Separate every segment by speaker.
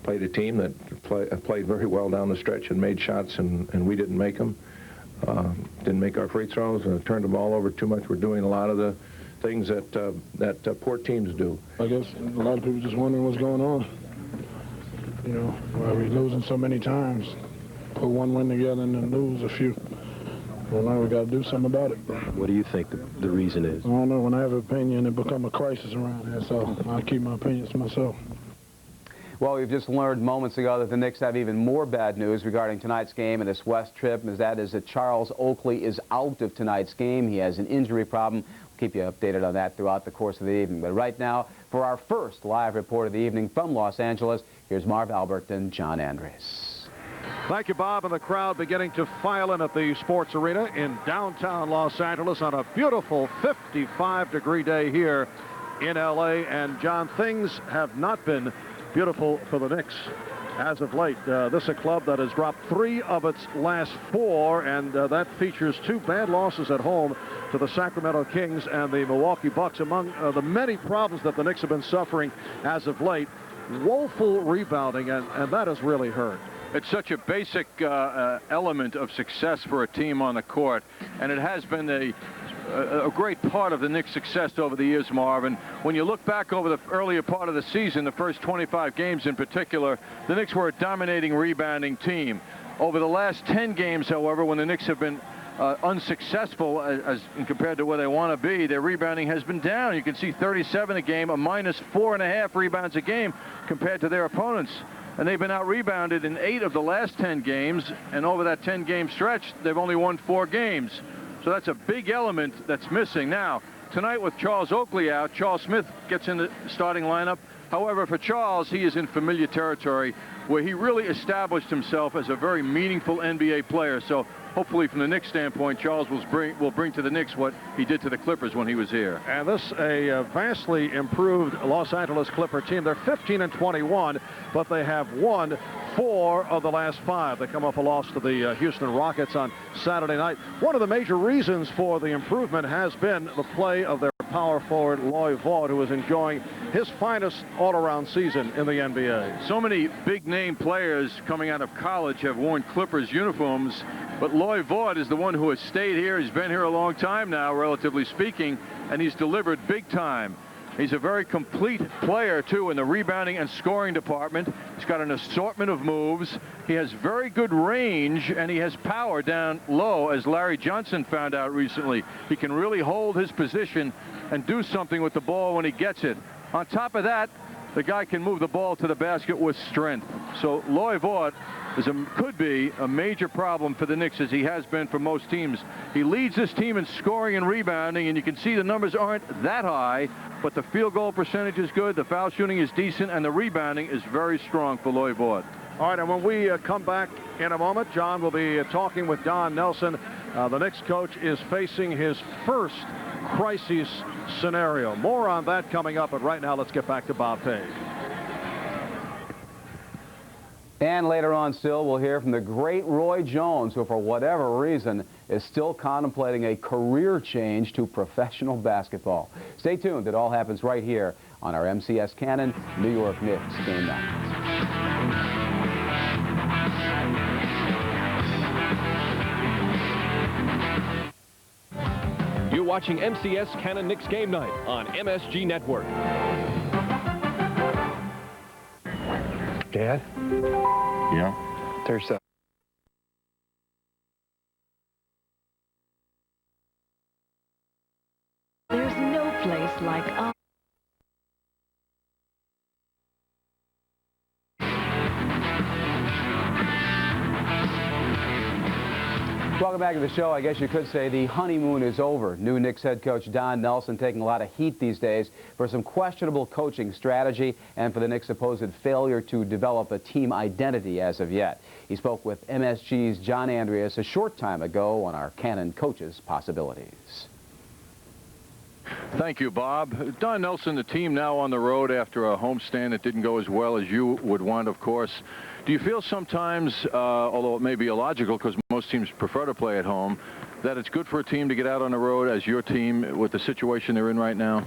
Speaker 1: played a team that played very well down the stretch and made shots, and we didn't make them. Didn't make our free throws, turned the ball over too much. We're doing a lot of the things that poor teams do.
Speaker 2: I guess a lot of people just wondering what's going on. You know, why we're losing so many times. Put one win together and then lose a few. Well, now we got to do something about it.
Speaker 3: What do you think the reason is?
Speaker 2: I don't know. When I have an opinion, it become a crisis around here, so I keep my opinions to myself.
Speaker 4: Well, we've just learned moments ago that the Knicks have even more bad news regarding tonight's game and this West trip, as that is that Charles Oakley is out of tonight's game. He has an injury problem. We'll keep you updated on that throughout the course of the evening. But right now, for our first live report of the evening from Los Angeles, here's Marv Albert and John Andres.
Speaker 5: Thank you, Bob, and the crowd beginning to file in at the sports arena in downtown Los Angeles on a beautiful 55-degree day here in L.A. And, John, things have not been beautiful for the Knicks as of late. This is a club that has dropped 3 of its last 4, and that features 2 bad losses at home to the Sacramento Kings and the Milwaukee Bucks. Among the many problems that the Knicks have been suffering as of late, woeful rebounding, and that has really hurt.
Speaker 6: It's such a basic element of success for a team on the court, and it has been a great part of the Knicks' success over the years, Marvin. When you look back over the earlier part of the season, the first 25 games in particular, the Knicks were a dominating rebounding team. Over the last 10 games, however, when the Knicks have been unsuccessful as compared to where they want to be, their rebounding has been down. You can see 37 a game, a minus 4.5 rebounds a game compared to their opponents. And they've been out-rebounded in 8 of the last 10 games, and over that 10-game stretch, they've only won 4 games. So that's a big element that's missing. Now, tonight with Charles Oakley out, Charles Smith gets in the starting lineup. However, for Charles, he is in familiar territory where he really established himself as a very meaningful NBA player. So hopefully from the Knicks standpoint, Charles will bring to the Knicks what he did to the Clippers when he was here.
Speaker 5: And this a vastly improved Los Angeles Clipper team. They're 15-21, but they have won 4 of the last 5. They come off a loss to the Houston Rockets on Saturday night. One of the major reasons for the improvement has been the play of their power forward, Loy Vaught, who is enjoying his finest all-around season in the NBA.
Speaker 6: So many big-name players coming out of college have worn Clippers uniforms, but Loy Vaught is the one who has stayed here. He's been here a long time now, relatively speaking, and he's delivered big time. He's a very complete player, too, in the rebounding and scoring department. He's got an assortment of moves. He has very good range, and he has power down low, as Larry Johnson found out recently. He can really hold his position and do something with the ball when he gets it. On top of that, the guy can move the ball to the basket with strength. So Loy Vaught could be a major problem for the Knicks, as he has been for most teams. He leads this team in scoring and rebounding, and you can see the numbers aren't that high, but the field goal percentage is good, the foul shooting is decent, and the rebounding is very strong for Loy Vaught.
Speaker 5: All right, and when we come back in a moment, John will be talking with Don Nelson. The Knicks coach is facing his first crisis scenario. More on that coming up, but right now let's get back to Bob Page.
Speaker 4: And later on still, we'll hear from the great Roy Jones, who for whatever reason is still contemplating a career change to professional basketball. Stay tuned. It all happens right here on our MCS Cannon New York Knicks Game Night.
Speaker 7: You're watching MCS Cannon Knicks Game Night on MSG Network.
Speaker 1: Dad?
Speaker 8: Yeah?
Speaker 1: There's a...
Speaker 9: There's no place like us.
Speaker 4: Welcome back to the show. I guess you could say the honeymoon is over. New Knicks head coach Don Nelson taking a lot of heat these days for some questionable coaching strategy and for the Knicks' supposed failure to develop a team identity as of yet. He spoke with MSG's John Andreas a short time ago on our Cannon Coaches Possibilities.
Speaker 6: Thank you, Bob. Don Nelson, the team now on the road after a homestand that didn't go as well as you would want, of course. Do you feel sometimes, although it may be illogical because most teams prefer to play at home, that it's good for a team to get out on the road as your team with the situation they're in right now?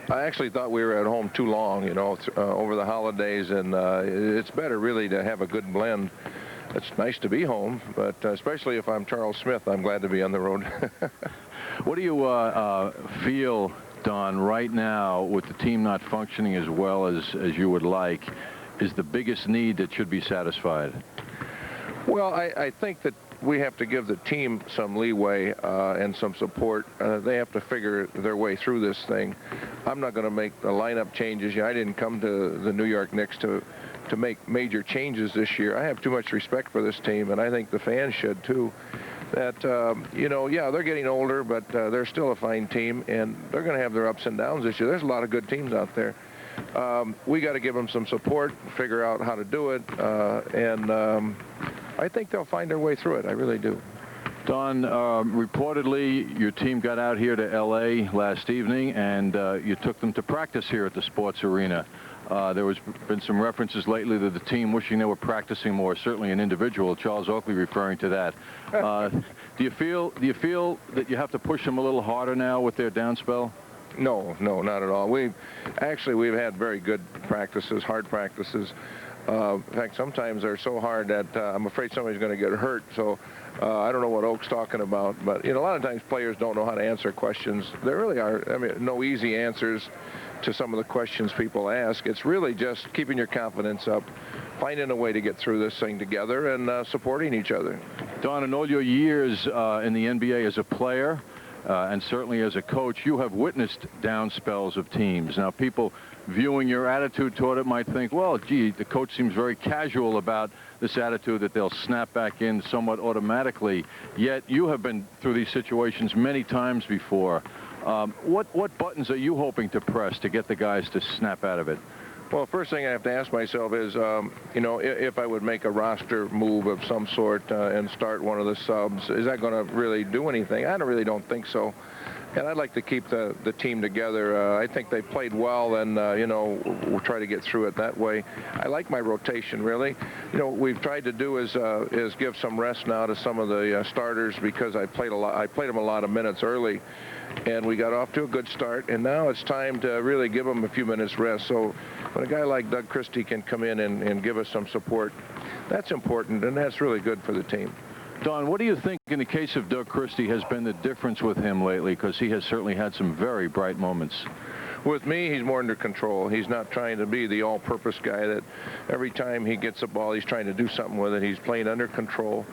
Speaker 1: I actually thought we were at home too long, you know, over the holidays, and it's better really to have a good blend. It's nice to be home, but especially if I'm Charles Smith, I'm glad to be on the road.
Speaker 6: What do you feel, Don, right now with the team not functioning as well as you would like, is the biggest need that should be satisfied?
Speaker 1: Well, I think that we have to give the team some leeway and some support. They have to figure their way through this thing. I'm not going to make the lineup changes. I didn't come to the New York Knicks to make major changes this year. I have too much respect for this team, and I think the fans should too. That, you know, yeah, they're getting older, but they're still a fine team, and they're going to have their ups and downs this year. There's a lot of good teams out there. We got to give them some support, figure out how to do it, and I think they'll find their way through it. I really do.
Speaker 6: Don, reportedly, your team got out here to L.A. last evening, and you took them to practice here at the sports arena. There was been some references lately to the team wishing they were practicing more. Certainly an individual, Charles Oakley, referring to that. Do you feel that you have to push them a little harder now with their down spell?
Speaker 1: No, not at all. We've had very good practices, hard practices. In fact, sometimes they're so hard that I'm afraid somebody's going to get hurt. So I don't know what Oak's talking about, but you know, a lot of times players don't know how to answer questions. There really are, I mean, no easy answers to some of the questions people ask. It's really just keeping your confidence up, finding a way to get through this thing together, and supporting each other.
Speaker 6: Don, in all your years in the NBA as a player, and certainly as a coach, you have witnessed down spells of teams. Now, people viewing your attitude toward it might think, well, gee, the coach seems very casual about this attitude that they'll snap back in somewhat automatically. Yet you have been through these situations many times before. What buttons are you hoping to press to get the guys to snap out of it?
Speaker 1: Well, first thing I have to ask myself is, you know, if I would make a roster move of some sort and start one of the subs, is that going to really do anything? I really don't think so. And I'd like to keep the team together. I think they played well, and, you know, we'll try to get through it that way. I like my rotation, really. You know, what we've tried to do is give some rest now to some of the starters, because I played them a lot of minutes early, and we got off to a good start, and now it's time to really give them a few minutes rest. So when a guy like Doug Christie can come in and give us some support, that's important, and that's really good for the team.
Speaker 6: Don, what do you think in the case of Doug Christie has been the difference with him lately? Because he has certainly had some very bright moments.
Speaker 1: With me, he's more under control. He's not trying to be the all-purpose guy that every time he gets a ball, he's trying to do something with it. He's playing under control,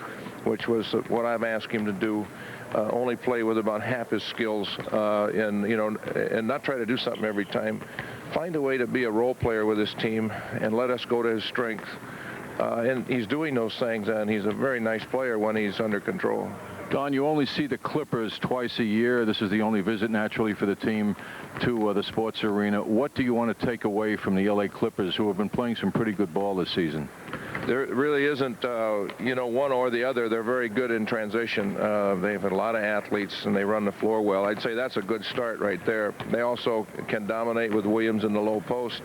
Speaker 1: which was what I've asked him to do. Only play with about half his skills, and you know, and not try to do something every time. Find a way to be a role player with his team and let us go to his strength. And he's doing those things, and he's a very nice player when he's under control.
Speaker 6: Don, you only see the Clippers twice a year. This is the only visit, naturally, for the team to the sports arena. What do you want to take away from the L.A. Clippers, who have been playing some pretty good ball this season?
Speaker 1: There really isn't, you know, one or the other. They're very good in transition. They've had a lot of athletes, and they run the floor well. I'd say that's a good start right there. They also can dominate with Williams in the low post.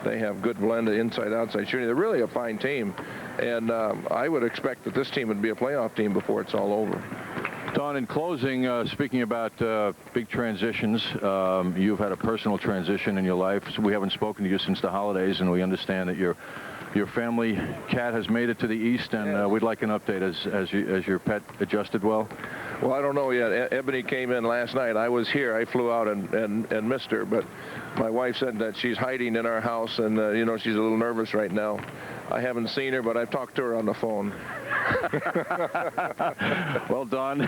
Speaker 1: They have good blend of inside-outside shooting. They're really a fine team, and I would expect that this team would be a playoff team before it's all over.
Speaker 6: Don, in closing, speaking about big transitions, you've had a personal transition in your life. So we haven't spoken to you since the holidays, and we understand that your family cat has made it to the East, and we'd like an update as your pet adjusted well.
Speaker 1: Well, I don't know yet. Ebony came in last night. I was here. I flew out and missed her, but my wife said that she's hiding in our house, and you know, she's a little nervous right now. I haven't seen her, but I've talked to her on the phone.
Speaker 6: Well, Don,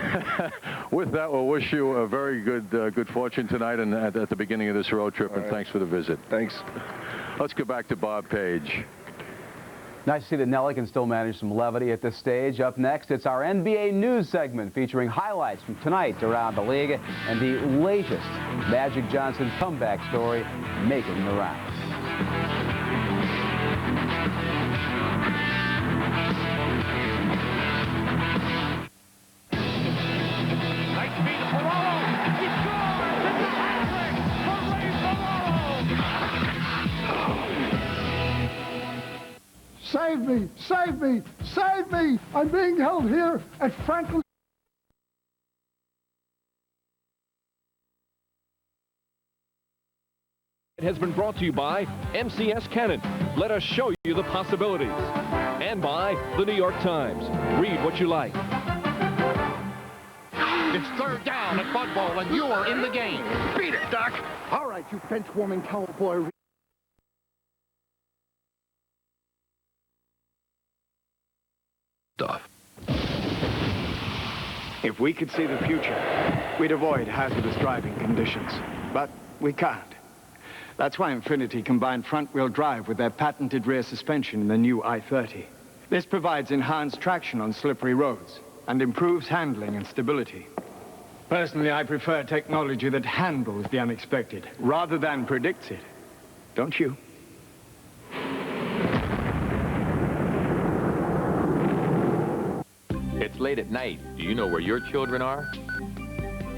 Speaker 6: with that, we'll wish you a very good fortune tonight and at the beginning of this road trip, and thanks for the visit.
Speaker 1: Thanks.
Speaker 6: Let's go back to Bob Page.
Speaker 4: Nice to see that Nelly can still manage some levity at this stage. Up next, it's our NBA News segment featuring highlights from tonight around the league and the latest Magic Johnson comeback story making the rounds.
Speaker 8: Save me! Save me! Save me! I'm being held here at Franklin.
Speaker 7: has been brought to you by MCS Cannon. Let us show you the possibilities. And by the New York Times. Read what you like.
Speaker 10: It's third down at Bud Bowl, and you are in the game. Beat it, Doc.
Speaker 8: All right, you bench-warming cowboy.
Speaker 3: Stuff.
Speaker 11: If we could see the future, we'd avoid hazardous driving conditions. But we can't. That's why Infiniti combined front-wheel drive with their patented rear suspension in the new i30. This provides enhanced traction on slippery roads and improves handling and stability. Personally, I prefer technology that handles the unexpected rather than predicts it. Don't you?
Speaker 12: It's late at night. Do you know where your children are?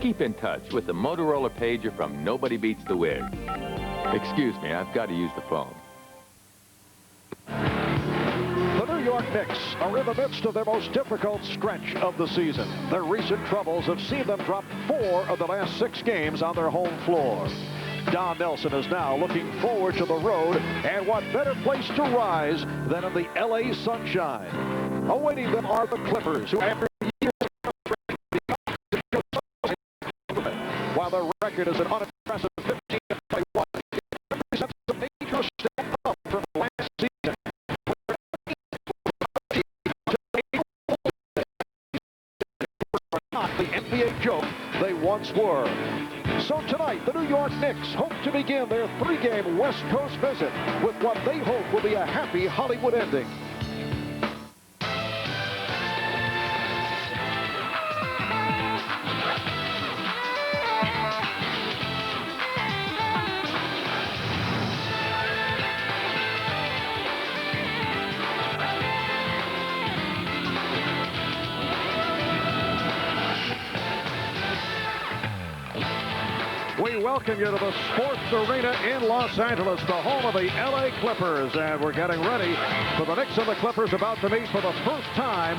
Speaker 12: Keep in touch with the Motorola pager from Nobody Beats the Wiz. Excuse me, I've got to use the phone.
Speaker 5: The New York Knicks are in the midst of their most difficult stretch of the season. Their recent troubles have seen them drop 4 of the last 6 games on their home floor. Don Nelson is now looking forward to the road, and what better place to rise than in the LA sunshine. Awaiting them are the Clippers, who after years while their record is an unimpressive 15-21, it represents a major step up from last season. Not the NBA joke they once were. So tonight, the New York Knicks hope to begin their 3-game West Coast visit with what they hope will be a happy Hollywood ending. We welcome you to the Sports Arena in Los Angeles, the home of the LA Clippers, and we're getting ready for the Knicks and the Clippers about to meet for the first time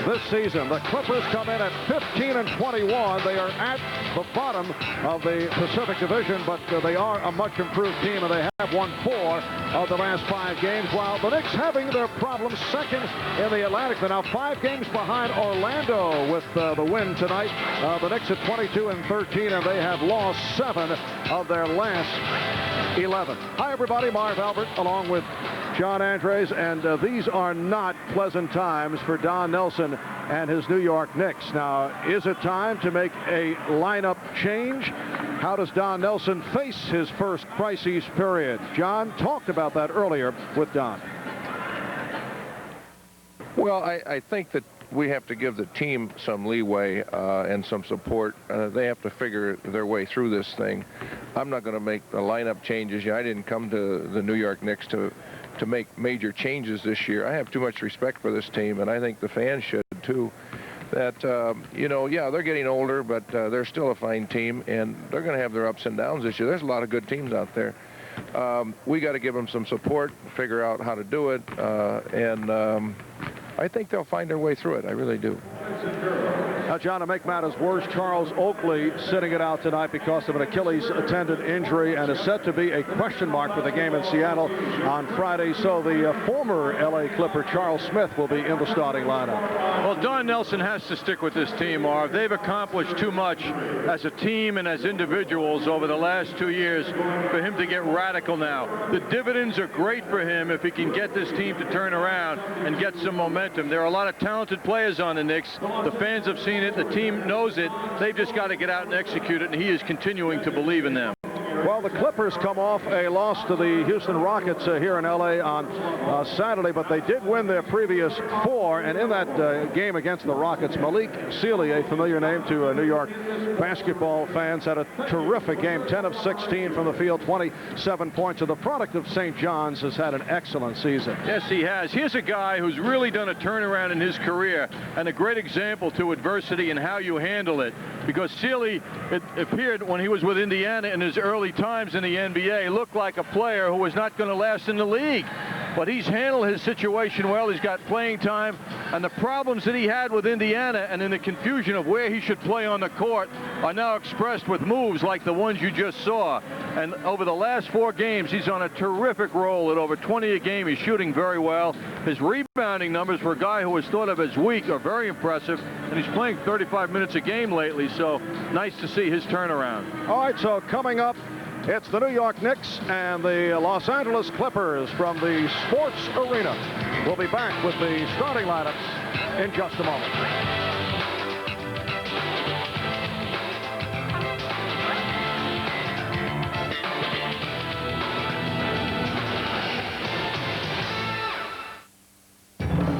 Speaker 5: this season. The Clippers come in at 15-21. They are at the bottom of the Pacific Division, but they are a much improved team, and they have won 4 of the last 5 games, while the Knicks having their problems second in the Atlantic. They're now 5 games behind Orlando with the win tonight. The Knicks at 22-13, and they have lost 7 of their last 11. Hi, everybody. Marv Albert along with John Andres, and these are not pleasant times for Don Nelson and his New York Knicks. Now, is it time to make a lineup change? How does Don Nelson face his first crisis period? John talked about that earlier with Don.
Speaker 1: Well, I think that we have to give the team some leeway and some support. They have to figure their way through this thing. I'm not going to make the lineup changes. I didn't come to the New York Knicks to make major changes this year. I have too much respect for this team, and I think the fans should too. That, you know, yeah, they're getting older, but they're still a fine team, and they're going to have their ups and downs this year. There's a lot of good teams out there. We got to give them some support, figure out how to do it, and I think they'll find their way through it. I really do.
Speaker 5: Now, John, to make matters worse, Charles Oakley sitting it out tonight because of an Achilles tendon injury and is set to be a question mark for the game in Seattle on Friday. So the former LA Clipper Charles Smith will be in the starting lineup.
Speaker 6: Well, Don Nelson has to stick with this team, Marv. They've accomplished too much as a team and as individuals over the last 2 years for him to get radical now. The dividends are great for him if he can get this team to turn around and get some momentum. There are a lot of talented players on the Knicks. The fans have seen it. The team knows it. They've just got to get out and execute it, and he is continuing to believe in them.
Speaker 5: Well, the Clippers come off a loss to the Houston Rockets here in L.A. on Saturday, but they did win their previous 4, and in that game against the Rockets, Malik Sealy, a familiar name to New York basketball fans, had a terrific game, 10 of 16 from the field, 27 points, and the product of St. John's has had an excellent season.
Speaker 6: Yes, he has. Here's a guy who's really done a turnaround in his career and a great example to adversity and how you handle it, because Sealy, it appeared when he was with Indiana in his early times in the NBA, looked like a player who was not going to last in the league. but he's handled his situation well. He's got playing time, and the problems that he had with Indiana and in the confusion of where he should play on the court are now expressed with moves like the ones you just saw. And over the last 4 games, he's on a terrific roll at over 20 a game. He's shooting very well. His rebounding numbers for a guy who was thought of as weak are very impressive, and he's playing 35 minutes a game lately, so nice to see his turnaround.
Speaker 5: All right, so coming up, it's the New York Knicks and the Los Angeles Clippers from the Sports Arena. We'll be back with the starting lineups in just a moment.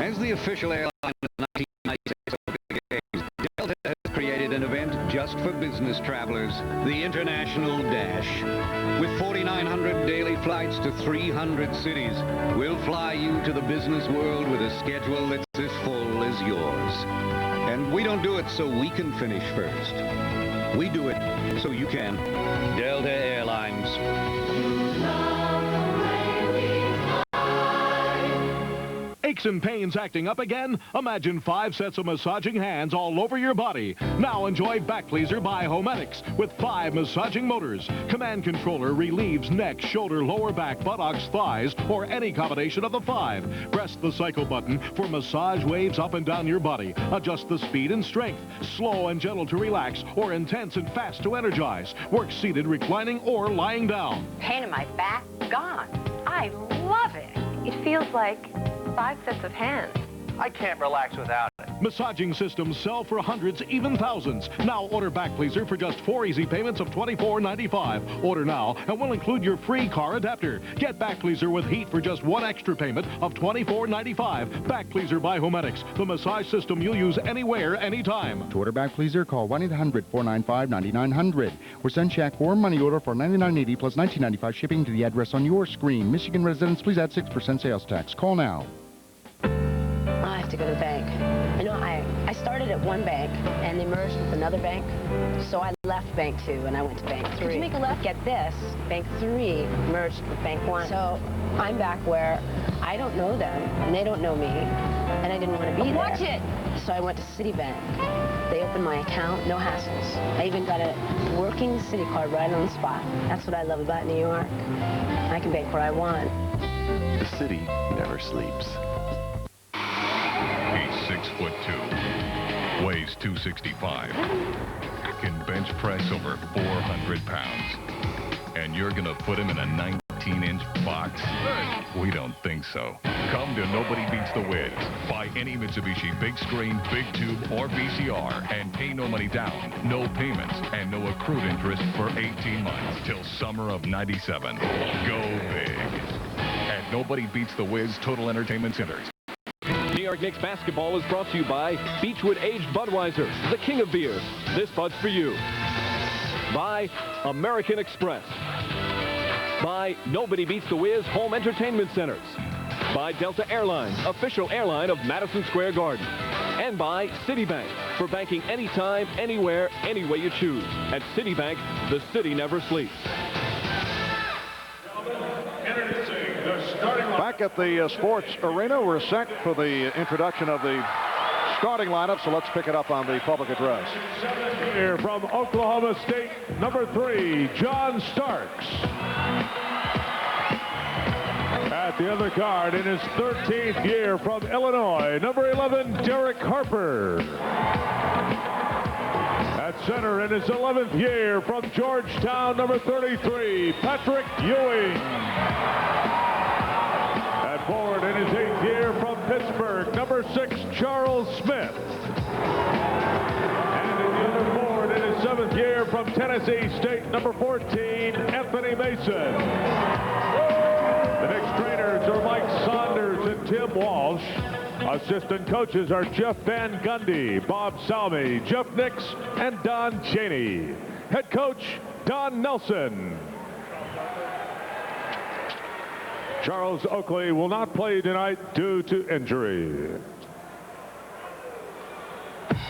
Speaker 13: As the official airline of the 1996 Olympic Games, Delta has created an event just for business travelers, the International Dash. With 4,900 daily flights to 300 cities, we'll fly you to the business world with a schedule that's as full as yours. And we don't do it so we can finish first. We do it so you can. Delta Airlines.
Speaker 7: Aches and pains acting up again? Imagine 5 sets of massaging hands all over your body. Now enjoy Back Pleaser by Homedics with 5 massaging motors. Command controller relieves neck, shoulder, lower back, buttocks, thighs, or any combination of the 5. Press the cycle button for massage waves up and down your body. Adjust the speed and strength. Slow and gentle to relax, or intense and fast to energize. Work seated, reclining, or lying down.
Speaker 14: Pain in my back, gone. I love it. It feels like 5 sets of hands.
Speaker 15: I can't relax without it.
Speaker 7: Massaging systems sell for hundreds, even thousands. Now order Back Pleaser for just 4 easy payments of $24.95. Order now, and we'll include your free car adapter. Get Back Pleaser with heat for just 1 extra payment of $24.95. Back Pleaser by Homedics, the massage system you'll use anywhere, anytime.
Speaker 16: To order Back Pleaser, call 1-800-495-9900 or send check or money order for $99.80 plus $19.95 shipping to the address on your screen. Michigan residents, please add 6% sales tax. Call now.
Speaker 17: I have to go to the bank. You know, I started at one bank and they merged with another bank. So I left Bank 2 and I went to Bank 3.
Speaker 14: Did you make a left?
Speaker 17: Get this, Bank 3 merged with Bank 1. So I'm back where I don't know them and they don't know me and I didn't want to be there.
Speaker 14: Watch it!
Speaker 17: So I went to Citibank. They opened my account, no hassles. I even got a working Citi card right on the spot. That's what I love about New York. I can bank where I want.
Speaker 18: The city never sleeps.
Speaker 19: He's 6'2", weighs 265, can bench press over 400 pounds. And you're gonna put him in a 19-inch box? We don't think so. Come to Nobody Beats the Wiz. Buy any Mitsubishi big screen, big tube, or VCR and pay no money down, no payments, and no accrued interest for 18 months till summer of '97. Go big at Nobody Beats the Wiz Total Entertainment Centers.
Speaker 7: New York Knicks basketball is brought to you by Beechwood Aged Budweiser, the king of beer. This bud's for you. By American Express. By Nobody Beats the Wiz Home Entertainment Centers. By Delta Airlines, official airline of Madison Square Garden. And by Citibank, for banking anytime, anywhere, any way you choose. At Citibank, the city never sleeps.
Speaker 5: Back at the Sports Arena, we're set for the introduction of the starting lineup, so let's pick it up on the public address.
Speaker 20: Here from Oklahoma State, number 3, John Starks. At the other guard, in his 13th year from Illinois, number 11, Derek Harper. At center, in his 11th year from Georgetown, number 33, Patrick Ewing. At forward, in his 8th year from Pittsburgh, number 6, Charles Smith. And in the other forward, in his 7th year from Tennessee State, number 14, Anthony Mason. The Knicks trainers are Mike Saunders and Tim Walsh. Assistant coaches are Jeff Van Gundy, Bob Salmi, Jeff Nix, and Don Chaney. Head coach, Don Nelson. Charles Oakley will not play tonight due to injury.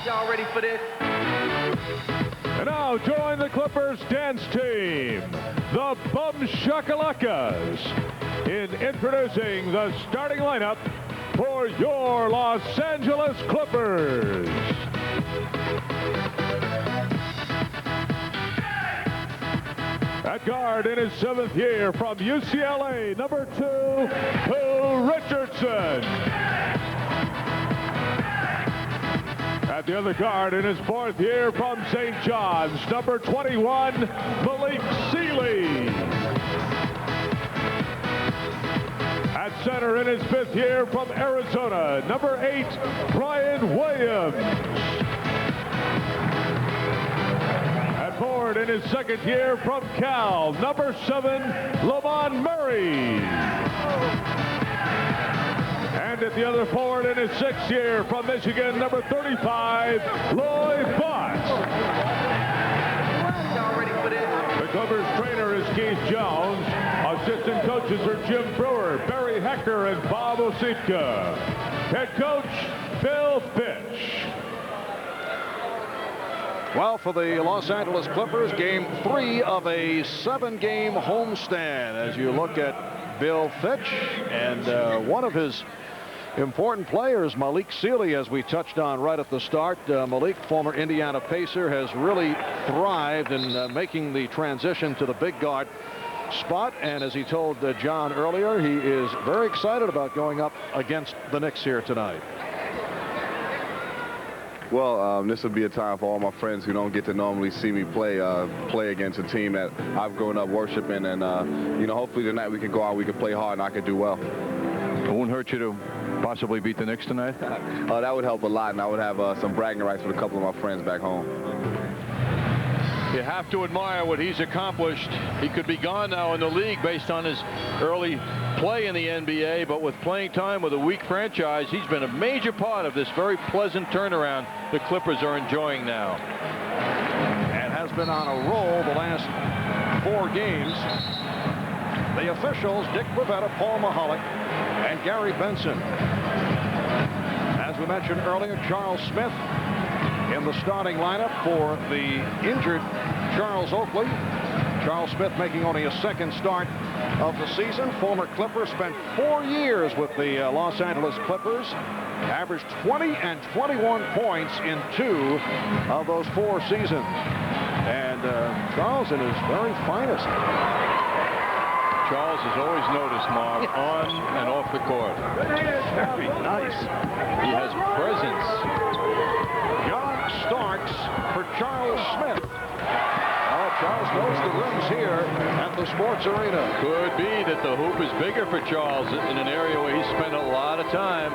Speaker 15: Y'all ready for this?
Speaker 20: And now join the Clippers dance team, the Bum Shakalakas. in introducing the starting lineup for your Los Angeles Clippers. At guard in his 7th year from UCLA, number 2, Bill Richardson. At the other guard in his 4th year from St. John's, number 21, Malik Sealy. At center in his 5th year from Arizona, number 8, Brian Williams. At forward in his 2nd year from Cal, number 7, Lamont Murray. And at the other forward in his 6th year from Michigan, number 35, Lloyd Botts. The Clippers trainer is Keith Jones. Assistant coaches are Jim Brewer, Barry Hecker, and Bob Ositka. Head coach, Bill Fitch.
Speaker 5: Well, for the Los Angeles Clippers, game 3 of a 7-game homestand as you look at Bill Fitch and one of his important players, Malik Sealy, as we touched on right at the start. Malik, former Indiana Pacer, has really thrived in making the transition to the big guard spot. And as he told John earlier, he is very excited about going up against the Knicks here tonight.
Speaker 21: Well, this will be a time for all my friends who don't get to normally see me play against a team that I've grown up worshiping. And, you know, hopefully tonight we can go out, we can play hard, and I can do well.
Speaker 6: It won't hurt you to possibly beat the Knicks tonight?
Speaker 21: That would help a lot, and I would have some bragging rights with a couple of my friends back home.
Speaker 6: You have to admire what he's accomplished. He could be gone now in the league based on his early play in the NBA, but with playing time with a weak franchise, he's been a major part of this very pleasant turnaround the Clippers are enjoying now.
Speaker 5: And has been on a roll the last 4 games. The officials, Dick Bavetta, Paul Mahalik, and Gary Benson. As we mentioned earlier, Charles Smith in the starting lineup for the injured Charles Oakley. Charles Smith making only a 2nd start of the season. Former Clipper, spent 4 years with the Los Angeles Clippers. Averaged 20 and 21 points in 2 of those 4 seasons. And Charles in his very finest.
Speaker 6: Charles is always noticed, Marv, on and off the court.
Speaker 5: Very nice.
Speaker 6: He has presence.
Speaker 5: John Starks for Charles Smith. Charles knows the rims here at the Sports Arena.
Speaker 6: Could be that the hoop is bigger for Charles in an area where he spent a lot of time.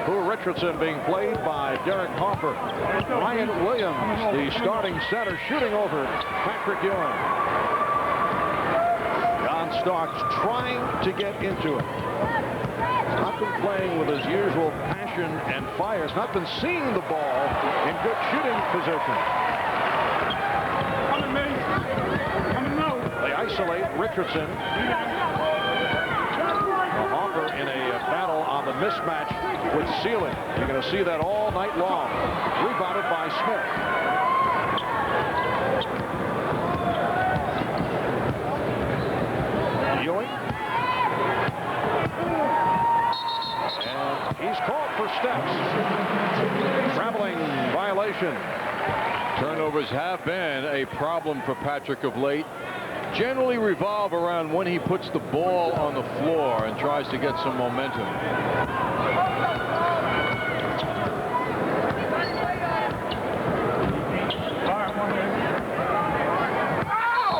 Speaker 5: Bill Richardson being played by Derek Harper. Ryan Williams, the starting center, shooting over Patrick Ewing. John Starks trying to get into it. He's not been playing with his usual passion and fire. He's not been seeing the ball in good shooting position. They isolate Richardson. Harper in a battle on the mismatch with Sealy. You're going to see that all night long. Rebounded by Smith. Ewing. And he's called for steps. Traveling violation.
Speaker 6: Turnovers have been a problem for Patrick of late. Generally revolve around when he puts the ball on the floor and tries to get some momentum.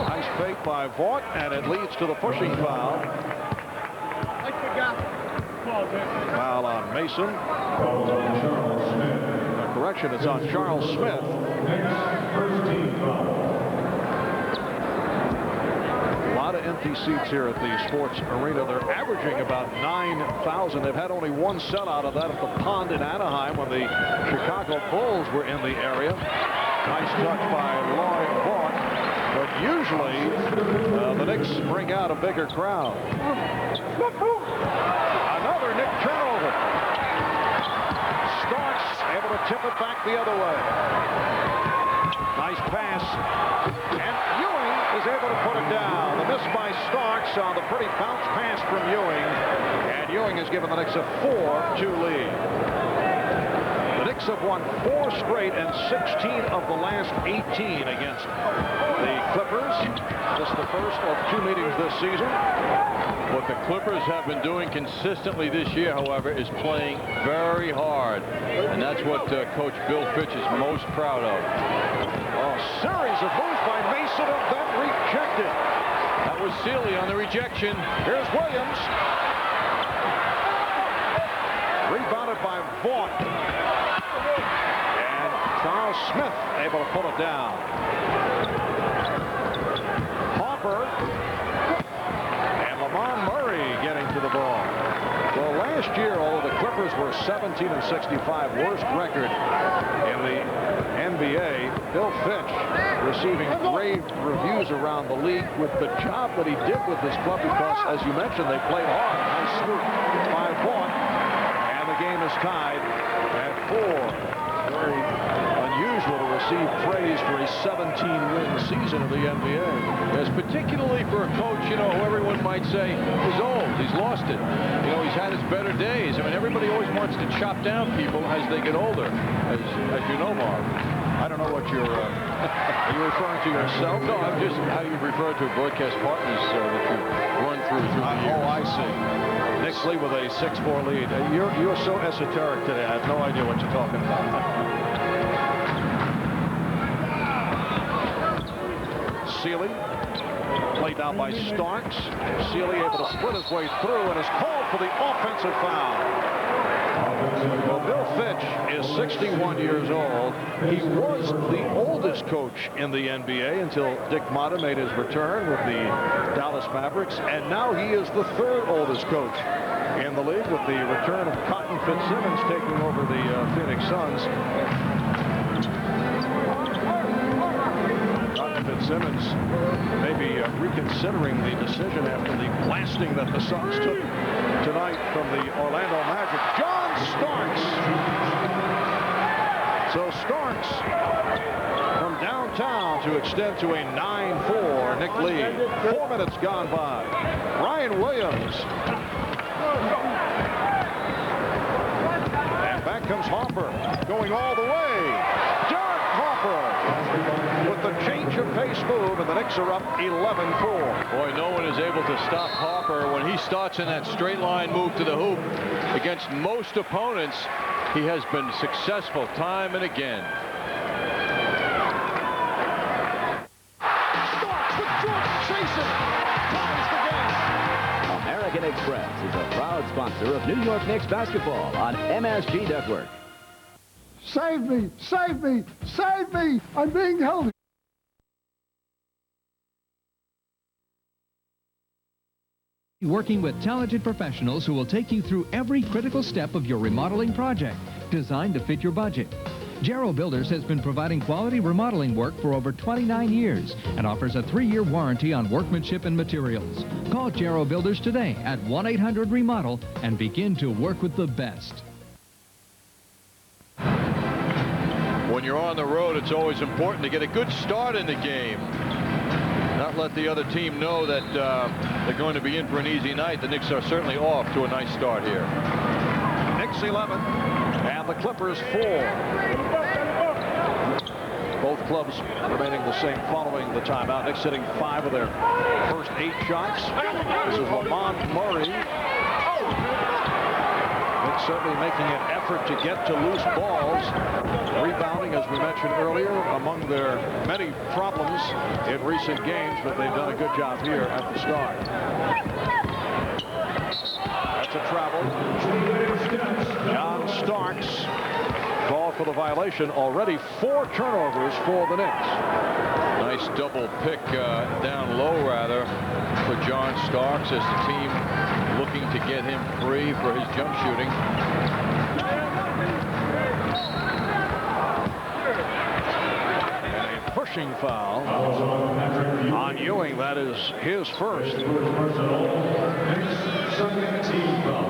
Speaker 5: Nice fake by Vaught, and it leads to the pushing foul. Foul on Mason. Correction, it's on Charles Smith. A lot of empty seats here at the Sports Arena. They're averaging about 9,000. They've had only 1 sellout of that at the Pond in Anaheim when the Chicago Bulls were in the area. Nice touch by Lloyd Vaught. But usually the Knicks bring out a bigger crowd. Another Knick turnover. Starks able to tip it back the other way. Nice pass. And Ewing is able to put it down. The miss by Starks on the pretty bounce pass from Ewing. And Ewing has given the Knicks a 4-2 lead. The Knicks have won 4 straight and 16 of the last 18 against the Clippers. Just the first of 2 meetings this season.
Speaker 6: What the Clippers have been doing consistently this year, however, is playing very hard. And that's what Coach Bill Fitch is most proud of.
Speaker 5: A series of moves by Mason and then rejected.
Speaker 6: That was Sealy on the rejection.
Speaker 5: Here's Williams. Rebounded by Vaughn. And Charles Smith able to pull it down. Hopper. And Lamar Murray getting to the ball. Well, last year, although the Clippers were 17-65, worst record in the NBA, Bill Fitch receiving rave reviews around the league with the job that he did with this club because, as you mentioned, they played hard. Nice scoop by Vaughn. And the game is tied at 4. Very unusual to receive praise for a 17-win season of the NBA.
Speaker 6: Yes, particularly for a coach, you know, who everyone might say is old. He's lost it. You know, he's had his better days. I mean, everybody always wants to chop down people as they get older, as you know, Marv.
Speaker 5: I don't know what you're... are you referring to yourself?
Speaker 6: No, I'm just how you refer to broadcast partners that you run through the years.
Speaker 5: Oh, I see. Nick Lee with a 6-4 lead. You're so esoteric today. I have no idea what you're talking about. Sealy, played down by Starks. Sealy able to split his way through and is called for the offensive foul. Well, Bill Fitch is 61 years old. He was the oldest coach in the NBA until Dick Motta made his return with the Dallas Mavericks, and now he is the 3rd oldest coach in the league with the return of Cotton Fitzsimmons taking over the Phoenix Suns. Fitzsimmons maybe reconsidering the decision after the blasting that the Suns took tonight from the Orlando Magic. John Starks. So Starks from downtown to extend to a 9-4 Nick lead. 4 minutes gone by. Ryan Williams. And back comes Hopper going all the way. Derek Hopper with the change of pace move, and the Knicks are up 11-4.
Speaker 6: Boy, no one is able to stop Hopper when he starts in that straight line move to the hoop. Against most opponents, he has been successful time and again.
Speaker 5: Starks with Jordan chasing. Ties the game.
Speaker 2: American Express is a proud sponsor of New York Knicks basketball on MSG Network.
Speaker 8: Save me! Save me! Save me! I'm being held.
Speaker 22: Working with talented professionals who will take you through every critical step of your remodeling project, designed to fit your budget. Jarrow Builders has been providing quality remodeling work for over 29 years and offers a 3-year warranty on workmanship and materials. Call Jarrow Builders today at 1-800-REMODEL and begin to work with the best.
Speaker 6: When you're on the road, it's always important to get a good start in the game. Not let the other team know that they're going to be in for an easy night. The Knicks are certainly off to a nice start here.
Speaker 5: Knicks 11 and the Clippers 4. Both clubs remaining the same following the timeout. Knicks hitting 5 of their first 8 shots. This is Lamont Murray. Knicks certainly making an effort to get to loose balls. Rebounding, as we mentioned earlier, among their many problems in recent games, but they've done a good job here at the start. That's a travel. John Starks called for the violation. Already 4 turnovers for the Knicks.
Speaker 6: Nice double pick down low, rather, for John Starks as the team looking to get him free for his jump shooting.
Speaker 5: touching foul on Ewing. That is his first.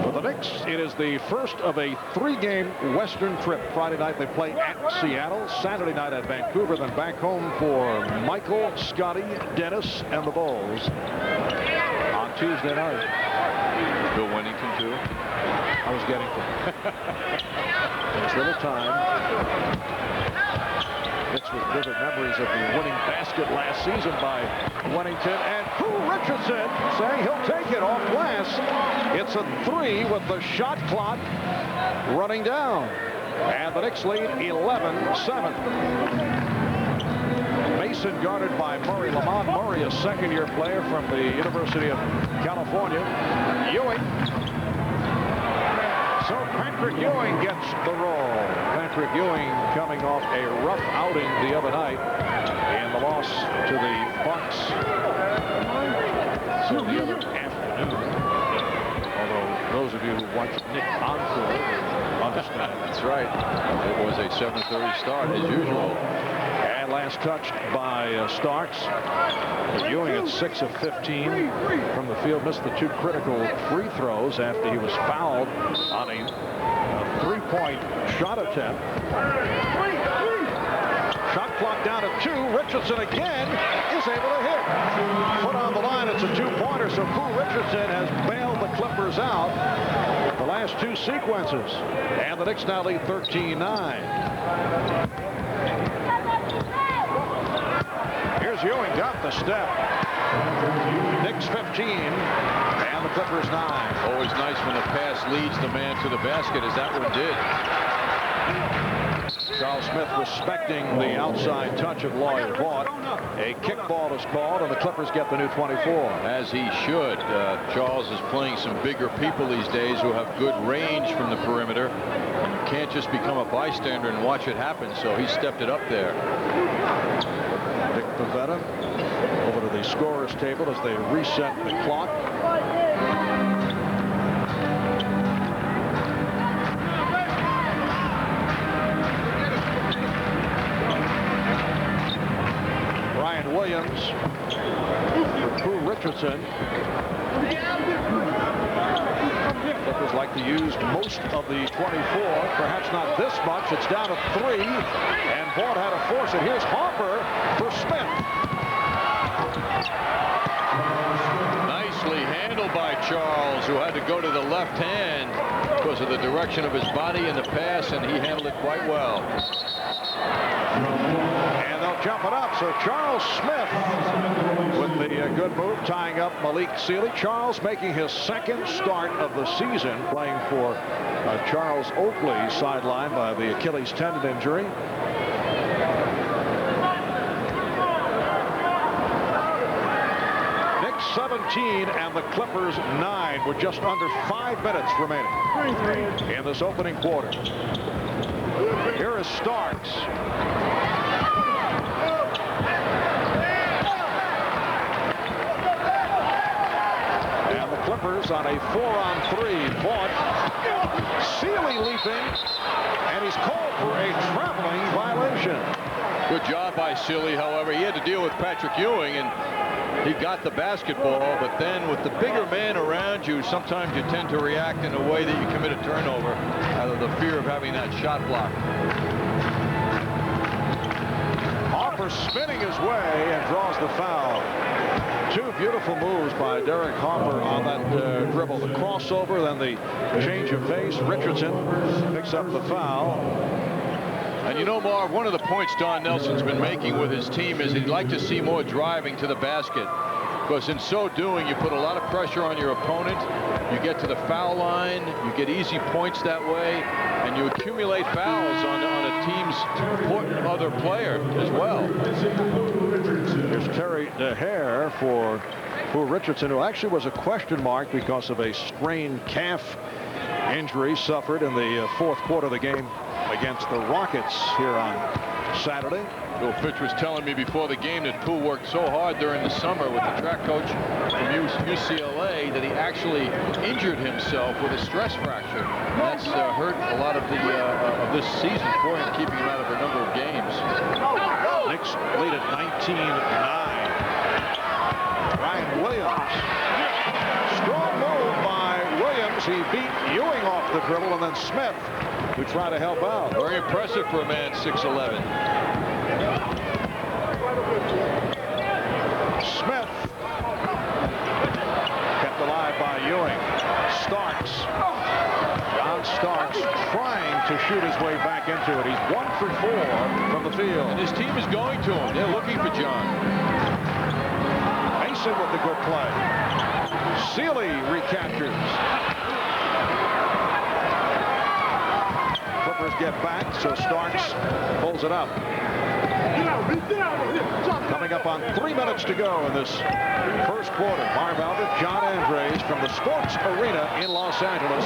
Speaker 5: For the Knicks, it is the first of a 3-game Western trip. Friday night they play at Seattle. Saturday night at Vancouver. Then back home for Michael, Scotty, Dennis, and the Bulls on Tuesday night.
Speaker 6: Bill Wennington, too.
Speaker 5: I was getting to there's little time. Knicks with vivid memories of the winning basket last season by Wennington, and Pooh Richardson saying he'll take it off glass. It's a 3 with the shot clock running down, and the Knicks lead 11-7. Mason guarded by Murray. Lamont Murray, a second-year player from the University of California. Ewing. So Patrick Ewing gets the roll. Patrick Ewing coming off a rough outing the other night in the loss to the Bucks. So the other afternoon. Although those of you who watched Nick Encore understand.
Speaker 6: That's right. It was a 7:30 start as usual.
Speaker 5: And last touched by Starks. Ewing at 6 of 15 from the field. Missed the 2 critical free throws after he was fouled on a 3-point shot attempt. Shot clock down to 2. Richardson again is able to hit. Put on the line. It's a 2-pointer. So Pooh Richardson has bailed the Clippers out the last 2 sequences. And the Knicks now lead 13-9. Here's Ewing, got the step. Knicks 15, and the Clippers 9.
Speaker 6: Always nice when the pass leads the man to the basket, as that one did.
Speaker 5: Charles Smith respecting the outside touch of Lloyd Vaught. A kickball is called, and the Clippers get the new 24.
Speaker 6: As he should. Charles is playing some bigger people these days who have good range from the perimeter. You can't just become a bystander and watch it happen, so he stepped it up there.
Speaker 5: Dick Pavetta over to the scorer's table as they reset the clock. Brian Williams for Pooh Richardson. Clippers like to use most of the 24, perhaps not this much. It's down to 3, and Vaught had to force it. Here's Harper for Smith.
Speaker 6: Nicely handled by Charles, who had to go to the left hand because of the direction of his body in the pass, and he handled it quite well.
Speaker 5: And they'll jump it up. So Charles Smith with the good move, tying up Malik Sealy. Charles making his 2nd start of the season, playing for Charles Oakley, sidelined by the Achilles tendon injury. Knicks 17 and the Clippers 9 with just under 5 minutes remaining in this opening quarter. Here is Starks. And the Clippers on a 4-on-3. Vaught. Sealy leaping. And he's called for a traveling violation.
Speaker 6: Good job by Sealy, however. He had to deal with Patrick Ewing, and he got the basketball, but then with the bigger man around you, sometimes you tend to react in a way that you commit a turnover out of the fear of having that shot blocked.
Speaker 5: Harper spinning his way and draws the foul. 2 beautiful moves by Derek Harper on that dribble. The crossover, then the change of pace. Richardson picks up the foul.
Speaker 6: And you know, Marv, one of the points Don Nelson's been making with his team is he'd like to see more driving to the basket, because in so doing you put a lot of pressure on your opponent, you get to the foul line, you get easy points that way, and you accumulate fouls on a team's important other player as well.
Speaker 5: Here's Terry DeHare for Pooh Richardson, who actually was a question mark because of a sprained calf injury suffered in the 4th quarter of the game against the Rockets here on Saturday.
Speaker 6: Bill Fitch was telling me before the game that Pooh worked so hard during the summer with the track coach from UCLA that he actually injured himself with a stress fracture. And that's hurt a lot of this season for him, keeping him out of a number of games.
Speaker 5: Knicks lead at 19-9. Ryan Williams. Strong move by Williams. He beat Ewing off the dribble, and then Smith, who tried to help out.
Speaker 6: Very impressive for a man 6'11".
Speaker 5: Smith kept alive by Ewing. Starks. John Starks trying to shoot his way back into it. He's 1 for 4 from the field.
Speaker 6: And his team is going to him. They're looking for John.
Speaker 5: Mason with the good play. Sealy recaptures. Clippers get back, so Starks pulls it up. Coming up on 3 minutes to go in this first quarter. Marv Albert, John Andres from the Sports Arena in Los Angeles.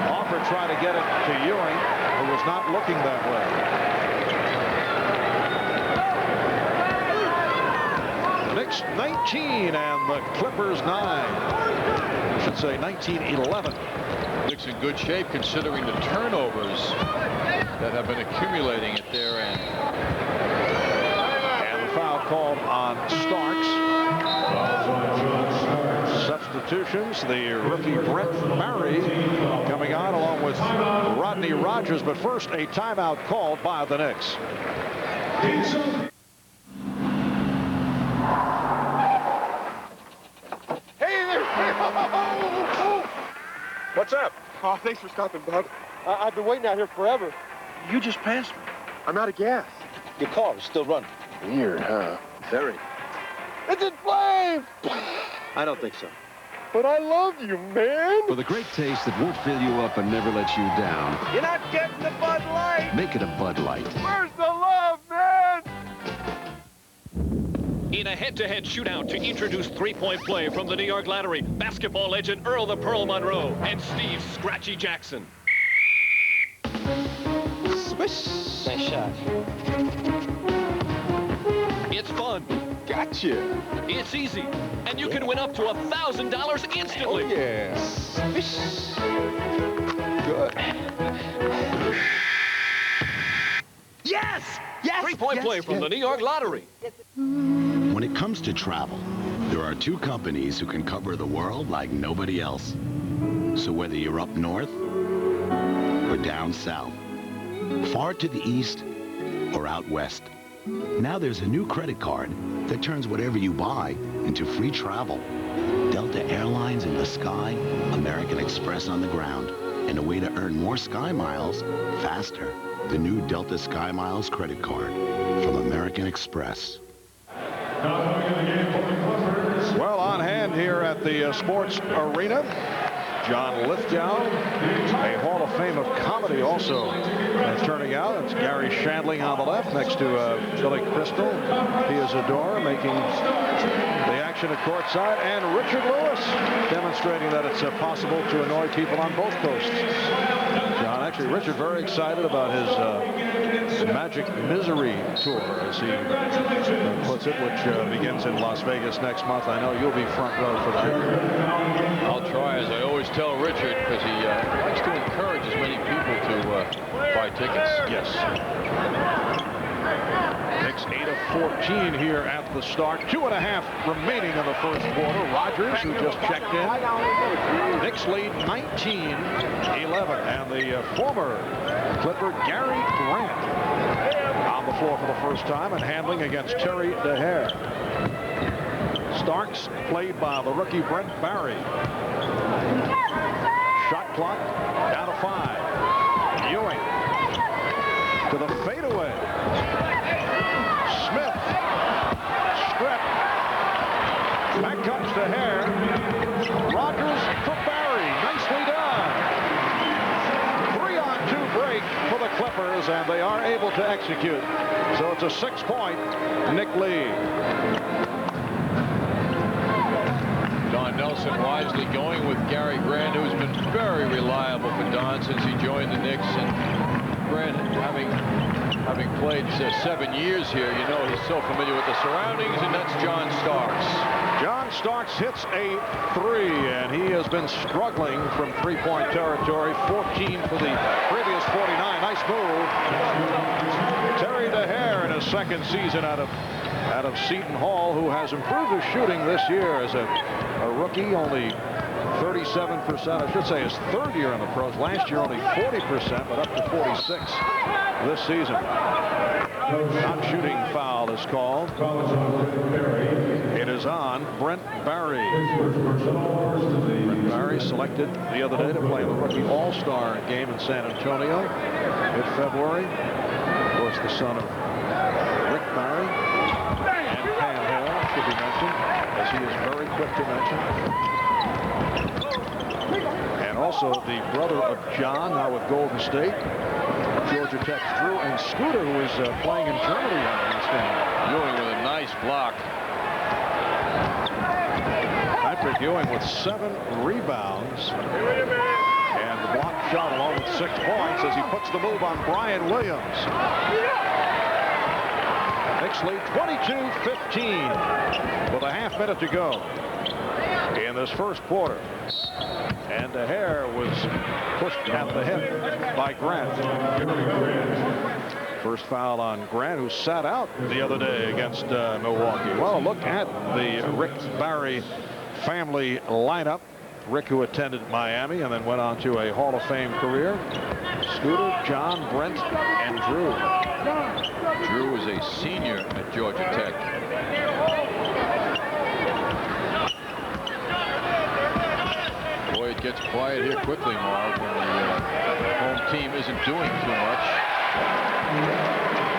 Speaker 5: Offer try to get it to Ewing, who was not looking that way. Knicks 19 and the Clippers 9. I should say 19-11.
Speaker 6: Knicks in good shape considering the turnovers that have been accumulating at their end.
Speaker 5: And the foul called on Starks. Substitutions, the rookie Brent Barry coming on along with Rodney Rogers, but first a timeout called by the Knicks.
Speaker 4: What's up? Oh, thanks for stopping, bud. I've been waiting out here forever. You just passed me. I'm out of gas.
Speaker 9: Your car is still running.
Speaker 4: Weird, huh?
Speaker 9: Very.
Speaker 4: It's in flames!
Speaker 9: I don't think so.
Speaker 4: But I love you, man.
Speaker 23: For the great taste that won't fill you up and never let you down,
Speaker 4: You're not getting the Bud Light.
Speaker 23: make it a Bud Light.
Speaker 4: Where's the love, man?
Speaker 24: In a head-to-head shootout to introduce three-point play from the New York Lottery, basketball legend Earl the Pearl Monroe and Steve Scratchy Jackson.
Speaker 9: Swish. Nice shot.
Speaker 24: It's fun.
Speaker 9: Gotcha.
Speaker 24: It's easy. And you can win up to $1,000 instantly.
Speaker 9: Oh, yeah. Swish. Good.
Speaker 24: Yes! Yes! Three-point play from the New York Lottery.
Speaker 25: When it comes to travel, there are two companies who can cover the world like nobody else. So whether you're up north or down south, far to the east or out west, now there's a new credit card that turns whatever you buy into free travel. Delta Airlines in the sky, American Express on the ground, and a way to earn more Sky Miles faster. The new Delta Sky Miles credit card from American Express.
Speaker 5: Well, on hand here at the Sports Arena, John Lithgow, a Hall of Fame of comedy also turning out. It's Gary Shandling on the left next to Billy Crystal. He is Adora making the action at courtside, and Richard Lewis demonstrating that it's possible to annoy people on both coasts. John, actually, Richard very excited about his Magic Misery tour, as he puts it, which begins in Las Vegas next month. I know you'll be front row for that.
Speaker 6: I'll try, as I always tell Richard, because he likes to encourage as many people to buy tickets.
Speaker 5: Yes. Knicks 8 of 14 here at the start. 2.5 remaining in the first quarter. Rogers, who just checked in. Knicks lead 19-11. And the former Clipper Gary Grant on the floor for the first time and handling against Terry DeHare. Starks played by the rookie Brent Barry. Shot clock down to 5. Ewing to the fadeaway. Smith. Strip. Back comes DeHare. Rogers for Barry. Nicely done. 3-on-2 break for the Clippers, and they are able to execute. So it's a 6-point Knick lead.
Speaker 6: Don Nelson wisely going with Gary Grant, who's been very reliable for Don since he joined the Knicks. And Grant having Having played 7 years here, you know he's so familiar with the surroundings, and that's John Starks.
Speaker 5: John Starks hits a 3, and he has been struggling from three-point territory. 14 for the previous 49. Nice move. Terry DeHare in his second season out of Seton Hall, who has improved his shooting this year as a rookie. Only 37%, I should say, his third year in the pros. Last year only 40%, but up to 46 this season. Non-shooting foul is called. It is on Brent Barry. Brent Barry selected the other day to play in the rookie all-star game in San Antonio in February. Of course, the son of Rick Barry and Pam Hale should be mentioned, as he is very quick to mention. And also the brother of John, now with Golden State, Georgia Tech's Drew, and Scooter, who is playing in Germany, I understand.
Speaker 6: Ewing with a nice block.
Speaker 5: Patrick Ewing with 7 rebounds. And the block shot along with 6 points as he puts the move on Brian Williams. Knicks lead 22-15 with a half minute to go in this first quarter. And DeHare was pushed at the hip by Grant. First foul on Grant, who sat out the other day against Milwaukee. Well, look at the Rick Barry family lineup. Rick, who attended Miami and then went on to a Hall of Fame career. Scooter, John, Brent, and Drew.
Speaker 6: Drew was a senior at Georgia Tech. Boy, it gets quiet here quickly, Marv, when the home team isn't doing too much.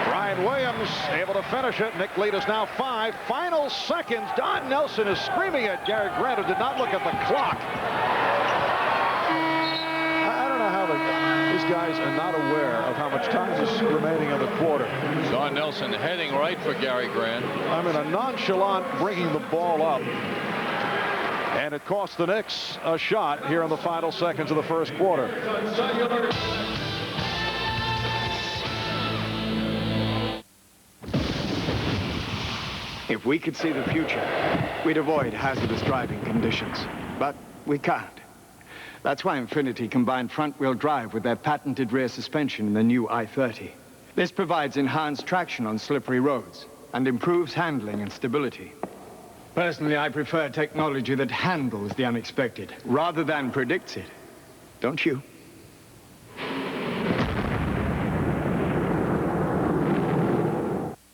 Speaker 5: Brian Williams able to finish it. Nick lead is now 5. Final seconds. Don Nelson is screaming at Gary Grant, who did not look at the clock. I don't know how these guys are not aware of how much time is remaining in the quarter.
Speaker 6: Don Nelson heading right for Gary Grant.
Speaker 5: I mean, a nonchalant bringing the ball up. And it cost the Knicks a shot here in the final seconds of the first quarter.
Speaker 1: If we could see the future, we'd avoid hazardous driving conditions. But we can't. That's why Infiniti combined front-wheel drive with their patented rear suspension in the new i30. This provides enhanced traction on slippery roads and improves handling and stability. Personally, I prefer technology that handles the unexpected rather than predicts it. Don't you?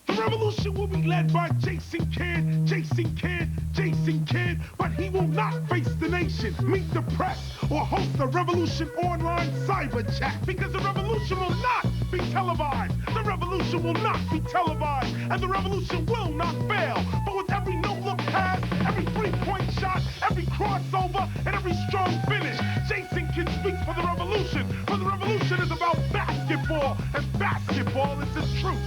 Speaker 3: The revolution will be led by Jason Kidd, Jason Kidd, Jason Kidd, but he will not face the nation, meet the press, or host the Revolution Online cyber chat, because the revolution will not be televised. The revolution will not be televised, and the revolution will not fail. But with every no-look pass, every three-point shot, every crossover, and every strong finish, Jason Kidd speaks for the revolution. For the revolution is about basketball, and basketball is the truth.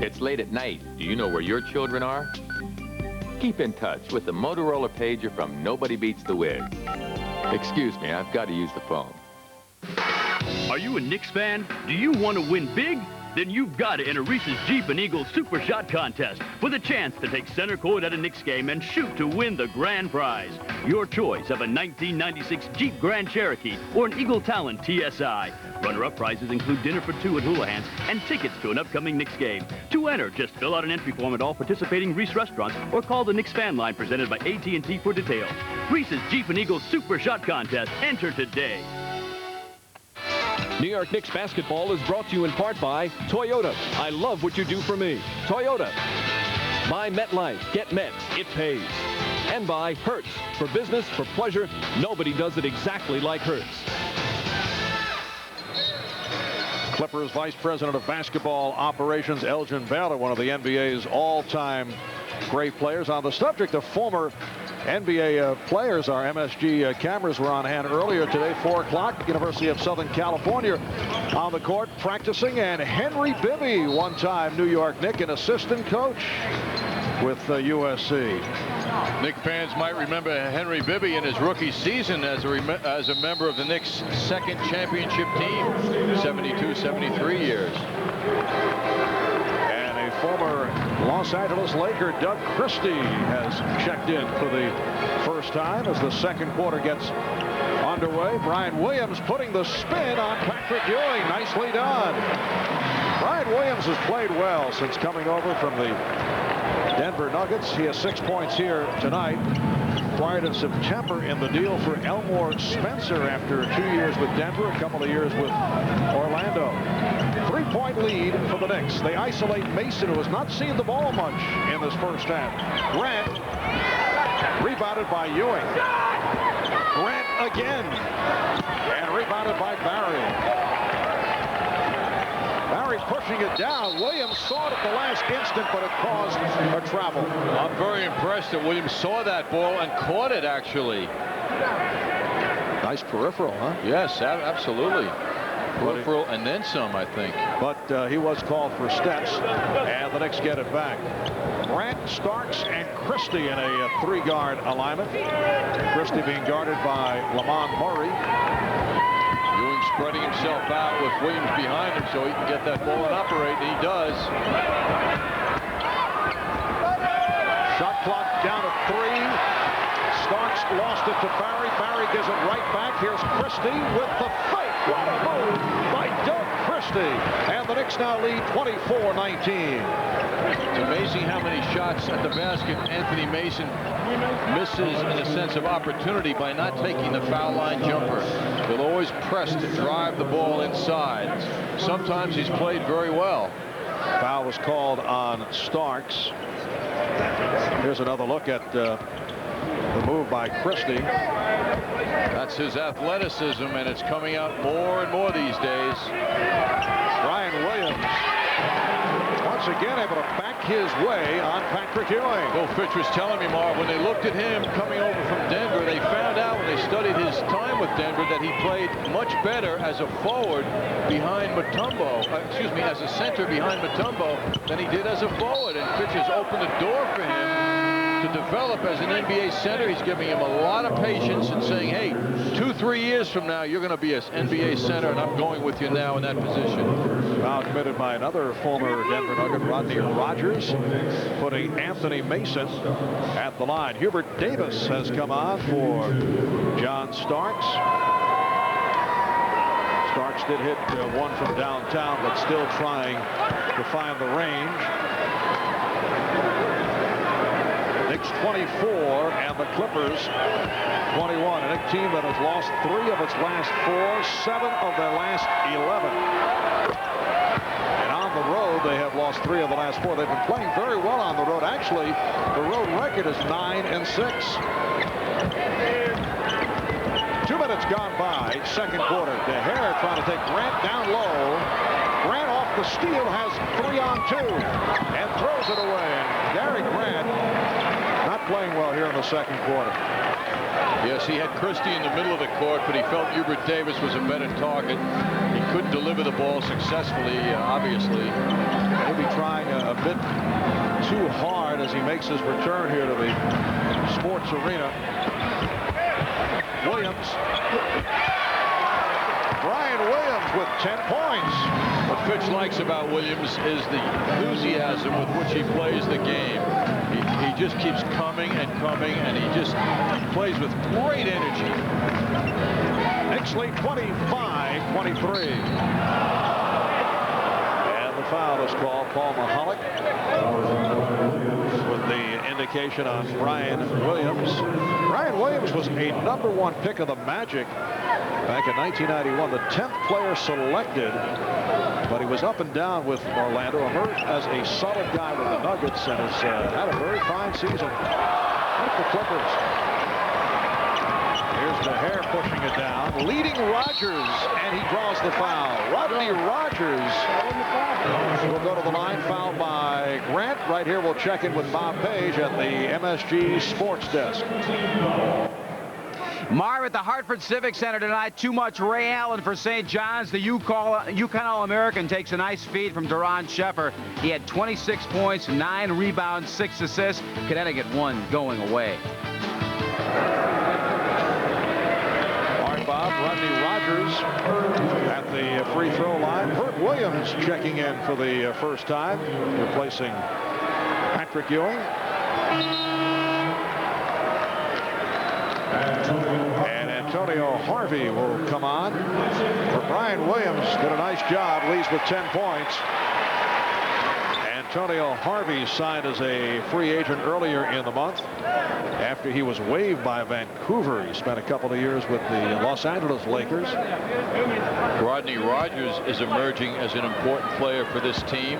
Speaker 10: It's late at night. Do you know where your children are? Keep in touch with the Motorola pager from Nobody Beats the Wiz. Excuse me, I've got to use the phone.
Speaker 11: Are you a Knicks fan? Do you want to win big? Then you've got to enter Reese's Jeep and Eagle Super Shot Contest with a chance to take center court at a Knicks game and shoot to win the grand prize. Your choice of a 1996 Jeep Grand Cherokee or an Eagle Talon TSI. Runner-up prizes include dinner for 2 at Houlihan's and tickets to an upcoming Knicks game. To enter, just fill out an entry form at all participating Reese restaurants or call the Knicks fan line presented by AT&T for details. Reese's Jeep and Eagle Super Shot Contest. Enter today.
Speaker 12: New York Knicks basketball is brought to you in part by Toyota. I love what you do for me. Toyota. By MetLife. Get Met. It pays. And by Hertz. For business, for pleasure, nobody does it exactly like Hertz.
Speaker 5: Clippers Vice President of Basketball Operations, Elgin Baylor, one of the NBA's all-time great players. On the subject of former NBA players, our MSG cameras were on hand earlier today, 4 o'clock, University of Southern California on the court practicing, and Henry Bibby, one-time New York Knick, an assistant coach with USC.
Speaker 6: Knicks fans might remember Henry Bibby in his rookie season as a member of the Knicks' second championship team, 72-73 years.
Speaker 5: And a former Los Angeles Laker, Doug Christie, has checked in for the first time as the second quarter gets underway. Brian Williams putting the spin on Patrick Ewing. Nicely done. Brian Williams has played well since coming over from the Denver Nuggets. He has 6 points here tonight. Acquired in September in the deal for Elmore Spencer after 2 years with Denver, a couple of years with Orlando. 3-point lead for the Knicks. They isolate Mason, who has not seen the ball much in this first half. Grant rebounded by Ewing. Grant again. And rebounded by Barry. Barry pushing it down. Williams saw it at the last instant, but it caused a travel.
Speaker 6: I'm very impressed that Williams saw that ball and caught it, actually.
Speaker 5: Nice peripheral, huh?
Speaker 6: Yes, absolutely. Peripheral and then some, I think.
Speaker 5: But he was called for steps, and the Knicks get it back. Grant, Starks, and Christie in a three-guard alignment. Christie being guarded by Lamont Murray.
Speaker 6: Ewing spreading himself out with Williams behind him so he can get that ball and operate, and he does.
Speaker 5: Shot clock down to 3. Starks lost it to Barry. Barry gives it right back. Here's Christie with the fake. What a move by Doug Christie. And the Knicks now lead 24-19.
Speaker 6: It's amazing how many shots at the basket Anthony Mason misses in a sense of opportunity by not taking the foul line jumper. He'll always press to drive the ball inside. Sometimes he's played very well.
Speaker 5: Foul was called on Starks. Here's another look at the move by Christie.
Speaker 6: That's his athleticism, and it's coming out more and more these days.
Speaker 5: Brian Williams once again able to back his way on Patrick Ewing.
Speaker 6: Bill Fitch was telling me, Marv, when they looked at him coming over from Denver, they found out when they studied his time with Denver that he played much better as a forward behind Mutombo, as a center behind Mutombo than he did as a forward. And Fitch has opened the door for him to develop as an NBA center. He's giving him a lot of patience and saying, hey, 2-3 years from now, you're going to be an NBA center, and I'm going with you now in that position.
Speaker 5: Foul committed by another former Denver Nugget, Rodney Rogers, putting Anthony Mason at the line. Hubert Davis has come on for John Starks. Starks did hit one from downtown, but still trying to find the range. Knicks 24 and the Clippers 21. A Knicks team that has lost 3 of its last 4, 7 of their last 11. And on the road, they have lost 3 of the last 4. They've been playing very well on the road. Actually, the road record is 9-6. 2 minutes gone by, second quarter. DeHare trying to take Grant down low. Grant off the steal, has 3-on-2 and throws it away. And Gary Grant not playing well here in the second quarter.
Speaker 6: Yes, he had Christie in the middle of the court, but he felt Hubert Davis was a better target. He couldn't deliver the ball successfully, obviously.
Speaker 5: Maybe trying a bit too hard as he makes his return here to the sports arena. Williams. Brian Williams with 10 points.
Speaker 6: What Fitch likes about Williams is the enthusiasm with which he plays the game. He just keeps coming and coming, and he plays with great energy.
Speaker 5: Knicks lead 25-23. And the foul is called. Paul Mahalik with the indication on Brian Williams. Brian Williams was a #1 pick of the Magic back in 1991, the 10th player selected, but he was up and down with Orlando, emerged as a solid guy with the Nuggets, and has had a very fine season with the Clippers. Here's DeHare pushing it down, leading Rogers, and he draws the foul. Rodney Rogers will go to the line, fouled by Grant. Right here, we'll check in with Bob Page at the MSG Sports Desk.
Speaker 13: Marv, at the Hartford Civic Center tonight, too much Ray Allen for St. John's. The UConn All-American takes a nice feed from Duron Sheffer. He had 26 points, 9 rebounds, 6 assists. Connecticut won going away.
Speaker 5: All right, Bob. Rodney Rogers at the free throw line. Bert Williams checking in for the first time, replacing Patrick Ewing. And Antonio Harvey will come on. For Brian Williams, did a nice job, leads with 10 points. Antonio Harvey signed as a free agent earlier in the month after he was waived by Vancouver. He spent a couple of years with the Los Angeles Lakers.
Speaker 6: Rodney Rogers is emerging as an important player for this team.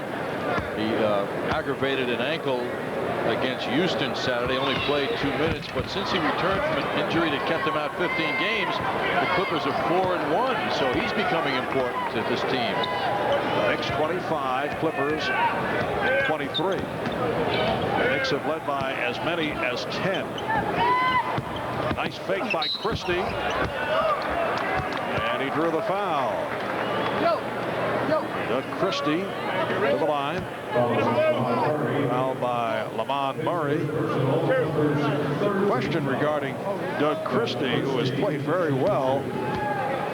Speaker 6: He aggravated an ankle against Houston Saturday, only played 2 minutes, but since he returned from an injury that kept him out 15 games, the Clippers are 4-1, so he's becoming important to this team.
Speaker 5: Knicks 25, Clippers 23. The Knicks have led by as many as 10. Nice fake by Christie, and he drew the foul. Doug Christie to the line. Fouled by Lamont Murray. Question regarding Doug Christie, who has played very well.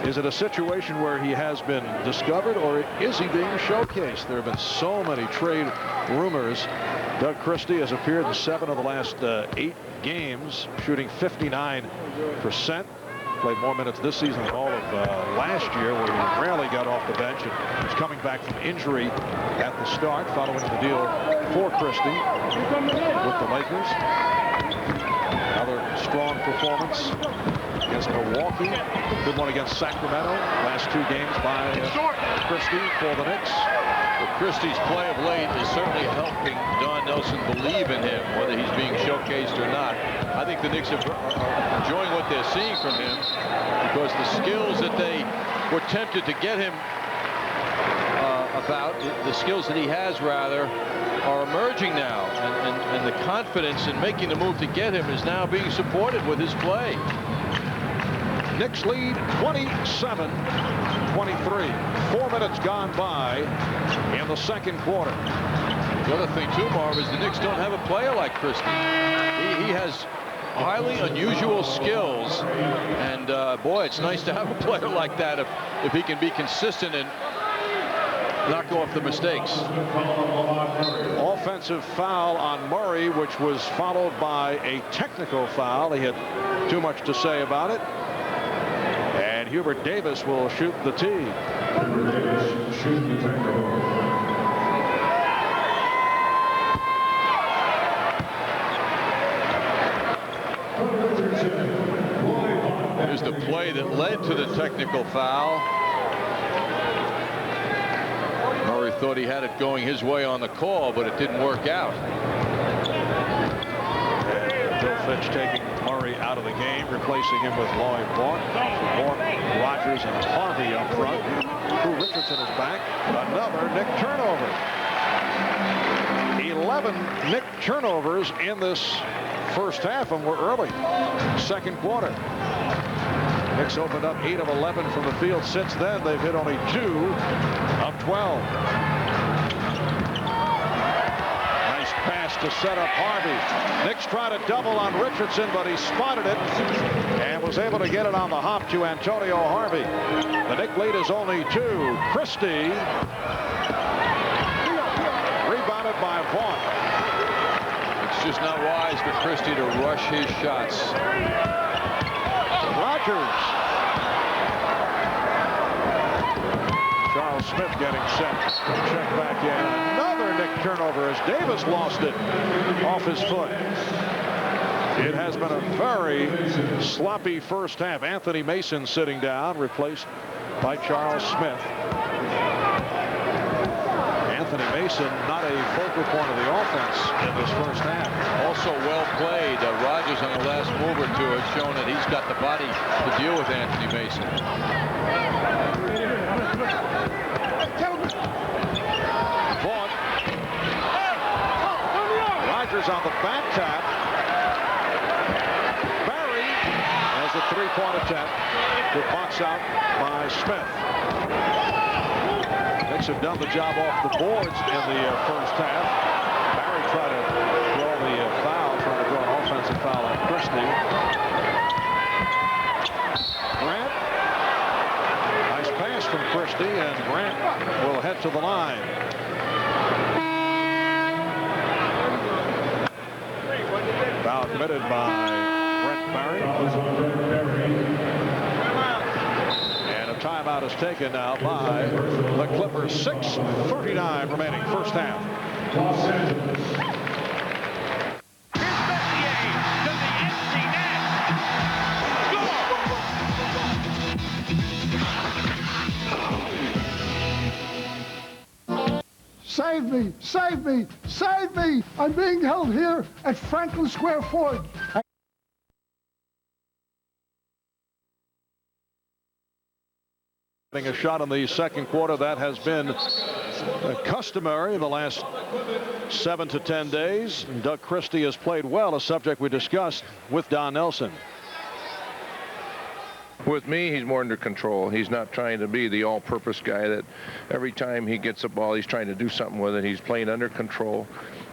Speaker 5: Is it a situation where he has been discovered, or is he being showcased? There have been so many trade rumors. Doug Christie has appeared in 7 of the last 8 games, shooting 59%. Played more minutes this season than all of last year, where he rarely got off the bench, and was coming back from injury at the start, following the deal for Christie with the Lakers. Another strong performance against Milwaukee. Good one against Sacramento. Last 2 games by Christie for the Knicks.
Speaker 6: Well, Christie's play of late is certainly helping Don Nelson believe in him, whether he's being showcased or not. I think the Knicks are enjoying what they're seeing from him, because the skills that they were tempted to get him the skills that he has, rather, are emerging now. And the confidence in making the move to get him is now being supported with his play.
Speaker 5: Knicks lead 27-23. 4 minutes gone by in the second quarter.
Speaker 6: The other thing, too, Marv, is the Knicks don't have a player like Christie. He has highly unusual skills. And, boy, it's nice to have a player like that if he can be consistent and knock off the mistakes.
Speaker 5: Offensive foul on Murray, which was followed by a technical foul. He had too much to say about it. And Hubert Davis will shoot the tee.
Speaker 6: Here's the play that led to the technical foul. Murray thought he had it going his way on the call, but it didn't work out.
Speaker 5: Bill Fitch taking Murray out of the game, replacing him with Lloyd Vaughn. Vaughn, Rogers, and Harvey up front. Drew Richardson is back. Another Knick turnover. 11 Knick turnovers in this first half, and we're early. Second quarter. Knicks opened up 8 of 11 from the field. Since then, they've hit only 2 of 12. Nice pass to set up Harvey. Knicks tried to double on Richardson, but he spotted it and was able to get it on the hop to Antonio Harvey. The Knick lead is only 2. Christie rebounded by Vaughn.
Speaker 6: It's just not wise for Christie to rush his shots.
Speaker 5: Rogers. Charles Smith getting set. Check back in. Another Knick turnover as Davis lost it off his foot. It has been a very sloppy first half. Anthony Mason sitting down, replaced by Charles Smith. Anthony Mason, not a focal point of the offense in this first half.
Speaker 6: Also well played. Rogers on the last move or two has shown that he's got the body to deal with Anthony Mason.
Speaker 5: Vaughn. Rogers on the back tap. Barry has a 3 Good box out by Smith. Knicks have done the job off the boards in the first half. Barry tried to draw the foul, trying to draw an offensive foul on Christie. Grant. Nice pass from Christie, and Grant will head to the line. Foul committed by Brent Barry. And a timeout is taken now by the Clippers. 6:39 remaining, first half.
Speaker 8: Save me! Save me! Save me! I'm being held here at Franklin Square Ford.
Speaker 5: Getting a shot in the second quarter. That has been customary the last 7 to 10 days. And Doug Christie has played well, a subject we discussed with Don Nelson.
Speaker 14: With me, he's more under control. He's not trying to be the all-purpose guy that every time he gets a ball, he's trying to do something with it. He's playing under control,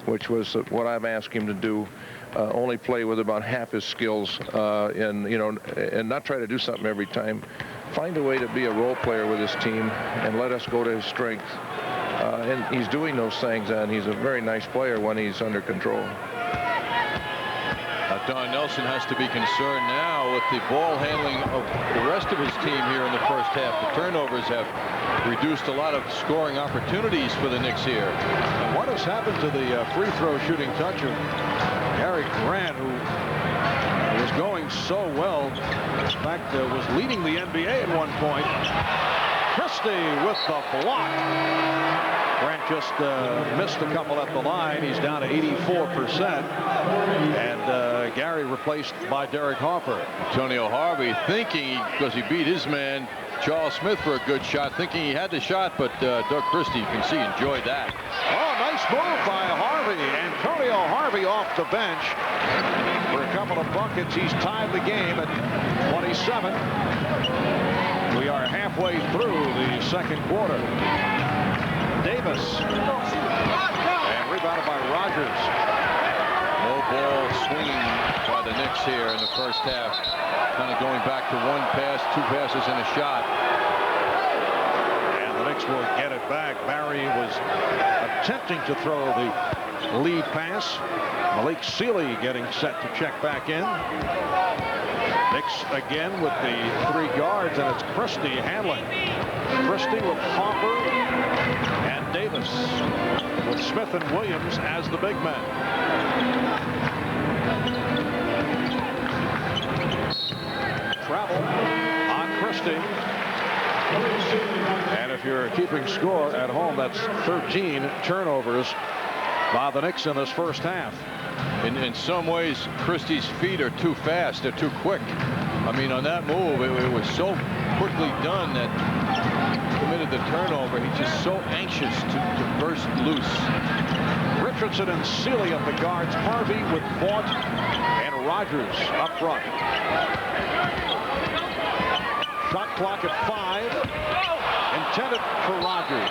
Speaker 14: which was what I've asked him to do. Only play with about half his skills, and not try to do something every time. Find a way to be a role player with his team and let us go to his strength. And he's doing those things, and he's a very nice player when he's under control.
Speaker 6: Don Nelson has to be concerned now with the ball handling of the rest of his team here in the first half. The turnovers have reduced a lot of scoring opportunities for the Knicks here.
Speaker 5: And what has happened to the free throw shooting touch of Gary Grant, who was going so well, in fact, was leading the NBA at one point. Christie with the block. Grant just missed a couple at the line. He's down to 84%. And Gary replaced by Derek Harper.
Speaker 6: Antonio Harvey thinking, because he beat his man, Charles Smith, for a good shot, thinking he had the shot, but Doug Christie, you can see, enjoyed that.
Speaker 5: Oh, nice move by Harvey. Antonio Harvey off the bench for a couple of buckets. He's tied the game at 27. We are halfway through the second quarter. Davis. And rebounded by Rogers.
Speaker 6: No ball swinging by the Knicks here in the first half. Kind of going back to one pass, two passes, and a shot.
Speaker 5: And the Knicks will get it back. Barry was attempting to throw the lead pass. Malik Sealy getting set to check back in. Knicks again with the three guards, and it's Christie handling. Christie with Harper and Davis, with Smith and Williams as the big men. Travel on Christie. And if you're keeping score at home, that's 13 turnovers by the Knicks in this first half.
Speaker 6: In some ways, Christie's feet are too fast. They're too quick. I mean, on that move, it was so quickly done that he committed the turnover. He's just so anxious to burst loose.
Speaker 5: Richardson and Sealy at the guards. Harvey with Vaught and Rogers up front. Shot clock at 5. Intended for Rogers.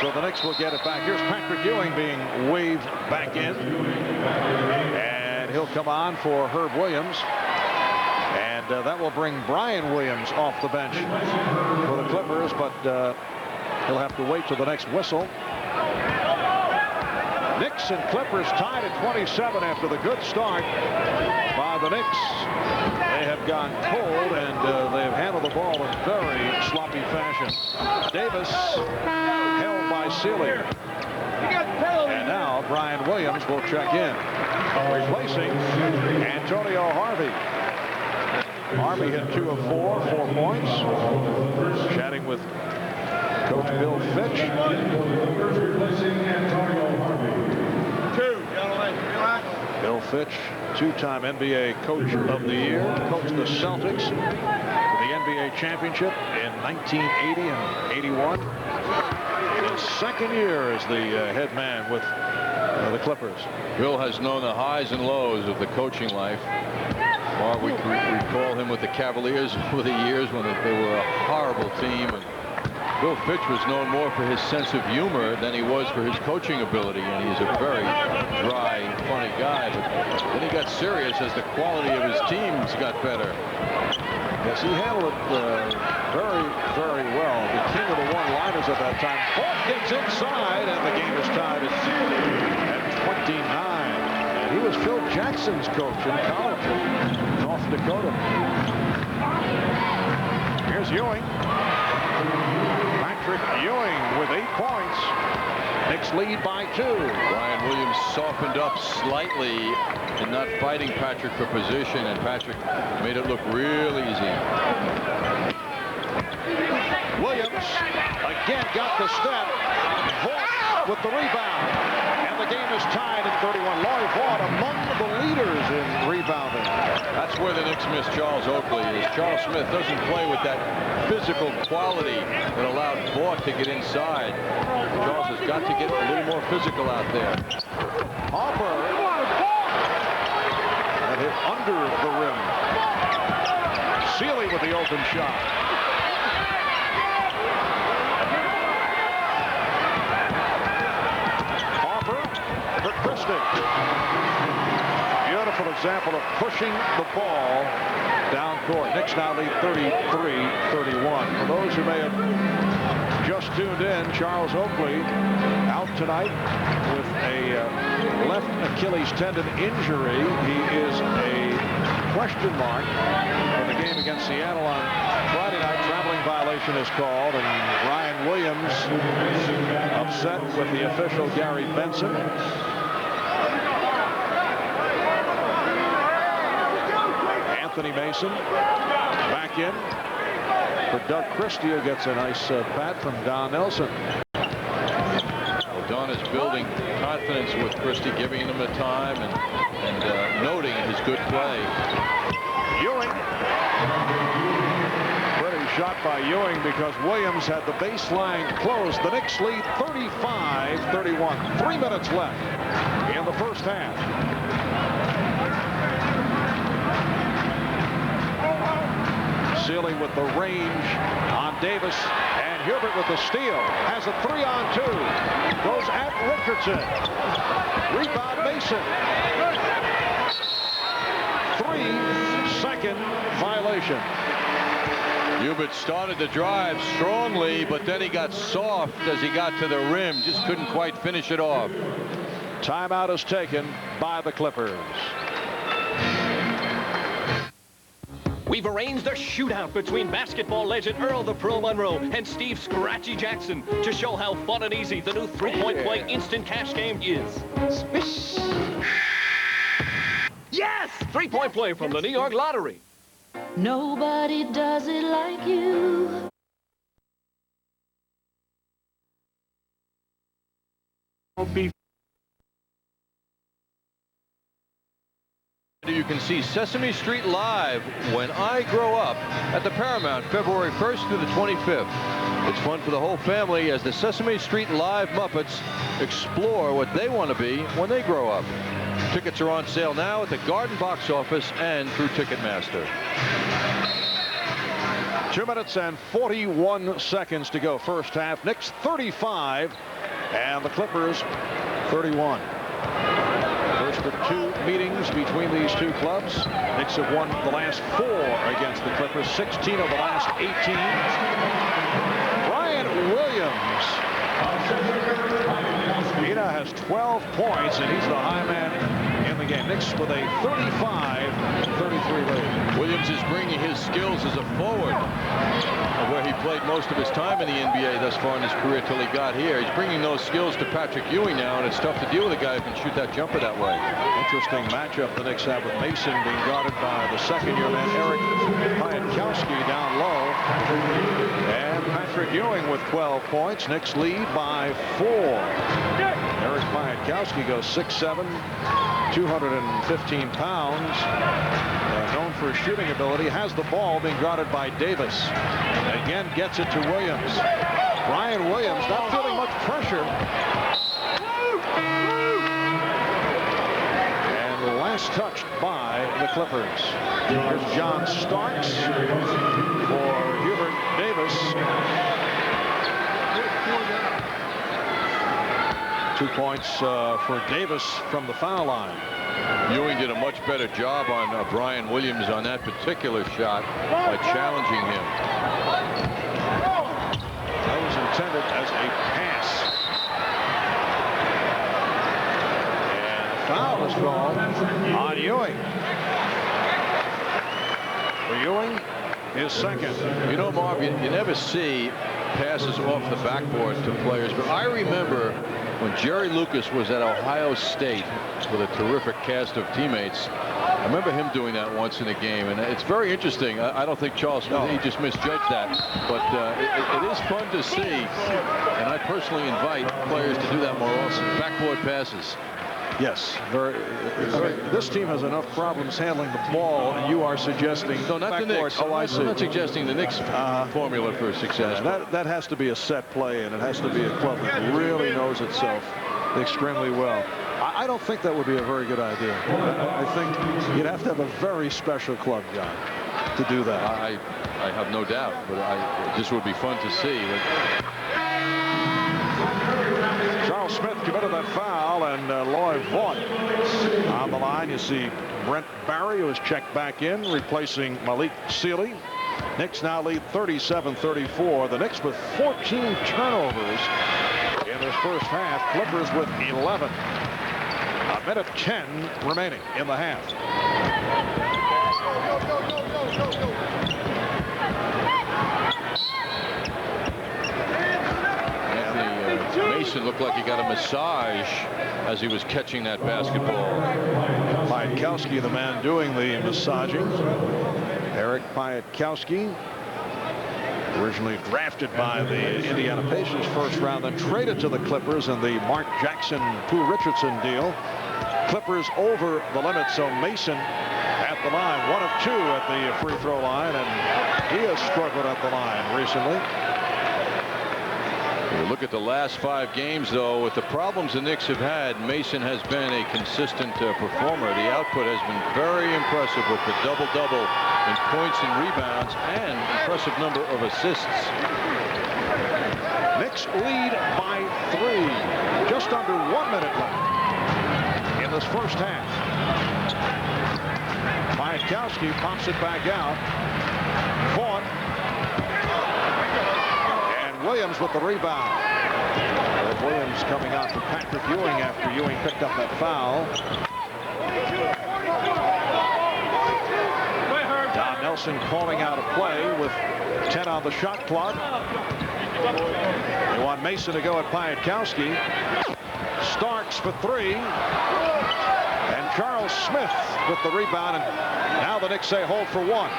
Speaker 5: So the Knicks will get it back. Here's Patrick Ewing being waved back in. And he'll come on for Herb Williams. And that will bring Brian Williams off the bench for the Clippers, but he'll have to wait till the next whistle. Knicks and Clippers tied at 27 after the good start by the Knicks. They have gone cold, and they have handled the ball in very sloppy fashion. Davis held by Sealy. And now Brian Williams will check in, replacing Antonio Harvey. Harvey hit 2 of 4 points. Chatting with Coach Bill Fitch. Bill Fitch, two-time NBA Coach of the Year, coached the Celtics to the NBA championship in 1980 and 81. His second year as the head man with the Clippers.
Speaker 6: Bill has known the highs and lows of the coaching life. Marv, we recall him with the Cavaliers over the years when they were a horrible team. And Bill Fitch was known more for his sense of humor than he was for his coaching ability, and he's a very dry, funny guy. But then he got serious as the quality of his teams got better.
Speaker 5: Yes, he handled it very, very well. The king of the one-liners at that time. Ford gets inside, and the game is tied at 29. And he was Phil Jackson's coach in college in North Dakota. Here's Ewing. Patrick Ewing with 8 points. Knicks lead by 2.
Speaker 6: Ryan Williams softened up slightly and not fighting Patrick for position, and Patrick made it look real easy.
Speaker 5: Williams again got the step. Vaught with the rebound. And the game is tied at 31. Loy Vaught among the leaders in rebounding.
Speaker 6: That's where the Knicks miss Charles Oakley. Is Charles Smith doesn't play with that physical quality that allowed Vaught to get inside. Charles has got to get a little more physical out there.
Speaker 5: Harper. And hit under the rim. Sealy with the open shot. Harper for Christie. Beautiful example of pushing the ball down court. Knicks now lead 33-31. For those who may have just tuned in, Charles Oakley out tonight with a left Achilles tendon injury. He is a question mark for the game against Seattle on Friday night. Traveling violation is called, and Ryan Williams upset with the official Gary Benson. Anthony Mason back in for Doug Christie, who gets a nice pat from Don Nelson.
Speaker 6: Well, Don is building confidence with Christie, giving him the time and noting his good play.
Speaker 5: Ewing. Pretty shot by Ewing because Williams had the baseline closed. The Knicks lead 35-31. 3 minutes left in the first half. Sealy with the range on Davis, and Hubert with the steal. Has a 3-on-2. Goes at Richardson. Rebound Mason. 3-second violation.
Speaker 6: Hubert started the drive strongly, but then he got soft as he got to the rim. Just couldn't quite finish it off.
Speaker 5: Timeout is taken by the Clippers.
Speaker 24: We've arranged a shootout between basketball legend Earl the Pearl Monroe and Steve Scratchy Jackson to show how fun and easy the new three-point play instant cash game is. Swish. Yes! Three-point play from the New York Lottery.
Speaker 7: Nobody does it like you.
Speaker 6: You can see Sesame Street live when I grow up at the Paramount February 1st through the 25th. It's fun for the whole family as the Sesame Street Live Muppets explore what they want to be when they grow up. Tickets are on sale now at the Garden box office and through Ticketmaster.
Speaker 5: 2 minutes and 41 seconds to go first half. Knicks 35 and the Clippers 31. First of 2 meetings between these two clubs. Knicks have won the last 4 against the Clippers, 16 of the last 18. Ryan Williams. Ina has 12 points, and he's the high man in the game. Knicks with a 35-33 lead.
Speaker 6: Williams is bringing his skills as a forward, where he played most of his time in the NBA thus far in his career till he got here. He's bringing those skills to Patrick Ewing now, and it's tough to deal with a guy who can shoot that jumper that way.
Speaker 5: Interesting matchup the Knicks have with Mason being guarded by the second-year man Eric Piatkowski down low. And Patrick Ewing with 12 points. Knicks lead by 4. Eric Piatkowski goes 6'7", 215 pounds. Known for his shooting ability. Has the ball, being guarded by Davis. Again gets it to Williams. Ryan Williams not feeling much pressure. And last touched by the Clippers. Here's John Starks for Hubert Davis. 2 points for Davis from the foul line.
Speaker 6: Ewing did a much better job on Brian Williams on that particular shot by challenging him.
Speaker 5: That was intended as a pass. And a foul is called on Ewing. For Ewing, his second.
Speaker 6: You know, Marv, you never see passes off the backboard to players, but I remember when Jerry Lucas was at Ohio State with a terrific cast of teammates. I remember him doing that once in a game, and it's very interesting. I don't think Charles Smith, he just misjudged that, but it is fun to see, and I personally invite players to do that more often. Backboard passes.
Speaker 5: Yes, this team has enough problems handling the ball, and you are suggesting
Speaker 6: no, not the Knicks.
Speaker 5: Oh, I see.
Speaker 6: I'm not suggesting the Knicks formula for success.
Speaker 5: That has to be a set play, and it has to be a club that really knows itself extremely well. I don't think that would be a very good idea. I think you'd have to have a very special club, John, to do that.
Speaker 6: I have no doubt, but this would be fun to see.
Speaker 5: Charles Smith committed that foul, and Lloyd Vaught on the line. You see Brent Barry, who is checked back in, replacing Malik Sealy. Knicks now lead 37-34. The Knicks with 14 turnovers in this first half. Clippers with 11. A minute 10 remaining in the half.
Speaker 6: Mason looked like he got a massage as he was catching that basketball.
Speaker 5: Piatkowski, the man doing the massaging. Eric Piatkowski, originally drafted by the Indiana Pacers first round, then traded to the Clippers in the Mark Jackson, Pooh Richardson deal. Clippers over the limit, so Mason at the line, 1 of 2 at the free throw line, and he has struggled at the line recently.
Speaker 6: You look at the last 5 games, though, with the problems the Knicks have had, Mason has been a consistent performer. The output has been very impressive with the double-double in points and rebounds and impressive number of assists.
Speaker 5: Knicks lead by 3. Just under 1 minute left in this first half. Piatkowski pops it back out. Vaught. Williams with the rebound. Williams coming out for Patrick Ewing after Ewing picked up that foul. Don Nelson calling out a play with 10 on the shot clock. They want Mason to go at Piatkowski. Starks for 3. And Charles Smith with the rebound. And now the Knicks say hold for 1.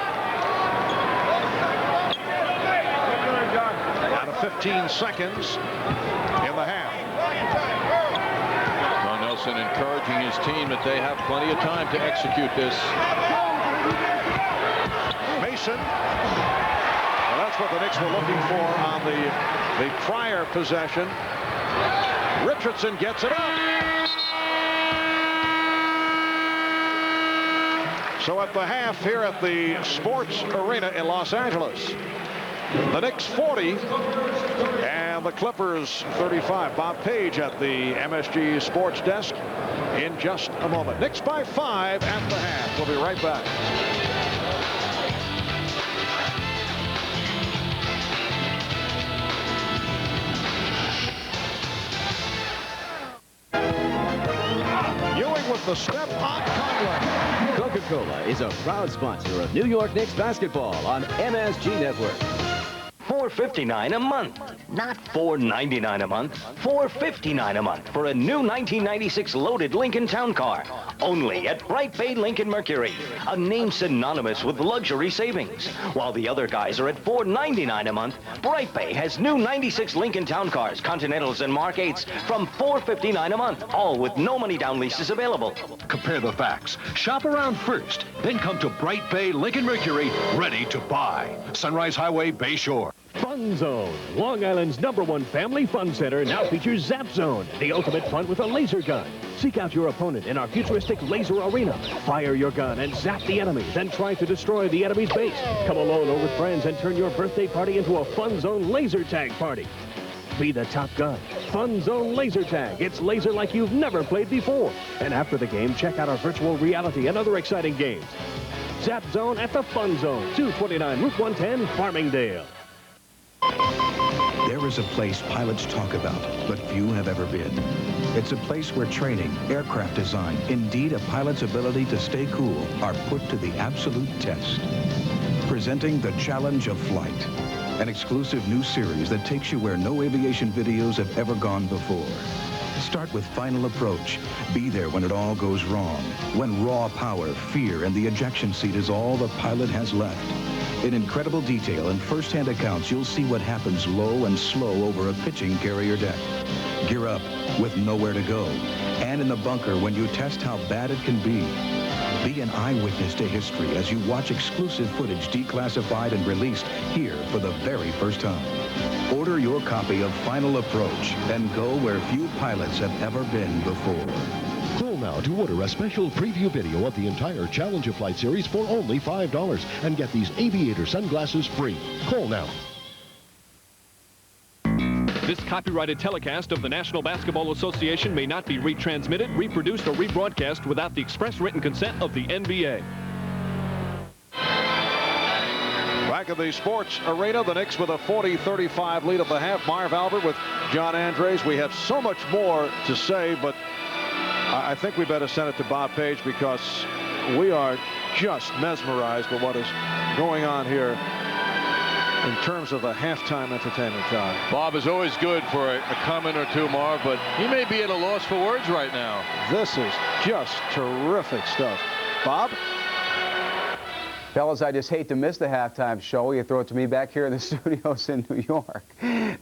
Speaker 5: 15 seconds in the half.
Speaker 6: Don Nelson encouraging his team that they have plenty of time to execute this.
Speaker 5: Mason. Well, that's what the Knicks were looking for on the prior possession. Richardson gets it up. So at the half here at the Sports Arena in Los Angeles, the Knicks 40 and the Clippers 35. Bob Page at the MSG Sports Desk in just a moment. Knicks by 5 at the half. We'll be right back. Ewing with the step on Conley.
Speaker 2: Coca-Cola is a proud sponsor of New York Knicks basketball on MSG Network.
Speaker 24: $4.59 a month. Not $4.99 a month. $4.59 a month for a new 1996 loaded Lincoln Town Car. Only at Bright Bay Lincoln Mercury. A name synonymous with luxury savings. While the other guys are at $4.99 a month, Bright Bay has new 96 Lincoln Town Cars, Continentals and Mark 8s from $4.59 a month. All with no money down leases available.
Speaker 15: Compare the facts. Shop around first. Then come to Bright Bay Lincoln Mercury, ready to buy. Sunrise Highway, Bay Shore.
Speaker 12: Fun Zone. Long Island's #1 family fun center now features Zap Zone, the ultimate fun with a laser gun. Seek out your opponent in our futuristic laser arena. Fire your gun and zap the enemy, then try to destroy the enemy's base. Come alone or with friends and turn your birthday party into a Fun Zone laser tag party. Be the top gun. Fun Zone Laser Tag. It's laser like you've never played before. And after the game, check out our virtual reality and other exciting games. Zap Zone at the Fun Zone, 229 Route 110, Farmingdale.
Speaker 16: There is a place pilots talk about, but few have ever been. It's a place where training, aircraft design, indeed a pilot's ability to stay cool, are put to the absolute test. Presenting the Challenge of Flight, an exclusive new series that takes you where no aviation videos have ever gone before. Start with Final Approach. Be there when it all goes wrong, when raw power, fear, and the ejection seat is all the pilot has left. In incredible detail and first-hand accounts, you'll see what happens low and slow over a pitching carrier deck. Gear up with nowhere to go, and in the bunker when you test how bad it can be. Be an eyewitness to history as you watch exclusive footage declassified and released here for the very first time. Order your copy of Final Approach and go where few pilots have ever been before.
Speaker 17: Call now to order a special preview video of the entire Challenge of Flight series for only $5 and get these aviator sunglasses free. Call now.
Speaker 12: This copyrighted telecast of the National Basketball Association may not be retransmitted, reproduced, or rebroadcast without the express written consent of the NBA.
Speaker 5: Back at the sports arena, the Knicks with a 40-35 lead at the half. Marv Albert with John Andres. We have so much more to say, but I think we better send it to Bob Page because we are just mesmerized with what is going on here in terms of the halftime entertainment, John.
Speaker 6: Bob is always good for a comment or two, Marv, but he may be at a loss for words right now.
Speaker 5: This is just terrific stuff. Bob?
Speaker 13: Fellas, I just hate to miss the halftime show. You throw it to me back here in the studios in New York.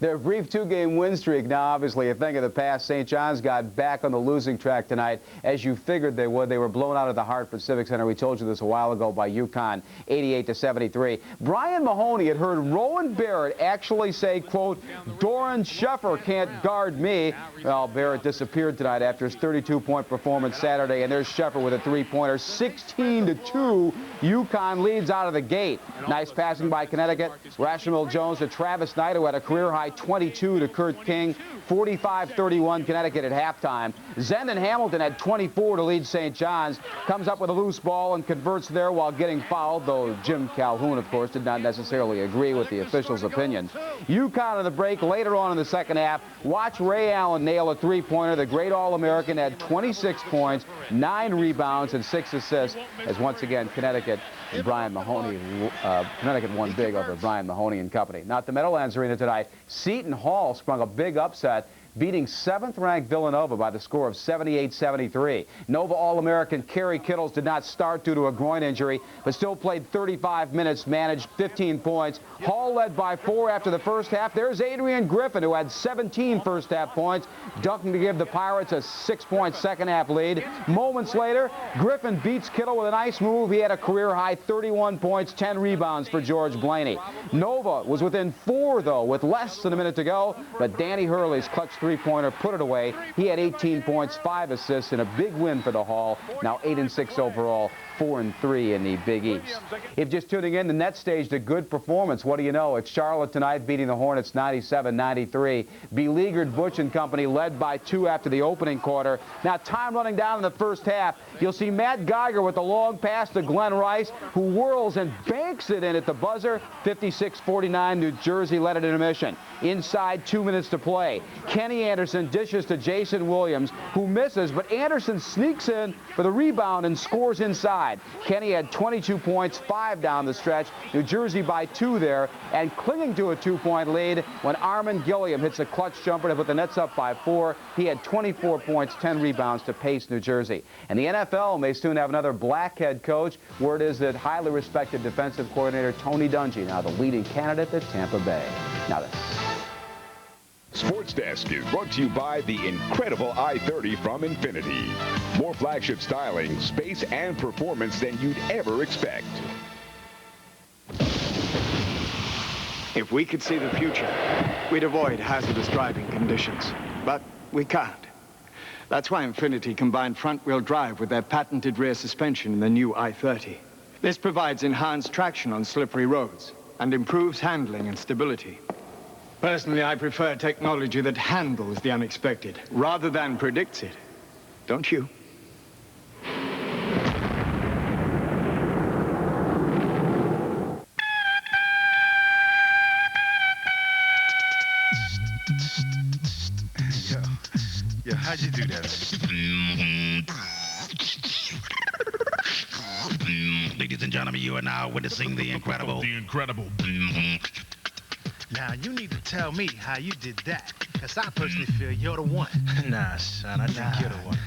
Speaker 13: Their brief two-game win streak, now obviously a thing of the past. St. John's got back on the losing track tonight, as you figured they would. They were blown out of the Hartford Civic Center. We told you this a while ago by UConn, 88-73. Brian Mahoney had heard Rowan Barrett actually say, quote, Doran Sheffer can't guard me. Well, Barrett disappeared tonight after his 32-point performance Saturday, and there's Sheffer with a three-pointer, 16-2. UConn leads out of the gate. Nice passing by Connecticut. Rashamil Jones to Travis Knight, who had a career-high 22 to Kurt King. 45-31 Connecticut at halftime. Zendon Hamilton had 24 to lead St. John's. Comes up with a loose ball and converts there while getting fouled, though Jim Calhoun, of course, did not necessarily agree with the official's opinion. UConn on the break later on in the second half. Watch Ray Allen nail a three-pointer. The great All-American had 26 points, 9 rebounds, and 6 assists, as once again Connecticut and Brian Mahoney, Connecticut won big over Brian Mahoney and company. Now at the Meadowlands Arena tonight, Seton Hall sprung a big upset, beating 7th-ranked Villanova by the score of 78-73. Nova All-American Kerry Kittles did not start due to a groin injury, but still played 35 minutes, managed 15 points. Hall led by 4 after the first half. There's Adrian Griffin, who had 17 first-half points, ducking to give the Pirates a 6-point second-half lead. Moments later, Griffin beats Kittle with a nice move. He had a career-high 31 points, 10 rebounds for George Blaney. Nova was within 4, though, with less than a minute to go, but Danny Hurley's clutch three-pointer put it away. He had 18 points, 5 assists, and a big win for the Hall. Now 8-6 overall, 4-3 in the Big East. If just tuning in, the Nets staged a good performance. What do you know? It's Charlotte tonight beating the Hornets 97-93. Beleaguered Butch and company led by 2 after the opening quarter. Now time running down in the first half. You'll see Matt Geiger with the long pass to Glenn Rice, who whirls and banks it in at the buzzer. 56-49, New Jersey led at intermission. Inside 2 minutes to play. Kenny Anderson dishes to Jason Williams, who misses, but Anderson sneaks in for the rebound and scores inside. Kenny had 22 points, 5 down the stretch. New Jersey by 2 there, and clinging to a 2-point lead when Armin Gilliam hits a clutch jumper to put the Nets up by 4. He had 24 points, 10 rebounds to pace New Jersey. And the NFL may soon have another black head coach. Word is that highly respected defensive coordinator Tony Dungy, now the leading candidate at Tampa Bay. Now this.
Speaker 18: Sports Desk is brought to you by the incredible i30 from Infiniti. More flagship styling, space, and performance than you'd ever expect.
Speaker 1: If we could see the future, we'd avoid hazardous driving conditions. But we can't. That's why Infiniti combined front-wheel drive with their patented rear suspension in the new i30. This provides enhanced traction on slippery roads and improves handling and stability. Personally, I prefer technology that handles the unexpected rather than predicts it. Don't you?
Speaker 19: Yo, how'd you do that?
Speaker 20: Ladies and gentlemen, you are now witnessing the incredible.
Speaker 19: The incredible.
Speaker 21: Now, you need to tell me how you did that, because I personally feel you're the one.
Speaker 19: Nah, son, I think you're the one.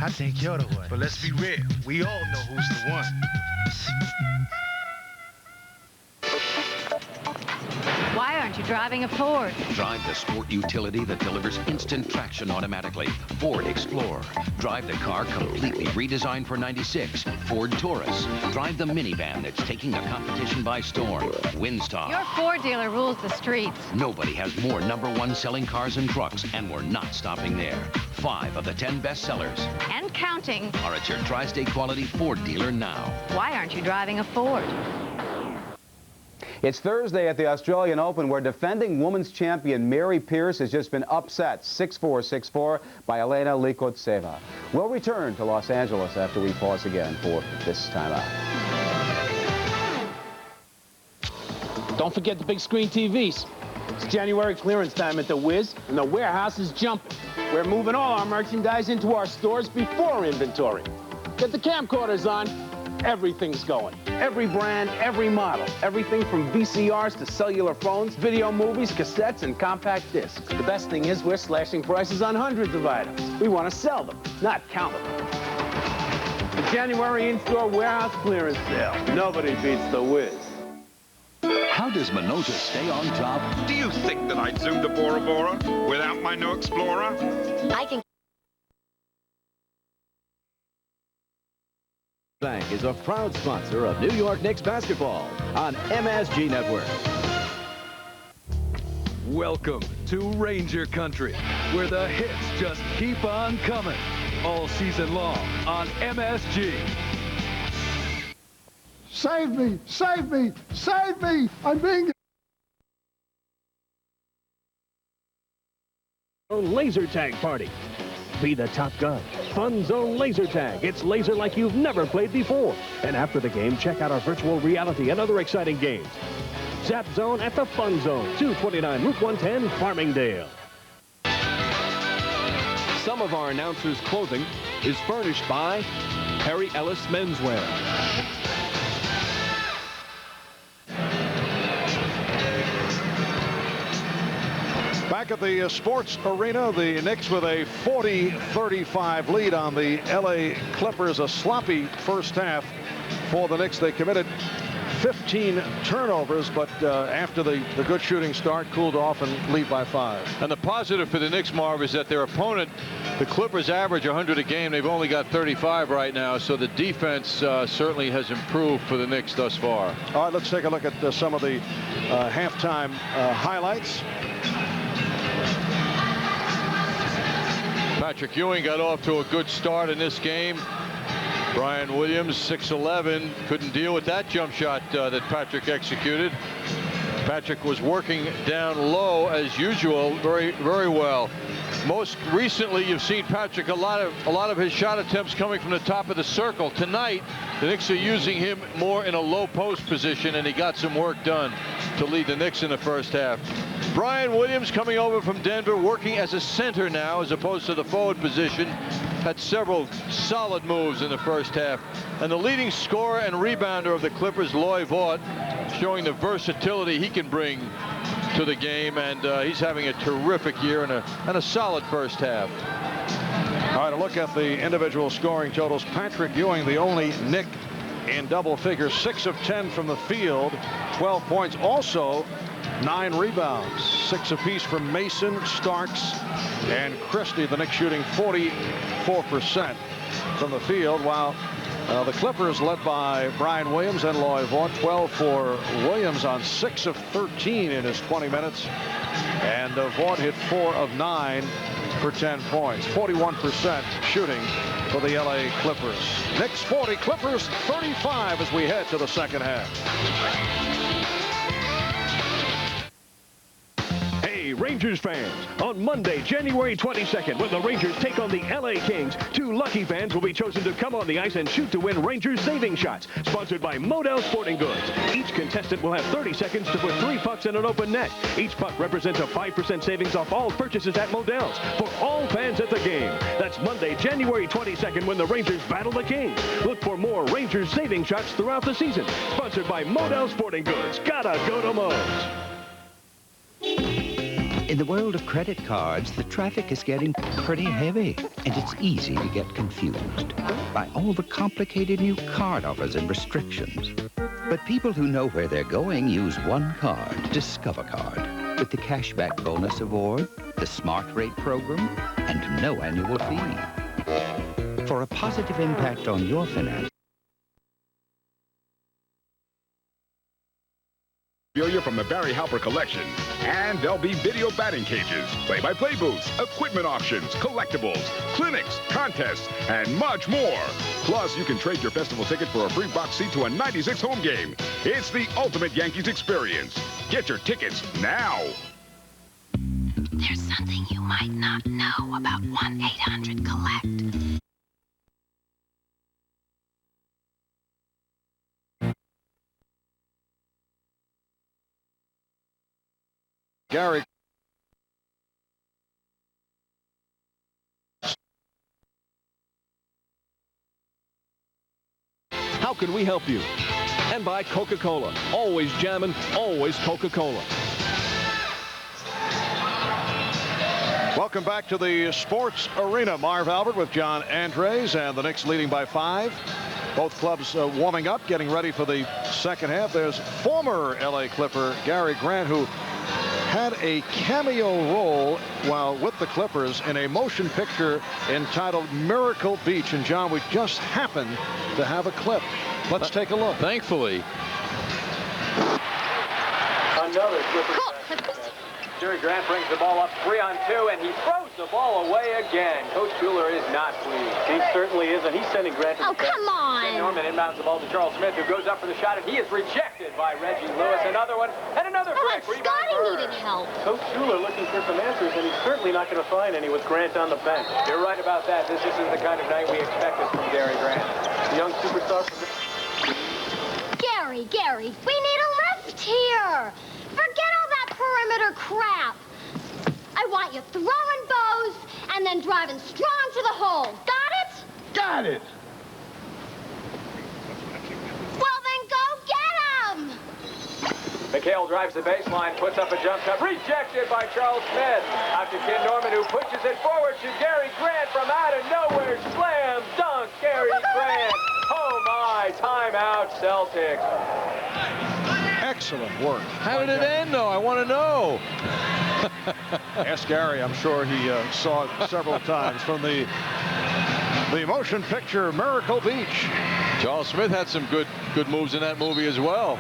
Speaker 21: I think you're the one. But let's be real. We all know who's the one.
Speaker 22: Why aren't you driving a Ford?
Speaker 23: Drive the sport utility that delivers instant traction automatically. Ford Explorer. Drive the car completely redesigned for '96. Ford Taurus. Drive the minivan that's taking the competition by storm. Windstar.
Speaker 22: Your Ford dealer rules the streets.
Speaker 23: Nobody has more #1 selling cars and trucks, and we're not stopping there. 5 of the 10 bestsellers
Speaker 22: And counting.
Speaker 23: are at your tri-state quality Ford dealer now.
Speaker 22: Why aren't you driving a Ford?
Speaker 13: It's Thursday at the Australian Open, where defending women's champion Mary Pierce has just been upset 6-4, 6-4 by Elena Likotseva. We'll return to Los Angeles after we pause again for this timeout.
Speaker 26: Don't forget the big screen TVs. It's January clearance time at the Wiz, and the warehouse is jumping. We're moving all our merchandise into our stores before inventory. Get the camcorders on. Everything's going. Every brand, every model. Everything from VCRs to cellular phones, video movies, cassettes, and compact discs. The best thing is we're slashing prices on hundreds of items. We want to sell them, not count them. The January in-store warehouse clearance sale. Nobody beats the Wiz.
Speaker 15: How does Minota stay on top?
Speaker 27: Do you think that I'd zoom to Bora Bora without my new Explorer?
Speaker 22: I can...
Speaker 2: Bank is a proud sponsor of New York Knicks basketball on MSG Network.
Speaker 28: Welcome to Ranger Country, where the hits just keep on coming all season long on MSG.
Speaker 8: Save me! Save me! Save me! I'm being...
Speaker 29: Laser tag party. Be the top gun. Fun Zone Laser Tag. It's laser like you've never played before. And after the game, check out our virtual reality and other exciting games. Zap Zone at the Fun Zone, 229 Route 110, Farmingdale.
Speaker 12: Some of our announcers' clothing is furnished by Perry Ellis Menswear.
Speaker 5: Back at the sports arena, the Knicks with a 40-35 lead on the LA Clippers. A sloppy first half for the Knicks. They committed 15 turnovers, but after the good shooting start, cooled off and lead by 5.
Speaker 6: And the positive for the Knicks, Marv, is that their opponent, the Clippers, average 100 a game. They've only got 35 right now, so the defense certainly has improved for the Knicks thus far.
Speaker 5: All right, let's take a look at some of the halftime highlights.
Speaker 6: Patrick Ewing got off to a good start in this game. Brian Williams, 6'11", couldn't deal with that jump shot that Patrick executed. Patrick was working down low as usual, very well. Most recently, you've seen Patrick a lot of his shot attempts coming from the top of the circle. Tonight, the Knicks are using him more in a low post position, and he got some work done to lead the Knicks in the first half. Brian Williams coming over from Denver, working as a center now as opposed to the forward position. Had several solid moves in the first half. And the leading scorer and rebounder of the Clippers, Loy Vaught, showing the versatility he can bring to the game, and he's having a terrific year and a solid first half.
Speaker 5: All right, a look at the individual scoring totals. Patrick Ewing, the only Knick in double figures, 6 of 10 from the field, 12 points. Also 9 rebounds, 6 apiece from Mason, Starks, and Christie. The Knicks shooting 44% from the field, while The Clippers led by Brian Williams and Loy Vaught. 12 for Williams on 6 of 13 in his 20 minutes. And Vaught hit 4 of 9 for 10 points. 41% shooting for the LA Clippers. Knicks 40, Clippers 35 as we head to the second half.
Speaker 29: Hey, Rangers fans, on Monday, January 22nd, when the Rangers take on the LA Kings, 2 lucky fans will be chosen to come on the ice and shoot to win Rangers saving shots, sponsored by Modell Sporting Goods. Each contestant will have 30 seconds to put 3 pucks in an open net. Each puck represents a 5% savings off all purchases at Modell's for all fans at the game. That's Monday, January 22nd, when the Rangers battle the Kings. Look for more Rangers saving shots throughout the season, sponsored by Modell Sporting Goods. Gotta go to Mo's.
Speaker 3: In the world of credit cards, the traffic is getting pretty heavy, and it's easy to get confused by all the complicated new card offers and restrictions. But people who know where they're going use one card, Discover Card, with the Cashback Bonus Award, the Smart Rate Program, and no annual fee. For a positive impact on your finance,
Speaker 18: From the Barry Halper collection. And there'll be video batting cages, play-by-play booths, equipment auctions, collectibles, clinics, contests, and much more. Plus, you can trade your festival ticket for a free box seat to a 96 home game. It's the ultimate Yankees experience. Get your tickets now.
Speaker 22: There's something you might not know about 1-800-COLLECT.
Speaker 5: Gary.
Speaker 12: How can we help you? And by Coca-Cola. Always jammin', always Coca-Cola.
Speaker 5: Welcome back to the sports arena. Marv Albert with John Andres, and the Knicks leading by 5. Both clubs warming up, getting ready for the second half. There's former LA Clipper Gary Grant, who had a cameo role while with the Clippers in a motion picture entitled Miracle Beach. And John, we just happened to have a clip. Let's take a look.
Speaker 6: Thankfully.
Speaker 4: Another Clippers. Gary Grant brings the ball up 3-on-2, and he throws the ball away again. Coach Schuler is not pleased. He certainly isn't. He's sending Grant to the bench.
Speaker 22: Come on.
Speaker 4: Ken Norman inbounds the ball to Charles Smith, who goes up for the shot, and he is rejected by Reggie Lewis. Another one, and another brick.
Speaker 22: Scotty needed help.
Speaker 4: Coach Schuler looking for some answers, and he's certainly not going to find any with Grant on the bench. You're right about that. This isn't the kind of night we expected from Gary Grant. The young superstar from the...
Speaker 22: Gary, we need a lift here. Forget all that perimeter crap. I want you throwing bows and then driving strong to the hole. Got it?
Speaker 8: Got it.
Speaker 22: Well, then go get him.
Speaker 4: McHale drives the baseline, puts up a jump shot, rejected by Charles Smith. Out to Ken Norman, who pushes it forward to Gary Grant from out of nowhere. Slam dunk, Gary Grant. Oh my, timeout Celtics.
Speaker 5: Excellent work.
Speaker 6: How did it end, though? I want to know.
Speaker 5: Ask Gary. I'm sure he saw it several times from the motion picture Miracle Beach.
Speaker 6: Charles Smith had some good moves in that movie as well.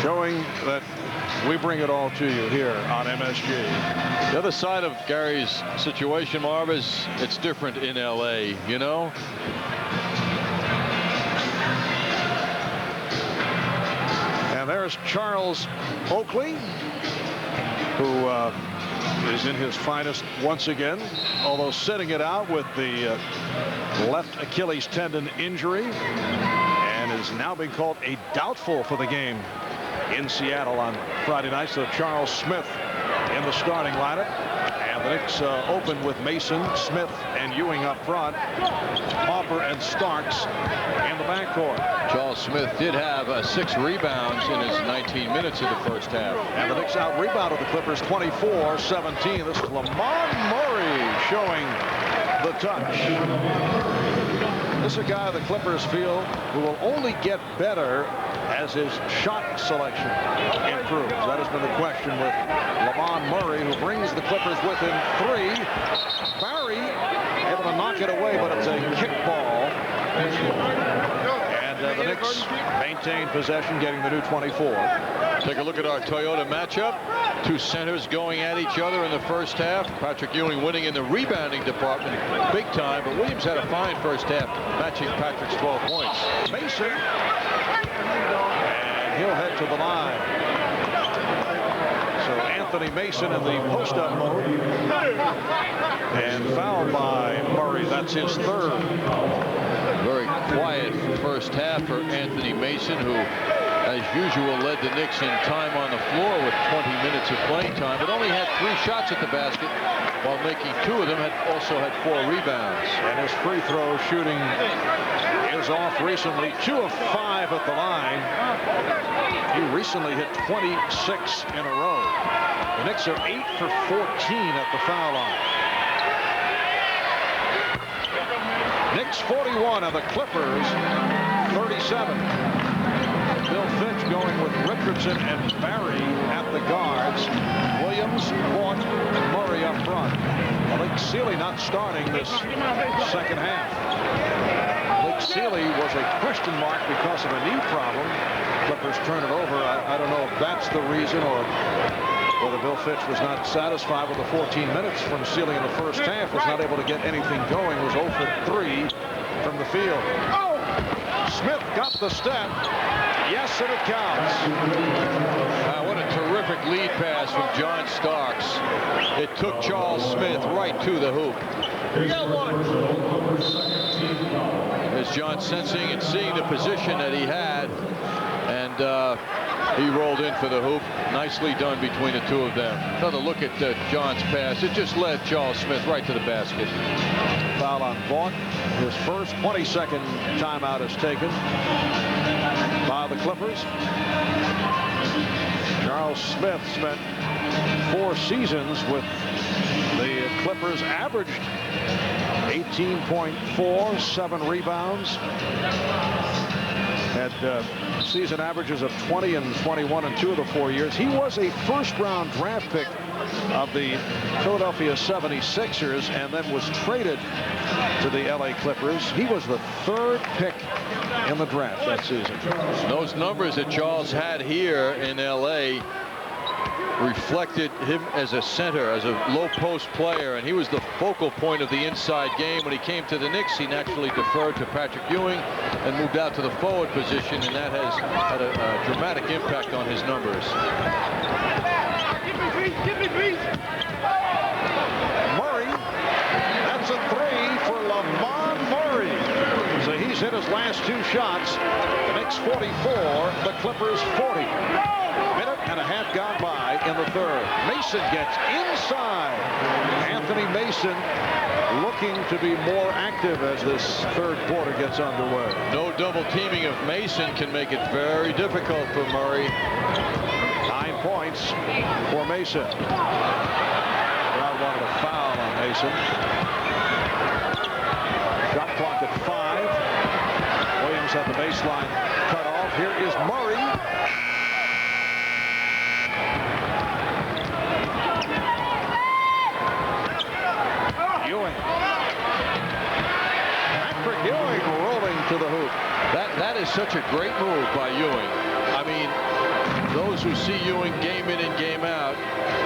Speaker 5: Showing that we bring it all to you here on MSG.
Speaker 6: The other side of Gary's situation, Marv, is it's different in LA, you know?
Speaker 5: And there's Charles Oakley, who is in his finest once again, although sitting it out with the left Achilles tendon injury, and is now being called a doubtful for the game in Seattle on Friday night. So Charles Smith in the starting lineup. And the Knicks open with Mason, Smith, and Ewing up front. Hopper and Starks in the backcourt.
Speaker 6: Charles Smith did have 6 rebounds in his 19 minutes of the first half.
Speaker 5: And the Knicks out-rebounded the Clippers 24-17. This is Lamont Murray showing the touch. This is a guy the Clippers feel who will only get better as his shot selection improves. That has been the question with Lamont Murray, who brings the Clippers within 3. Barry able to knock it away, but it's a kickball. And the Knicks maintain possession, getting the new 24.
Speaker 6: Take a look at our Toyota matchup. Two centers going at each other in the first half. Patrick Ewing winning in the rebounding department big time, but Williams had a fine first half, matching Patrick's 12 points.
Speaker 5: Mason, and he'll head to the line. So Anthony Mason in the post-up mode, and fouled by Murray. That's his 3rd.
Speaker 6: Very quiet first half for Anthony Mason, who, as usual, led the Knicks in time on the floor with 20 minutes of playing time, but only had 3 shots at the basket, while making 2 of them, also had 4 rebounds.
Speaker 5: And his free throw shooting is off recently. 2 of 5 at the line. He recently hit 26 in a row. The Knicks are 8 for 14 at the foul line. Knicks 41 and the Clippers 37. Bill Fitch going with Richardson and Barry at the guards. Williams, Vaught, and Murray up front. Malik Sealy not starting this second half. Malik Sealy was a question mark because of a knee problem. Clippers turn it over. I don't know if that's the reason, or whether Bill Fitch was not satisfied with the 14 minutes from Sealy in the first half, was not able to get anything going, was 0 for 3 from the field. Smith got the step. Yes, and it counts.
Speaker 6: What a terrific lead pass from John Starks. It took Charles Smith right to the hoop. As John sensing and seeing the position that he had, and he rolled in for the hoop. Nicely done between the 2 of them. Another look at John's pass. It just led Charles Smith right to the basket.
Speaker 5: Foul on Vaught. His first 22nd timeout is taken by the Clippers. Charles Smith spent 4 seasons with the Clippers, averaged 18.4, 7 rebounds. Had season averages of 20 and 21 in 2 of the 4 years. He was a first-round draft pick of the Philadelphia 76ers and then was traded to the LA Clippers. He was the 3rd pick in the draft that season.
Speaker 6: Those numbers that Charles had here in LA reflected him as a center, as a low post player, and he was the focal point of the inside game. When he came to the Knicks, he naturally deferred to Patrick Ewing and moved out to the forward position, and that has had a dramatic impact on his numbers.
Speaker 5: Murray, that's a 3 for Lamont Murray. So he's hit his last 2 shots. The Knicks 44, the Clippers 40. Minute and a half gone by in the 3rd. Mason gets inside. Anthony Mason looking to be more active as this 3rd quarter gets underway.
Speaker 6: No double teaming of Mason can make it very difficult for Murray.
Speaker 5: 9 points for Mason. Crowd wanted a foul on Mason. Shot clock at 5. Williams had the baseline cut off. Here is Murray. Ewing. Patrick Ewing rolling to the hoop.
Speaker 6: That is such a great move by Ewing. I mean, those who see Ewing game in and game out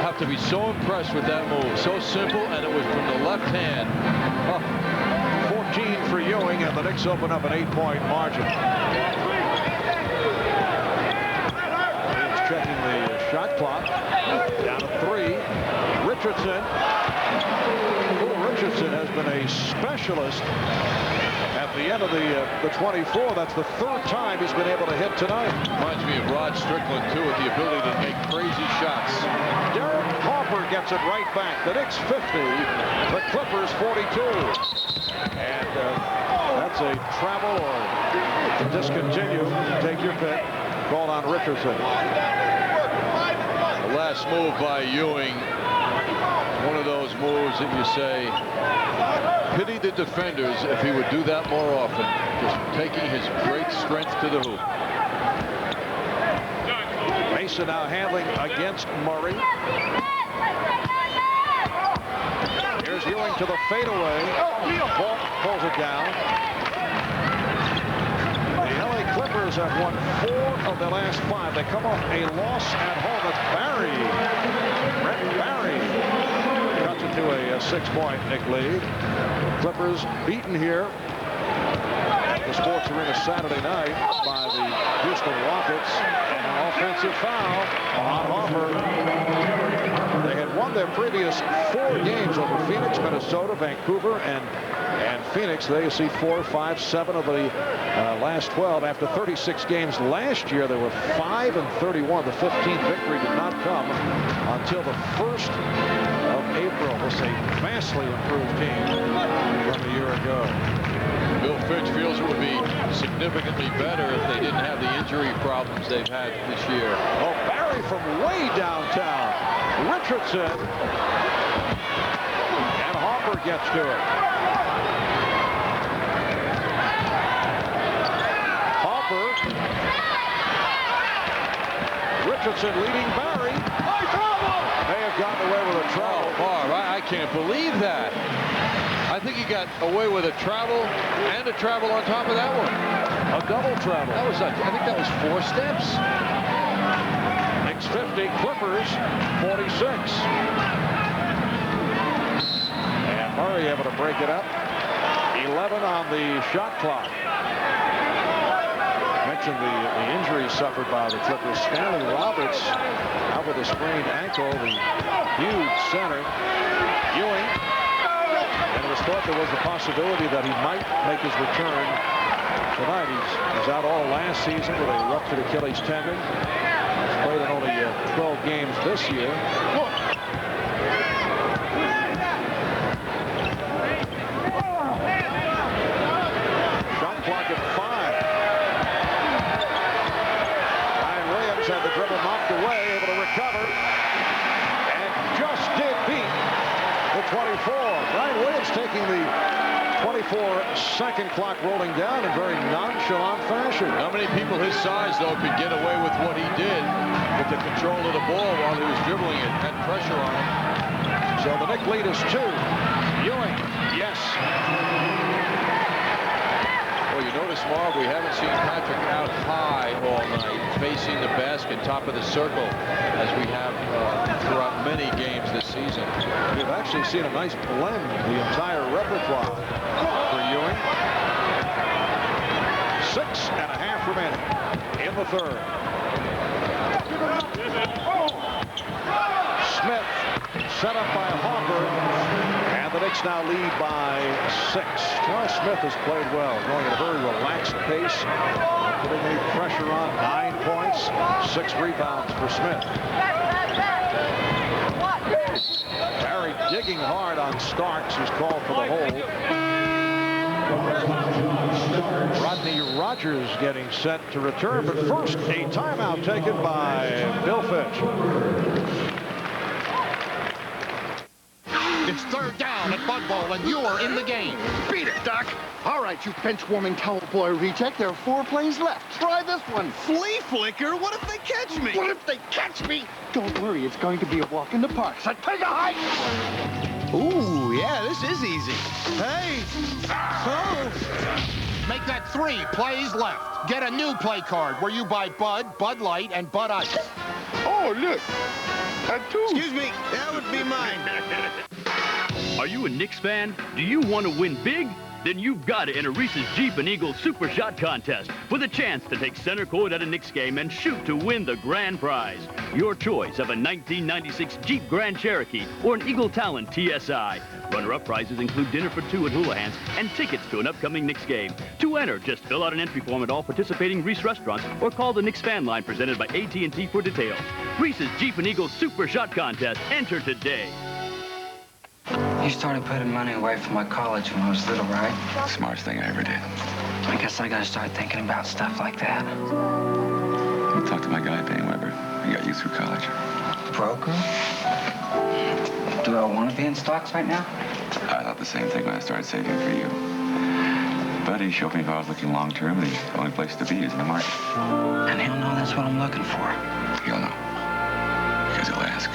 Speaker 6: have to be so impressed with that move. So simple, and it was from the left hand.
Speaker 5: 14 for Ewing, and the Knicks open up an 8-point margin. He's checking the shot clock. Down to 3. Richardson. Richardson has been a specialist at the end of the 24. That's the 3rd time he's been able to hit tonight.
Speaker 6: Reminds me of Rod Strickland, too, with the ability to make crazy shots.
Speaker 5: Derek Harper gets it right back. The Knicks 50, the Clippers 42. And that's a travel or discontinue. Take your pick. Called on Richardson.
Speaker 6: The last move by Ewing. One of those moves that you say, pity the defenders if he would do that more often, just taking his great strength to the hoop.
Speaker 5: Mason now handling against Murray. Here's Ewing to the fadeaway. Ball pulls it down. The LA Clippers have won 4 of their last 5. They come off a loss at home. It's Barry. Brett Barry cuts it to a 6-point Nick lead. Clippers beaten here at the Sports Arena Saturday night by the Houston Rockets. And an offensive foul on Harper. They had won their previous 4 games over Phoenix, Minnesota, Vancouver, and Phoenix. They see 4, 5, 7 of the last 12. After 36 games last year, they were 5-31. The 15th victory did not come until the 1st of April. This is a vastly improved team from a year ago.
Speaker 6: Bill Fitch feels it would be significantly better if they didn't have the injury problems they've had this year.
Speaker 5: Oh, Barry from way downtown. Richardson. And Harper gets to it. Harper. Richardson leading Barry. By trouble! They have gotten away with a travel.
Speaker 6: Oh, Barb, I can't believe that. I think he got away with a travel and a travel on top of that one.
Speaker 5: A double travel.
Speaker 6: That was, I think that was 4 steps.
Speaker 5: Knicks 50, Clippers 46. And Murray able to break it up. 11 on the shot clock. Mentioned the injuries suffered by the Clippers. Stanley Roberts out with a sprained ankle. The huge center. Ewing. And it was thought there was a possibility that he might make his return tonight. He's out all last season with a ruptured Achilles tendon. He's played in only 12 games this year. Shot clock at 5. Ryan Williams had the dribble knocked away, able to recover, and just did beat the 24. Ryan Williams taking the 24-second clock rolling down in very nonchalant fashion.
Speaker 6: Not many people his size, though, could get away with what he did with the control of the ball while he was dribbling it. Had pressure on him.
Speaker 5: So the Knicks lead is 2. Ewing, yes.
Speaker 6: Well, you notice, Marv, we haven't seen Patrick out high all night, facing the basket, top of the circle, as we have throughout many games this season.
Speaker 5: We've actually seen a nice blend, the entire repertoire for Ewing. 6.5 remaining in the 3rd. Smith set up by Harper, and the Knicks now lead by 6. Well, Smith has played well, going at a very relaxed pace, putting any pressure on. 9 points, 6 rebounds for Smith. Barry digging hard on Starks, who's called for the hold. Rodney Rogers getting set to return, but first a timeout taken by Bill Fitch.
Speaker 7: It's 3rd down at Bud Bowl, and you're in the game. Beat it, Doc. All right, you bench-warming towel boy reject. There are 4 plays left. Try this one. Flea flicker? What if they catch me? What if they catch me? Don't worry, it's going to be a walk in the park. So take a hike.
Speaker 20: Ooh, yeah, this is easy.
Speaker 7: Hey. Oh. Make that 3 plays left. Get a new play card where you buy Bud, Bud Light, and Bud Ice.
Speaker 9: Oh, look. A 2.
Speaker 20: Excuse me, that would be mine.
Speaker 10: Are you a Knicks fan? Do you want to win big? Then you've got to enter Reese's Jeep and Eagle Super Shot Contest with a chance to take center court at a Knicks game and shoot to win the grand prize. Your choice of a 1996 Jeep Grand Cherokee or an Eagle Talon TSI. Runner-up prizes include dinner for 2 at Hula Hands and tickets to an upcoming Knicks game. To enter, just fill out an entry form at all participating Reese restaurants or call the Knicks fan line presented by AT&T for details. Reese's Jeep and Eagle Super Shot Contest. Enter today.
Speaker 11: You started putting money away for my college when I was little, right?
Speaker 14: Smartest thing I ever did.
Speaker 11: I guess I gotta start thinking about stuff like that.
Speaker 14: I'll talk to my guy, Payne Weber. He got you through college.
Speaker 11: Broker? Do I want to be in stocks right now?
Speaker 1: I thought the same thing when I started saving for you. But he showed me if I was looking long-term, the only place to be is in the market.
Speaker 11: And he'll know that's what I'm looking for.
Speaker 1: He'll know. Because he'll ask.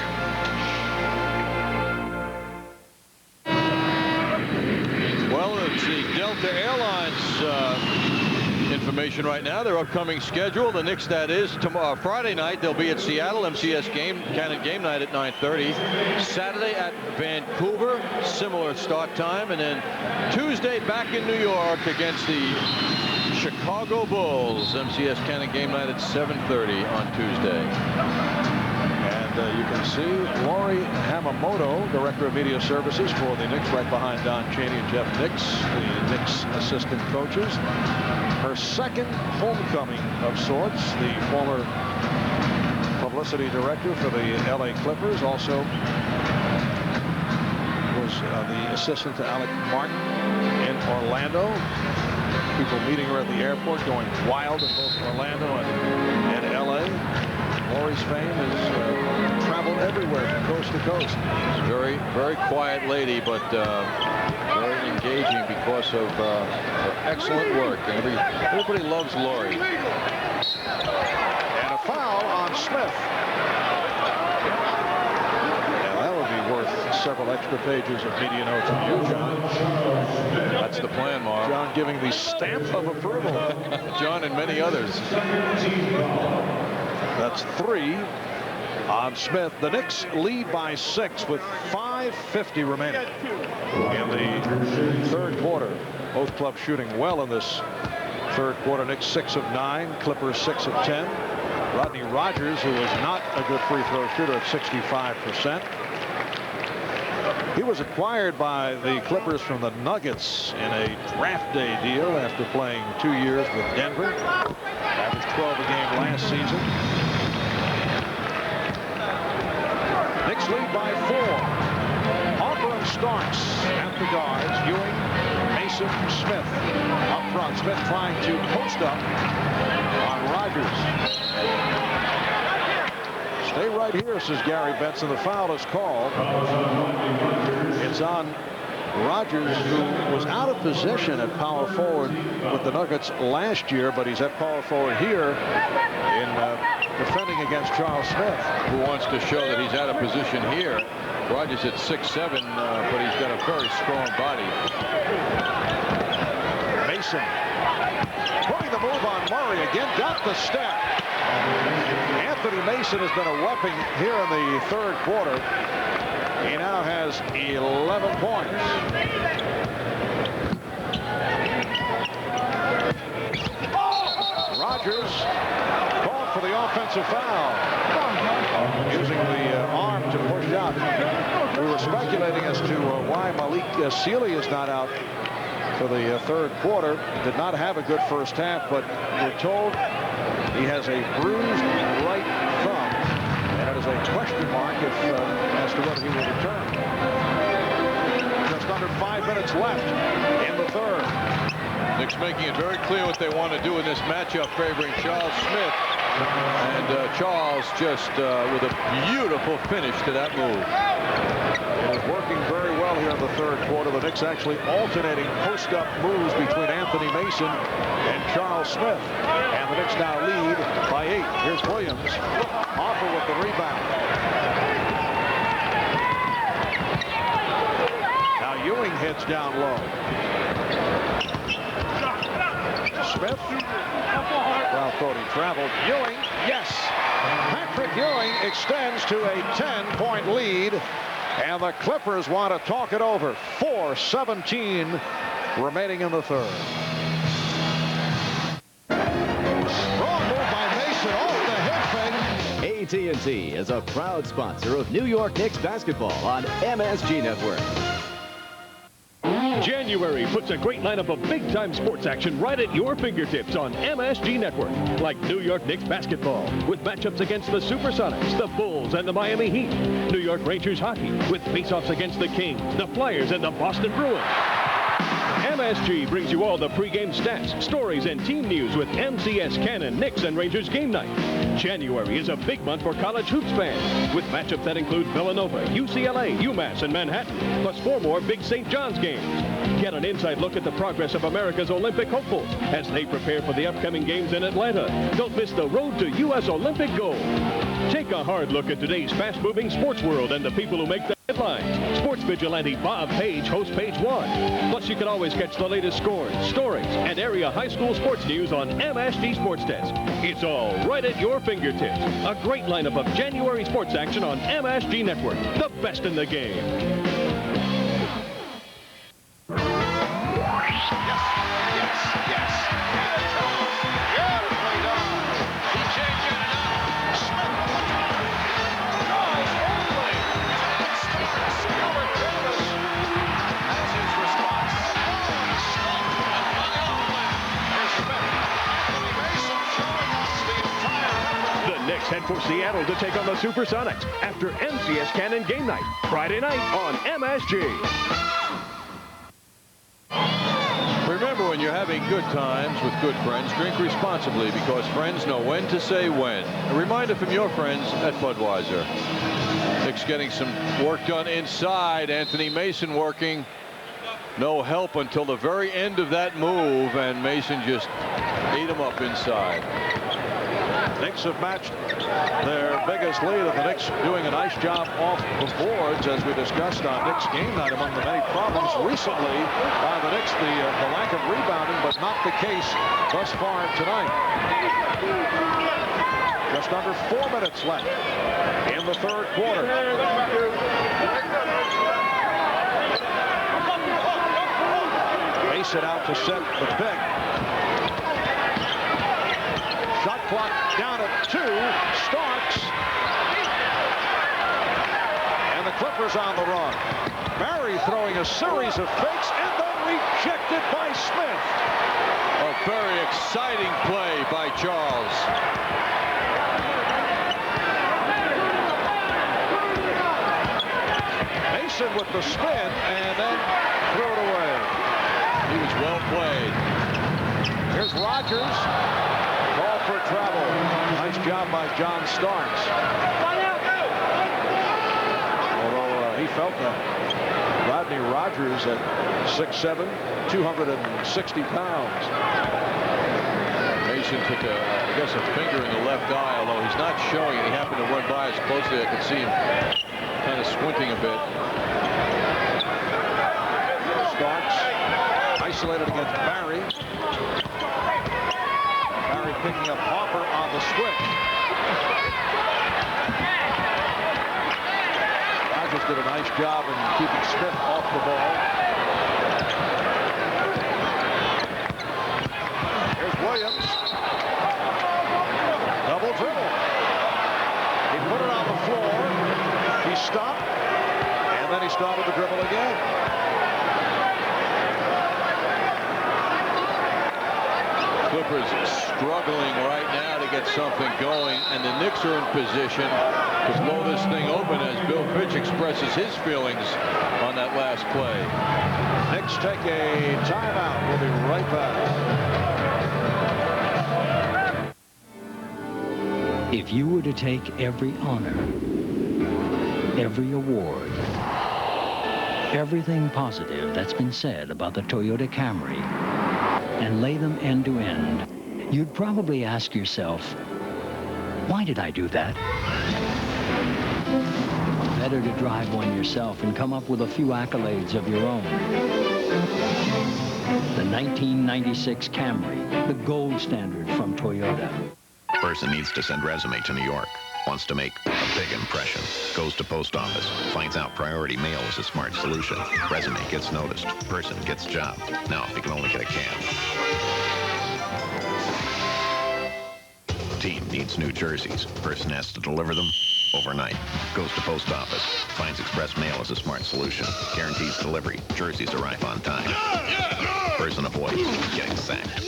Speaker 6: Well, it's the Delta Airlines information right now. Their upcoming schedule. The Knicks, that is, tomorrow, Friday night, they'll be at Seattle, MCS Cannon game night at 9:30. Saturday at Vancouver, similar start time. And then Tuesday back in New York against the Chicago Bulls. MCS Cannon game night at 7:30 on Tuesday.
Speaker 5: And you can see Lori Hamamoto, Director of Media Services for the Knicks, right behind Don Chaney and Jeff Nix, the Knicks assistant coaches. Her second homecoming of sorts, the former publicity director for the LA Clippers, also was the assistant to Alec Martin in Orlando. People meeting her at the airport, going wild in both Orlando and LA. Lori's fame has traveled everywhere from coast to coast.
Speaker 6: She's a very, very quiet lady, but very engaging because of her excellent work. And everybody loves Lori.
Speaker 5: And a foul on Smith. Now that would be worth several extra pages of media notes from you, John.
Speaker 6: That's the plan, Mark.
Speaker 5: John giving the stamp of approval.
Speaker 6: John and many others.
Speaker 5: That's 3 on Smith. The Knicks lead by 6 with 5:50 remaining in the third quarter. Both clubs shooting well in this third quarter. Knicks 6 of 9, Clippers 6 of 10. Rodney Rogers, who is not a good free throw shooter, at 65%. He was acquired by the Clippers from the Nuggets in a draft day deal after playing 2 years with Denver. Averaged 12 a game last season. Knicks lead by 4. Harper and Starks at the guards. Ewing, Mason, Smith up front. Smith trying to post up on Rogers. Stay right here, says Gary Benson. The foul is called. It's on Rogers, who was out of position at power forward with the Nuggets last year, but he's at power forward here in defending against Charles Smith.
Speaker 6: Who wants to show that he's out of position here. Rogers at 6'7", but he's got a very strong body.
Speaker 5: Mason putting the move on Murray again, got the step. Anthony Mason has been a weapon here in the third quarter. He now has 11 points. Rogers called for the offensive foul, using the arm to push out. We were speculating as to why Malik Sealy is not out for the third quarter. Did not have a good first half, but we're told he has a bruised right thumb, and it is a question mark as to whether he will return. Just under 5 minutes left in the third.
Speaker 6: Knicks making it very clear what they want to do in this matchup, favoring Charles Smith. And Charles just with a beautiful finish to that move.
Speaker 5: It is working very well here in the third quarter. The Knicks actually alternating post-up moves between Anthony Mason and Charles Smith. And the Knicks now lead by 8. Here's Williams. Harper with the rebound. Now Ewing hits down low. Smith. Well, thought he traveled. Ewing, yes. Patrick Ewing extends to a 10-point lead. And the Clippers want to talk it over. 4:17 remaining in the third. Strong move by Mason off the hip fake.
Speaker 2: AT&T is a proud sponsor of New York Knicks basketball on MSG Network.
Speaker 29: January puts a great lineup of big-time sports action right at your fingertips on MSG Network. Like New York Knicks basketball with matchups against the Supersonics, the Bulls, and the Miami Heat. New York Rangers hockey with face-offs against the Kings, the Flyers, and the Boston Bruins. MSG brings you all the pregame stats, stories, and team news with MCS Cannon, Knicks, and Rangers game night. January is a big month for college hoops fans, with matchups that include Villanova, UCLA, UMass, and Manhattan, plus 4 more big St. John's games. Get an inside look at the progress of America's Olympic hopefuls as they prepare for the upcoming games in Atlanta. Don't miss the road to U.S. Olympic gold. Take a hard look at today's fast-moving sports world and the people who make the headlines. Sports vigilante Bob Page hosts Page 1. Plus, you can always catch the latest scores, stories, and area high school sports news on MSG Sports Desk. It's all right at your fingertips. A great lineup of January sports action on MSG Network. The best in the game. Head for Seattle to take on the Supersonics after MCS Cannon Game Night, Friday night on MSG.
Speaker 6: Remember, when you're having good times with good friends, drink responsibly because friends know when to say when. A reminder from your friends at Budweiser. Knicks getting some work done inside. Anthony Mason working. No help until the very end of that move, and Mason just ate him up inside.
Speaker 5: Knicks have matched their biggest lead, and the Knicks doing a nice job off the boards, as we discussed on Knicks Game Night. Among the many problems recently by the Knicks, the lack of rebounding, but not the case thus far tonight. Just under 4 minutes left in the third quarter. Mason out to set the pick. Shot clock down at 2. Starks. And the Clippers on the run. Barry throwing a series of fakes and then rejected by Smith.
Speaker 6: A very exciting play by Charles.
Speaker 5: Mason with the spin and then threw it away.
Speaker 6: He was well played.
Speaker 5: Here's Rogers. Call for travel. Nice job by John Starks. Although he felt that Rodney Rogers at 6'7", 260 pounds.
Speaker 6: Mason took a finger in the left eye, although he's not showing it. He happened to run by us closely. I could see him kind of squinting a bit.
Speaker 5: Starks isolated against Barry. Barry picking up Harper on the switch. Rogers did a nice job in keeping Smith off the ball. Here's Williams. Double dribble. He put it on the floor. He stopped. And then he started the dribble again.
Speaker 6: Clippers struggling right now to get something going, and the Knicks are in position to blow this thing open as Bill Fitch expresses his feelings on that last play.
Speaker 5: Knicks take a timeout. We'll be right back.
Speaker 13: If you were to take every honor, every award, everything positive that's been said about the Toyota Camry, and lay them end to end, you'd probably ask yourself, why did I do that? Better to drive one yourself and come up with a few accolades of your own. The 1996 Camry, the gold standard from Toyota.
Speaker 14: Person needs to send resume to New York. Wants to make a big impression. Goes to post office. Finds out priority mail is a smart solution. Resume gets noticed. Person gets job. Now, if he can only get a cab. Team needs new jerseys. Person has to deliver them overnight. Goes to post office. Finds express mail is a smart solution. Guarantees delivery. Jerseys arrive on time. Person avoids getting sacked.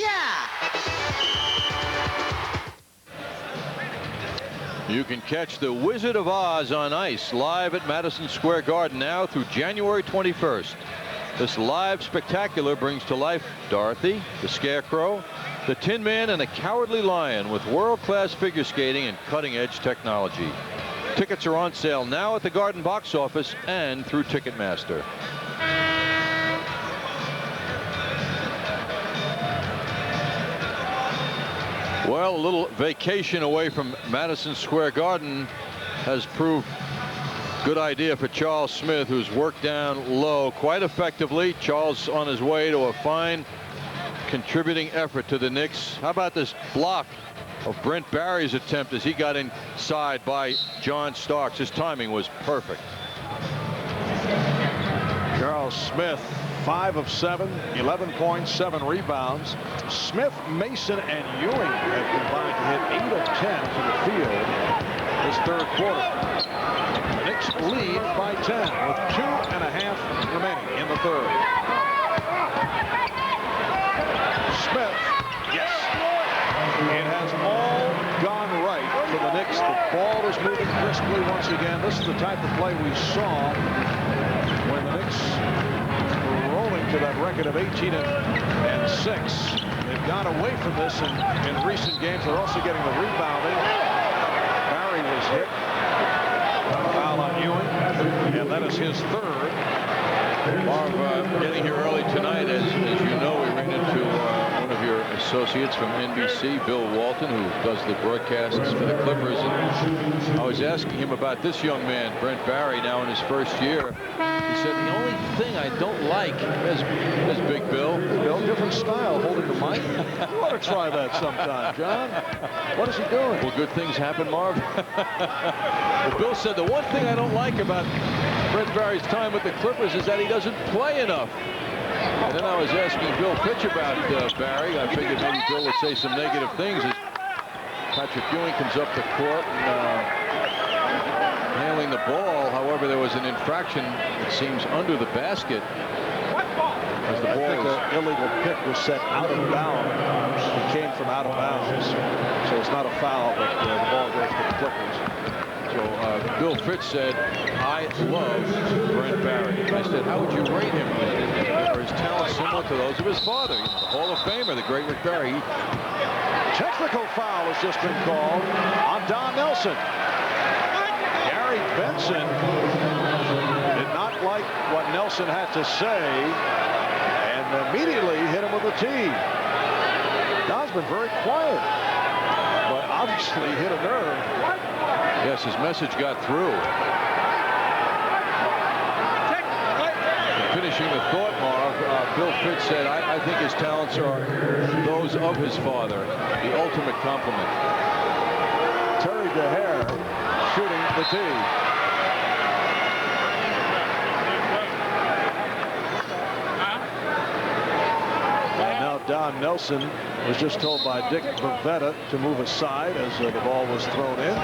Speaker 6: You can catch the Wizard of Oz on ice live at Madison Square Garden now through January 21st. This live spectacular brings to life Dorothy, the Scarecrow, the Tin Man, and the Cowardly Lion with world-class figure skating and cutting-edge technology. Tickets are on sale now at the Garden box office and through Ticketmaster. Well, a little vacation away from Madison Square Garden has proved good idea for Charles Smith, who's worked down low quite effectively. Charles on his way to a fine contributing effort to the Knicks. How about this block of Brent Barry's attempt as he got inside by John Starks? His timing was perfect.
Speaker 5: Charles Smith, 5 of 7, 11 points, 7 rebounds. Smith, Mason, and Ewing have combined to hit 8 of 10 to the field this third quarter. The Knicks lead by 10 with 2.5 remaining in the third. Smith, yes. It has all gone right for the Knicks. The ball is moving crisply once again. This is the type of play we saw when the Knicks were rolling to that record of 18-6. They've gone away from this in recent games. They're also getting the rebounding. Barry was hit. Foul on Ewing, and that is his third.
Speaker 6: Marv, getting here early tonight, as you know, we ran into one of your associates from NBC, Bill Walton, who does the broadcasts for the Clippers. And I was asking him about this young man, Brent Barry, now in his first year. He said, the only thing I don't like is Big Bill.
Speaker 5: Bill, different style, holding the mic. You ought to try that sometime, John. What is he doing?
Speaker 6: Well, good things happen, Marv. Well, Bill said the one thing I don't like about Brent Barry's time with the Clippers is that he doesn't play enough. And then I was asking Bill Fitch about Barry. I figured maybe Bill would say some negative things as Patrick Ewing comes up the court and handling the ball. However, there was an infraction, it seems, under the basket. As the ball
Speaker 5: the illegal pick was set out of bounds. It came from out of bounds. So it's not a foul, but the ball goes to the Clippers.
Speaker 6: So Bill Fitch said, I love Brent Barry. I said, how would you rate him? Are his talents similar to those of his father? The Hall of Famer, the great Rick Barry.
Speaker 5: Technical foul has just been called on Don Nelson. Gary Benson did not like what Nelson had to say and immediately hit him with a tee. Don's been very quiet, but obviously hit a nerve.
Speaker 6: Yes, his message got through. Finishing the thought, Marv, Bill Fitch said, I think his talents are those of his father. The ultimate compliment.
Speaker 5: Terry DeHare shooting the tee. And now Don Nelson was just told by Dick Bavetta to move aside as the ball was thrown in.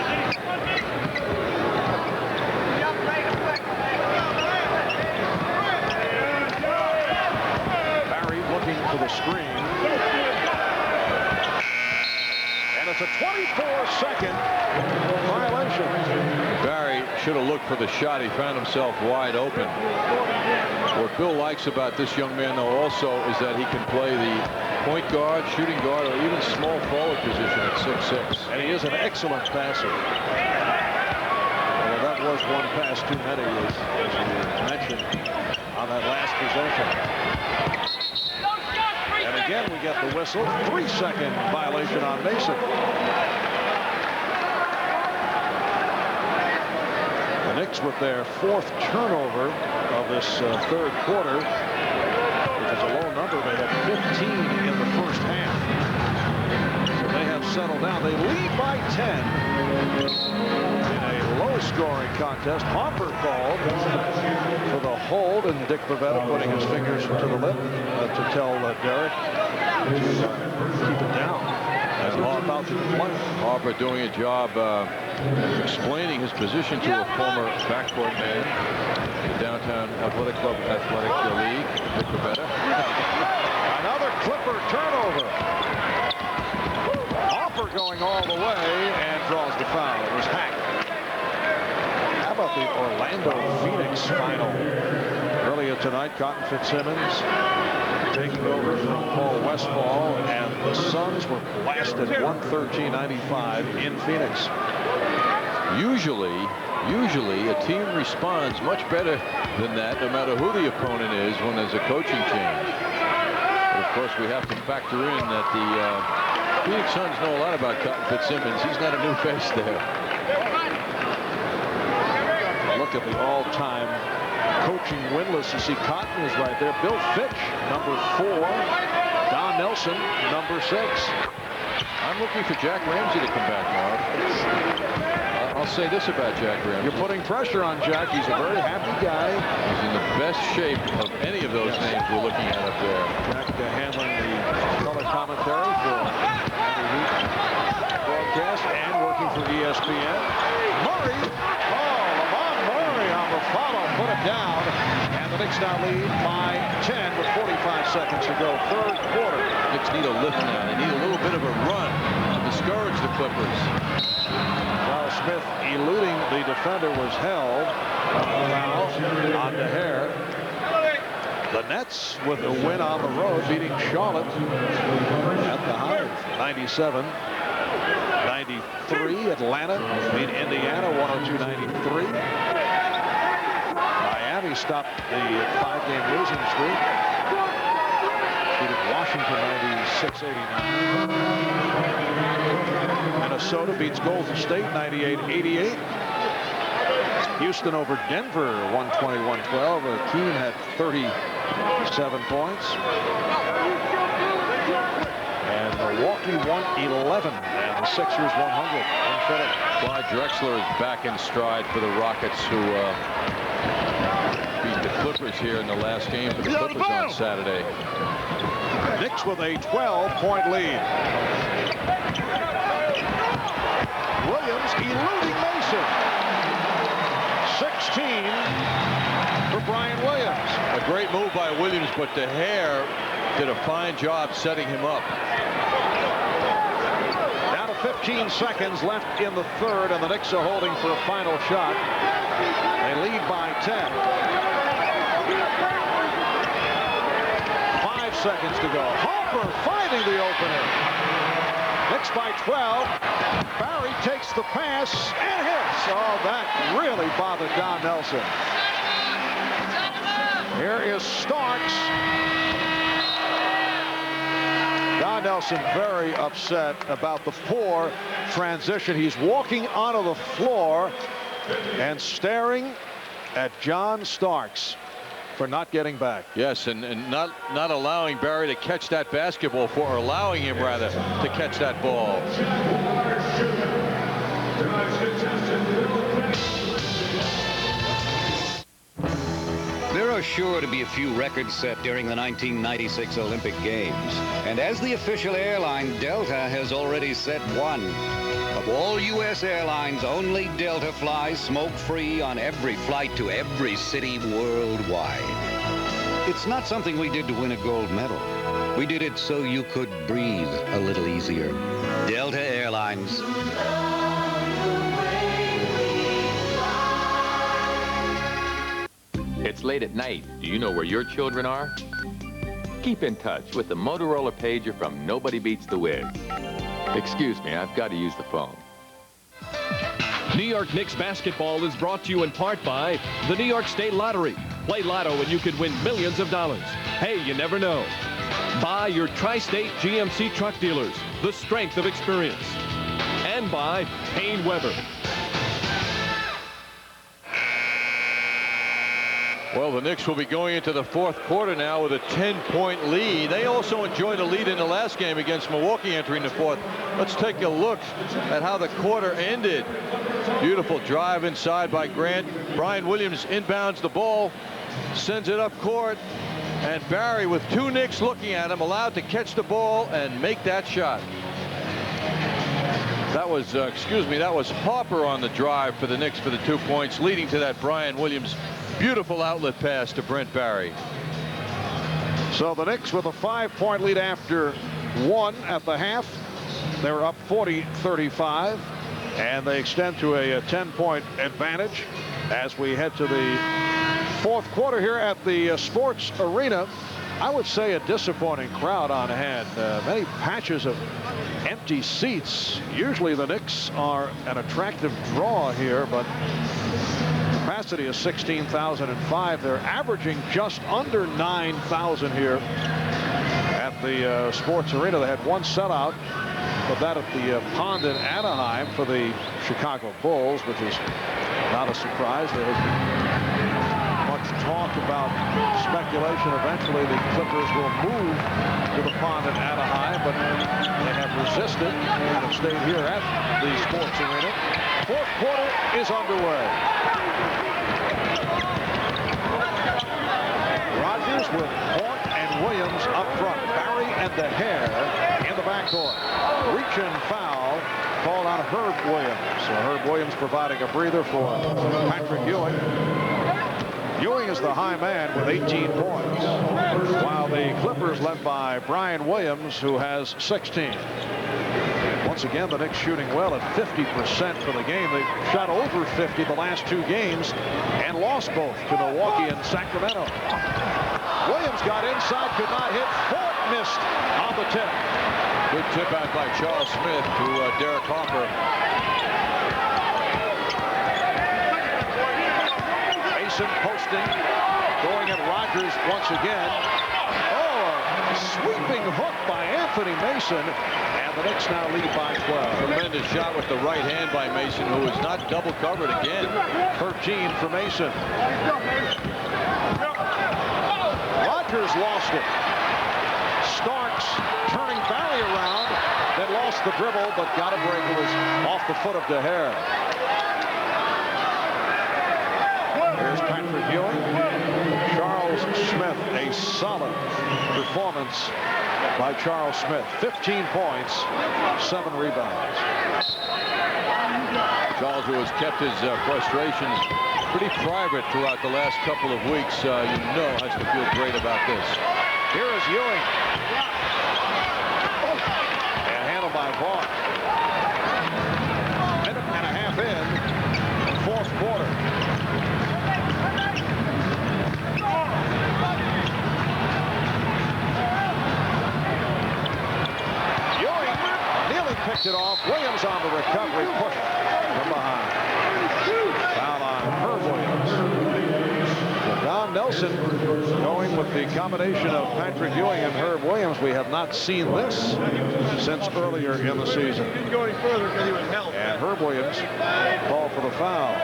Speaker 5: For the screen, and it's a 24-second violation.
Speaker 6: Barry should have looked for the shot. He found himself wide open. What Bill likes about this young man, though, also is that he can play the point guard, shooting guard, or even small forward position at 6'6".
Speaker 5: And he is an excellent passer. Well, that was one pass too many, as you mentioned, on that last possession. And again, we get the whistle. 3-second violation on Mason. The Knicks with their 4th turnover of this third quarter, which is a low number. They had 15 in the first half. So they have settled down. They lead by 10 in a low-scoring contest. Hopper called for the hold, and Dick Bavetta putting his fingers to the lip to tell Derek to keep it down as he's about to play.
Speaker 6: Hopper doing a job explaining his position to a former backcourt man in the Downtown Athletic Club Athletic League, Dick Bavetta.
Speaker 5: Another Clipper turnover. Hopper going all the way and draws the foul. It was Hack. How about the Orlando Phoenix final earlier tonight. Cotton Fitzsimmons taking over from Paul Westphal, and the Suns were blasted 113-95 in Phoenix.
Speaker 6: Usually a team responds much better than that, no matter who the opponent is, when there's a coaching change. But of course, we have to factor in that the Phoenix Suns know a lot about Cotton Fitzsimmons. He's not a new face there.
Speaker 5: Look at the all-time coaching win list. You see Cotton is right there. Bill Fitch, number 4. Don Nelson, number 6.
Speaker 6: I'm looking for Jack Ramsey to come back, Marv. I'll say this about Jack Ramsey.
Speaker 5: You're putting pressure on Jack. He's a very happy guy.
Speaker 6: He's in the best shape of any of those names we're looking at up there.
Speaker 5: Jack handling the color commentary for Andy Heath broadcast and working for ESPN. Murray. Oh, Lamont Murray on the follow. Put it down. And the Knicks now lead by 10 with 45 seconds to go. Third quarter.
Speaker 6: Knicks need a lift now. They need a little bit of a run to discourage the Clippers.
Speaker 5: Smith eluding the defender was held. Foul on the hair. The Nets with a win on the road, beating Charlotte at the Hive. 97-93. Atlanta beat Indiana 102-93. Miami stopped the 5-game losing streak. Beat Washington 96-89. Minnesota beats Golden State 98-88. Houston over Denver 120-112. Keene had 37 points. And Milwaukee won 11. And the Sixers 100.
Speaker 6: Clyde Drexler is back in stride for the Rockets, who beat the Clippers here in the last game for the Clippers on Saturday.
Speaker 5: Knicks with a 12-point lead. Williams eluding Mason. 16 for Brian Williams.
Speaker 6: A great move by Williams, but the hair did a fine job setting him up.
Speaker 5: Down to 15 seconds left in the third, and the Knicks are holding for a final shot. They lead by 10. 5 seconds to go. Harper finding the opening. Knicks by 12. Barry takes the pass and hits. Oh, that really bothered Don Nelson. Here is Starks. Don Nelson very upset about the poor transition. He's walking onto the floor and staring at John Starks for not getting back.
Speaker 6: Yes, and not allowing Barry to catch that basketball, or allowing him rather to catch that ball.
Speaker 15: There are sure to be a few records set during the 1996 Olympic Games. And as the official airline, Delta has already set one. Of all U.S. airlines, only Delta flies smoke-free on every flight to every city worldwide. It's not something we did to win a gold medal. We did it so you could breathe a little easier. Delta Airlines.
Speaker 16: It's late at night. Do you know where your children are? Keep in touch with the Motorola pager from Nobody Beats the Wiz. Excuse me, I've got to use the phone.
Speaker 12: New York Knicks basketball is brought to you in part by the New York State Lottery. Play Lotto and you could win millions of dollars. Hey, you never know. By your Tri-State GMC truck dealers, the strength of experience. And by Payne Weber.
Speaker 6: Well, the Knicks will be going into the fourth quarter now with a 10-point lead. They also enjoyed a lead in the last game against Milwaukee entering the fourth. Let's take a look at how the quarter ended. Beautiful drive inside by Grant. Brian Williams inbounds the ball, sends it up court, and Barry, with two Knicks looking at him, allowed to catch the ball and make that shot. That was, that was Harper on the drive for the Knicks for the 2 points, leading to that Brian Williams beautiful outlet pass to Brent Barry.
Speaker 5: So the Knicks with a 5-point lead after one at the half. They were up 40-35, and they extend to a 10-point advantage as we head to the Fourth quarter here at the Sports Arena. I would say a disappointing crowd on hand. Many patches of empty seats. Usually the Knicks are an attractive draw here, but capacity is 16,005. They're averaging just under 9,000 here at the Sports Arena. They had one sellout, but that at the Pond in Anaheim for the Chicago Bulls, which is not a surprise. There has been much talk about speculation. Eventually the Clippers will move to the Pond in Anaheim, but they have resisted and have stayed here at the Sports Arena. Fourth quarter is underway. Rogers with Hort and Williams up front. Barry and the Hair in the backcourt. Reach and foul called on Herb Williams. So Herb Williams providing a breather for Patrick Ewing. Ewing is the high man with 18 points, while the Clippers led by Brian Williams, who has 16. Once again, the Knicks shooting well at 50% for the game. They shot over 50 the last two games and lost both to Milwaukee and Sacramento. Williams got inside, could not hit. Fort missed on the tip.
Speaker 6: Good tip out by Charles Smith to Derek Harper.
Speaker 5: Mason posting, going at Rogers once again. Oh, a sweeping hook by Anthony Mason, and the Knicks now lead by 12.
Speaker 6: Tremendous shot with the right hand by Mason, who is not double covered again.
Speaker 5: 13 for Mason. Rogers lost it. Starks turning Barry around, then lost the dribble, but got a break. It was off the foot of De Haer. Here's Patrick Ewing. Charles Smith, a solid performance by Charles Smith. 15 points, 7 rebounds.
Speaker 6: Charles, who has kept his frustrations pretty private throughout the last couple of weeks, you know has to feel great about this.
Speaker 5: Here is Ewing. And handled by Vaughn. Minute and a half in, fourth quarter. Ewing nearly picked it off. Williams on the recovery, push from behind. Foul on Herb Williams. So Don Nelson going with the combination of Patrick Ewing and Herb Williams. We have not seen this since earlier in the season.
Speaker 9: He didn't go any further because he was held.
Speaker 5: And Herb Williams called for the foul.
Speaker 9: 1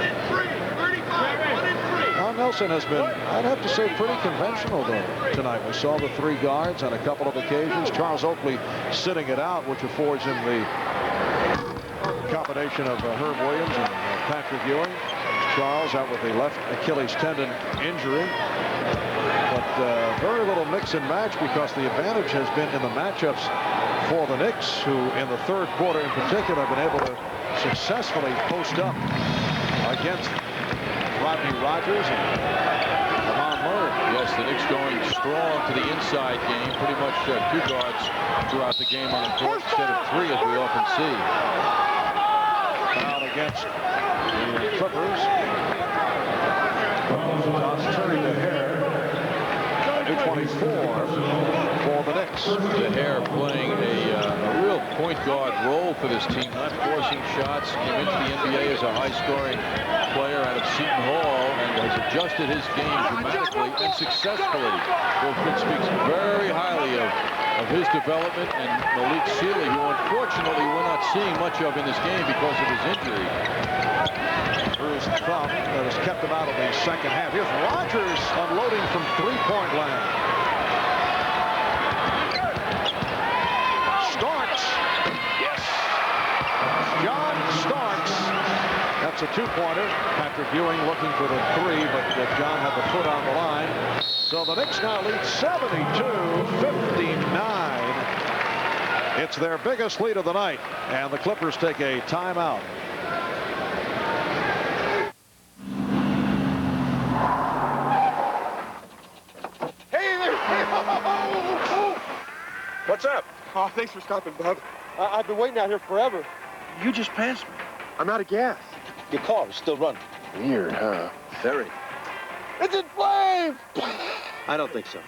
Speaker 9: and 3. 35. 1 and 3.
Speaker 5: Don Nelson has been, I'd have to say, pretty conventional though tonight. We saw the 3 guards on a couple of occasions. Charles Oakley sitting it out, which affords him the combination of Herb Williams and Patrick Ewing. Charles out with the left Achilles tendon injury. But very little mix and match, because the advantage has been in the matchups for the Knicks, who in the third quarter in particular have been able to successfully post up against Rodney Rogers and Lamont Murray.
Speaker 6: Yes, the Knicks going strong to the inside game. Pretty much 2 guards throughout the game on the court instead of 3, as we often see.
Speaker 5: Foul against the Clippers. Toss turning to Hair. New 24 for the Knicks.
Speaker 6: De Haer playing a real point guard role for this team, not forcing shots. Came into the NBA as a high-scoring player out of Seton Hall and has adjusted his game dramatically and successfully. Bill Fitz speaks very highly of his development, and Malik Sealy, who unfortunately we're not seeing much of in this game because of his injury.
Speaker 5: Bruised thumb that has kept him out of the second half. Here's Rogers unloading from three-point land. Starks. Yes. John Starks. That's a 2-pointer. Patrick Ewing looking for the 3, but John had the foot on the line. So the Knicks now lead 72-59. It's their biggest lead of the night, and the Clippers take a timeout.
Speaker 9: What's up? Oh, thanks for stopping, Bob. I've been waiting out here forever. You just passed me. I'm out of gas.
Speaker 17: Your car is still running.
Speaker 9: Weird, huh?
Speaker 17: Very.
Speaker 9: It's in flames!
Speaker 17: I don't think so.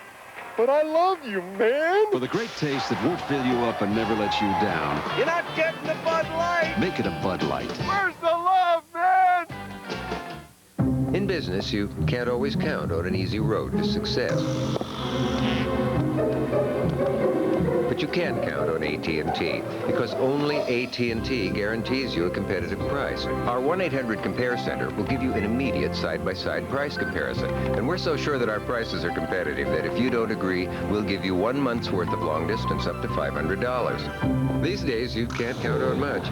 Speaker 9: But I love you, man!
Speaker 19: For the great taste that won't fill you up and never let you down,
Speaker 9: You're not getting the Bud Light!
Speaker 19: make it a Bud Light.
Speaker 9: Where's the love, man?
Speaker 21: In business, you can't always count on an easy road to success. But you can count on AT&T, because only AT&T guarantees you a competitive price. Our 1-800-COMPARE Center will give you an immediate side-by-side price comparison. And we're so sure that our prices are competitive that if you don't agree, we'll give you 1 month's worth of long distance up to $500. These days, you can't count on much,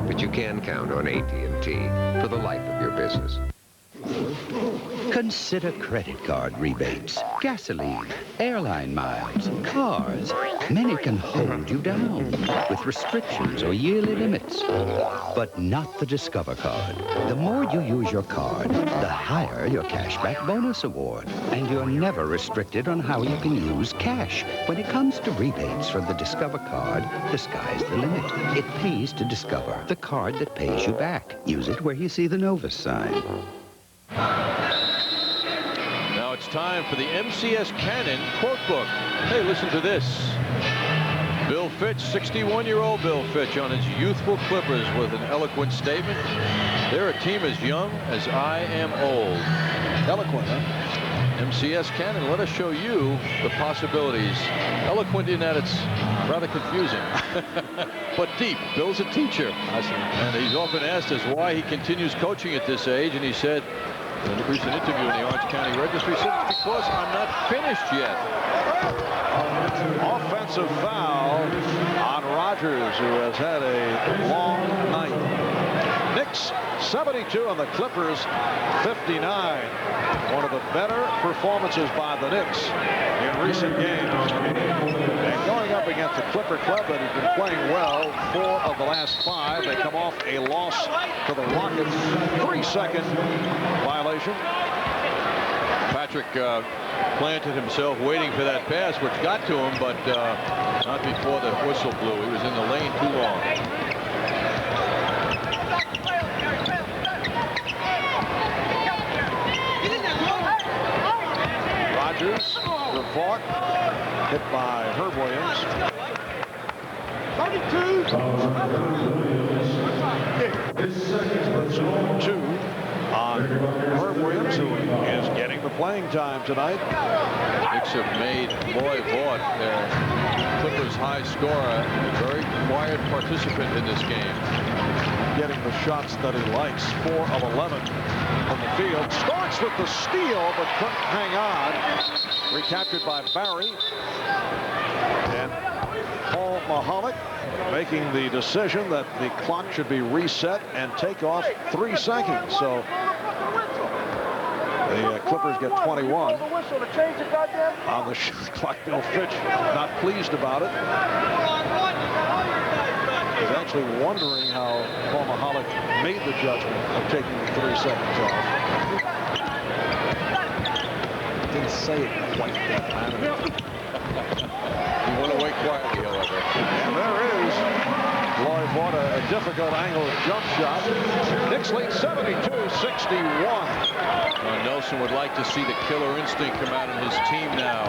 Speaker 21: but you can count on AT&T for the life of your business.
Speaker 3: Consider credit card rebates, gasoline, airline miles, cars. Many can hold you down with restrictions or yearly limits, but not the Discover card. The more you use your card, the higher your cashback bonus award. And you're never restricted on how you can use cash. When it comes to rebates from the Discover card, the sky's the limit. It pays to Discover, the card that pays you back. Use it where you see the Novus sign.
Speaker 6: Now it's time for the MCS Cannon quote book. Hey, listen to this. Bill Fitch, 61-year-old Bill Fitch on his youthful Clippers with an eloquent statement. They're a team as young as I am old. Eloquent, huh? MCS Cannon, let us show you the possibilities. Eloquent in that it's rather confusing, but deep. Bill's a teacher, and he's often asked us why he continues coaching at this age, and he said, in a recent interview in the Orange County Register, he said, it's because I'm not finished yet.
Speaker 5: Offensive foul on Rogers, who has had a long night. Knicks 72 and the Clippers 59. One of the better performances by the Knicks in recent games. And going up against the Clipper club that has been playing well 4 of the last 5. They come off a loss to the Rockets. 3-second violation.
Speaker 6: Patrick planted himself waiting for that pass, which got to him, but not before the whistle blew. He was in the lane too long.
Speaker 5: Rogers, report, hit by Herb Williams. 2 on Herb Williams, who is getting the playing time tonight.
Speaker 6: Knicks have made Loy Vaught, their Clippers high scorer, a very quiet participant in this game.
Speaker 5: Getting the shots that he likes. 4 of 11 from the field. Starts with the steal, but couldn't hang on. Recaptured by Barry. And Paul Mahalik making the decision that the clock should be reset and take off 3 seconds. So the Clippers get 21 on the shot clock. Bill Fitch not pleased about it. He's actually wondering how Paul Mahalik made the judgment of taking the 3 seconds off. Didn't say it quite that manner.
Speaker 6: He went away quietly, however.
Speaker 5: And there is Loy Vaught, a difficult angle jump shot. Knicks lead 72-61.
Speaker 6: Nelson would like to see the killer instinct come out in his team now,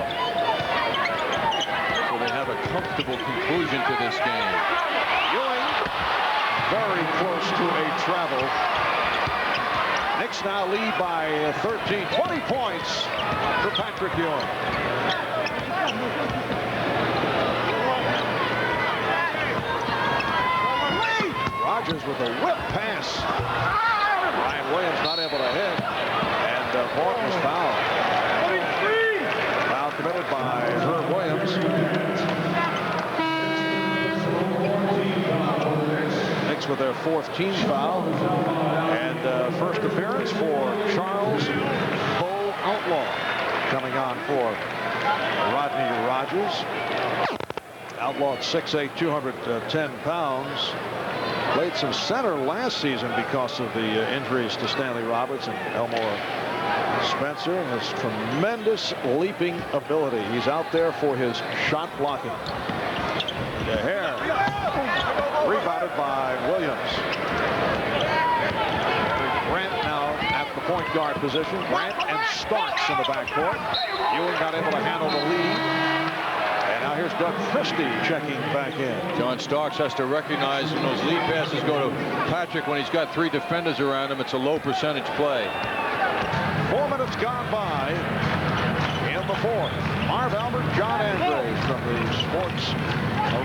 Speaker 6: so they have a comfortable conclusion to this game.
Speaker 5: Ewing very close to a travel. Knicks now lead by 13. 20 points for Patrick Ewing. Rogers with a whip pass. Ryan Williams not able to hit. And Vaught was fouled. Foul committed by Herb Williams. Knicks with their 4th team foul. And first appearance for Charles Bo Outlaw coming on for Rodney Rogers. Outlaw at 6'8", 210 pounds. Played some center last season because of the injuries to Stanley Roberts and Elmore Spencer, and has tremendous leaping ability. He's out there for his shot blocking. The hair rebounded by Williams. Grant now at the point guard position. Grant and Starks in the backcourt. Ewing not able to handle the lead. And now here's Doug Christie checking back in.
Speaker 6: John Starks has to recognize when those lead passes go to Patrick when he's got 3 defenders around him. It's a low percentage play.
Speaker 5: 4 minutes gone by in the fourth. Marv Albert, John Andres from the Sports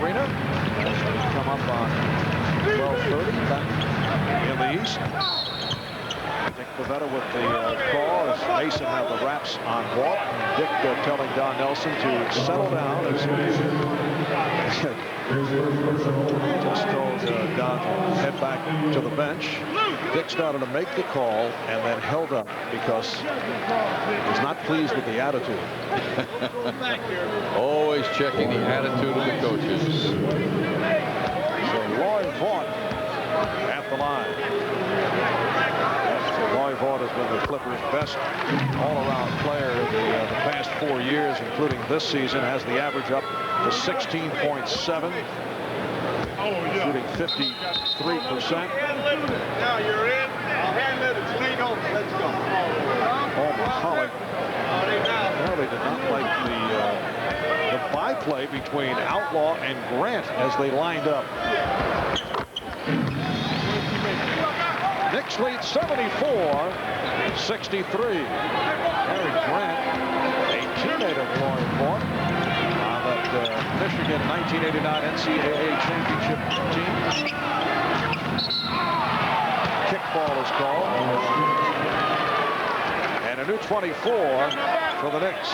Speaker 5: Arena. Come up on 12:30 back in the East. Dick Pavetta with the call as Mason had the wraps on Vaught. Dick telling Don Nelson to settle down as just told Don to head back to the bench. Dick started to make the call and then held up because he was not pleased with the attitude.
Speaker 6: Always checking the attitude of the coaches.
Speaker 5: So Roy Vaught at the line. Roy Vaught has been the Clippers' best all-around player in the past 4 years, including this season. Has the average up to 16.7, shooting 53%.
Speaker 9: Now you're in. Hand it. It's lead on. Let's go.
Speaker 5: Paul McCulloch. Well, they did not like the byplay between Outlaw and Grant as they lined up. Knicks lead 74-63. Harry Grant, a teammate of Roy Vaught on that Michigan 1989 NCAA championship team. Kickball is called. And a new 24 for the Knicks.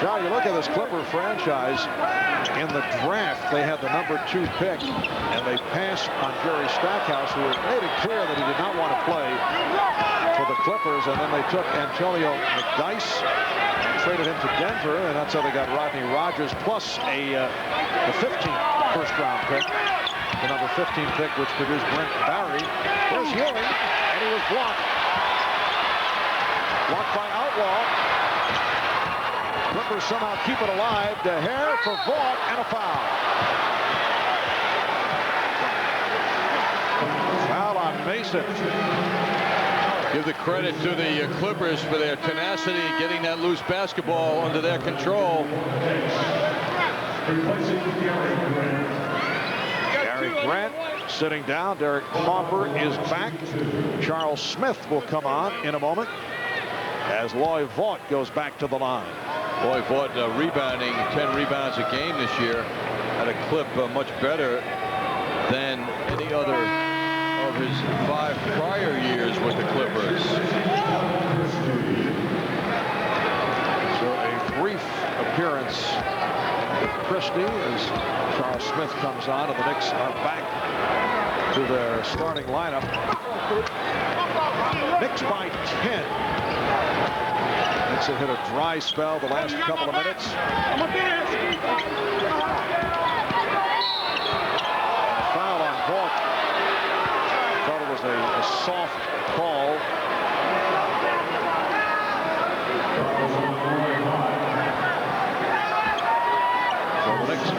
Speaker 5: John, you look at this Clipper franchise. In the draft, they had the #2 pick, and they passed on Jerry Stackhouse, who made it clear that he did not want to play for the Clippers. And then they took Antonio McDyess, traded him to Denver, and that's how they got Rodney Rogers, plus the 15th first-round pick, the number 15 pick, which produced Brent Barry. There's Ewing, and he was blocked. Blocked by Outlaw. Clippers somehow keep it alive. DeHare for Vaught and a foul. Foul on Mason.
Speaker 6: Give the credit to the Clippers for their tenacity getting that loose basketball under their control.
Speaker 5: Gary Grant sitting down. Derek Harper is back. Charles Smith will come on in a moment as Loy Vaught goes back to the line.
Speaker 6: Loy Vaught rebounding 10 rebounds a game this year at a clip much better than any other of his 5 prior years with the Clippers.
Speaker 5: So a brief appearance with Christie as Charles Smith comes on, and the Knicks are back to their starting lineup. Knicks by 10. Knicks have hit a dry spell the last couple of minutes. And a foul on Vaught. Thought it was a soft call. So the Knicks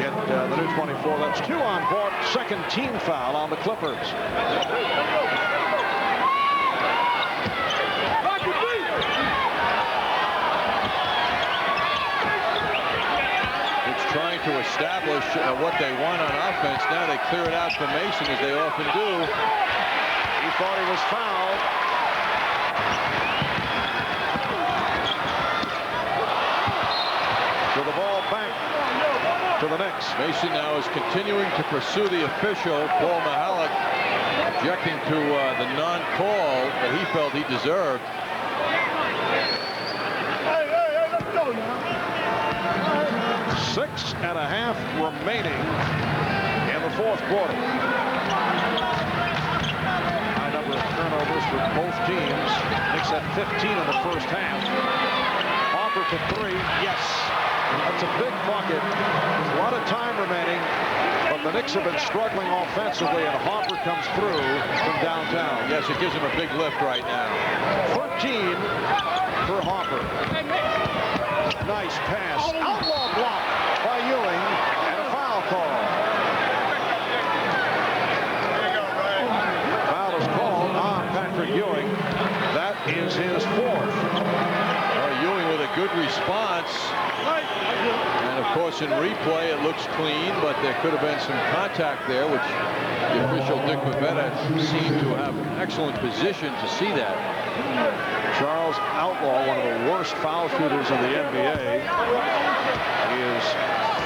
Speaker 5: get the new 24. That's 2 on Vaught. Second team foul on the Clippers.
Speaker 6: Trying to establish what they want on offense. Now they clear it out for Mason, as they often do.
Speaker 5: He thought he was fouled. So the ball back to the Knicks.
Speaker 6: Mason now is continuing to pursue the official, Paul Mahalik, objecting to the non-call that he felt he deserved.
Speaker 5: 6.5 remaining in the fourth quarter. High number of turnovers for both teams. Knicks at 15 in the first half. Harper for 3. Yes. That's a big bucket. There's a lot of time remaining, but the Knicks have been struggling offensively, and Harper comes through from downtown.
Speaker 6: Yes, it gives him a big lift right now.
Speaker 5: 13 for Harper. Nice pass. Outlaw block by Ewing, and a foul call. Ewing. That is his fourth.
Speaker 6: Ewing with a good response. And of course, in replay, it looks clean, but there could have been some contact there, which the official Dick Bavetta seemed to have excellent position to see that.
Speaker 5: Charles Outlaw, one of the worst foul shooters in the NBA, is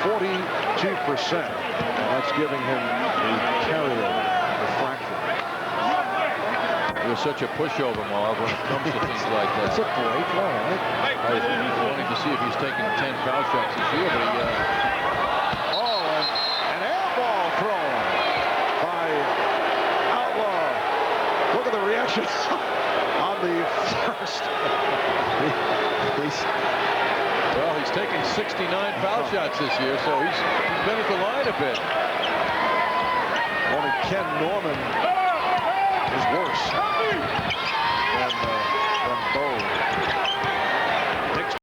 Speaker 5: 42%. And that's giving him a carryover, a fraction.
Speaker 6: You're such a pushover, Marv, when it comes to things like that.
Speaker 5: It's a great play, right?
Speaker 6: I was wanting to see if he's taken 10 foul shots this year, but he...
Speaker 5: an air ball thrown by Outlaw. Look at the reaction on the first.
Speaker 6: Well, he's taken 69 foul shots this year, so he's been at the line a bit.
Speaker 5: Only Ken Norman is worse than Bo. Knicks.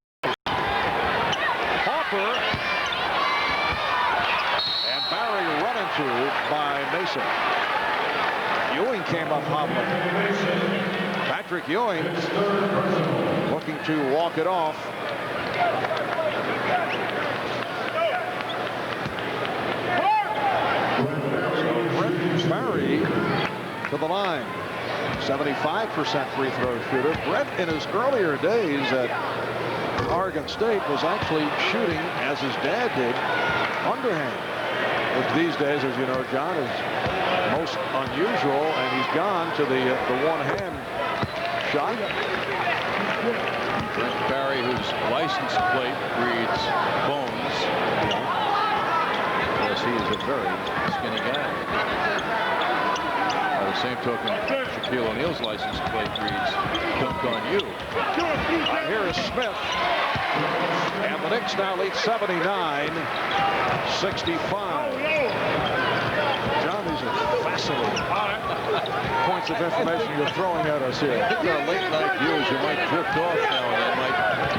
Speaker 5: Harper and Barry run into by Mason. Ewing came up hobbling. Patrick Ewing looking to walk it off. So Brett Barry to the line. 75% free throw shooter. Brett, in his earlier days at Oregon State, was actually shooting, as his dad did, underhand, which these days, as you know, John, is most unusual, and he's gone to the one-hand shot.
Speaker 6: Brett Barry, whose license plate reads Bones. Yes, he is a very skinny guy. By the same token, Shaquille O'Neal's license plate reads Dunk on You.
Speaker 5: Here is Smith. And the Knicks now lead 79-65. John, these are fascinating points of information you're throwing at us here.
Speaker 6: I think our late night viewers, you might drift off now and then, might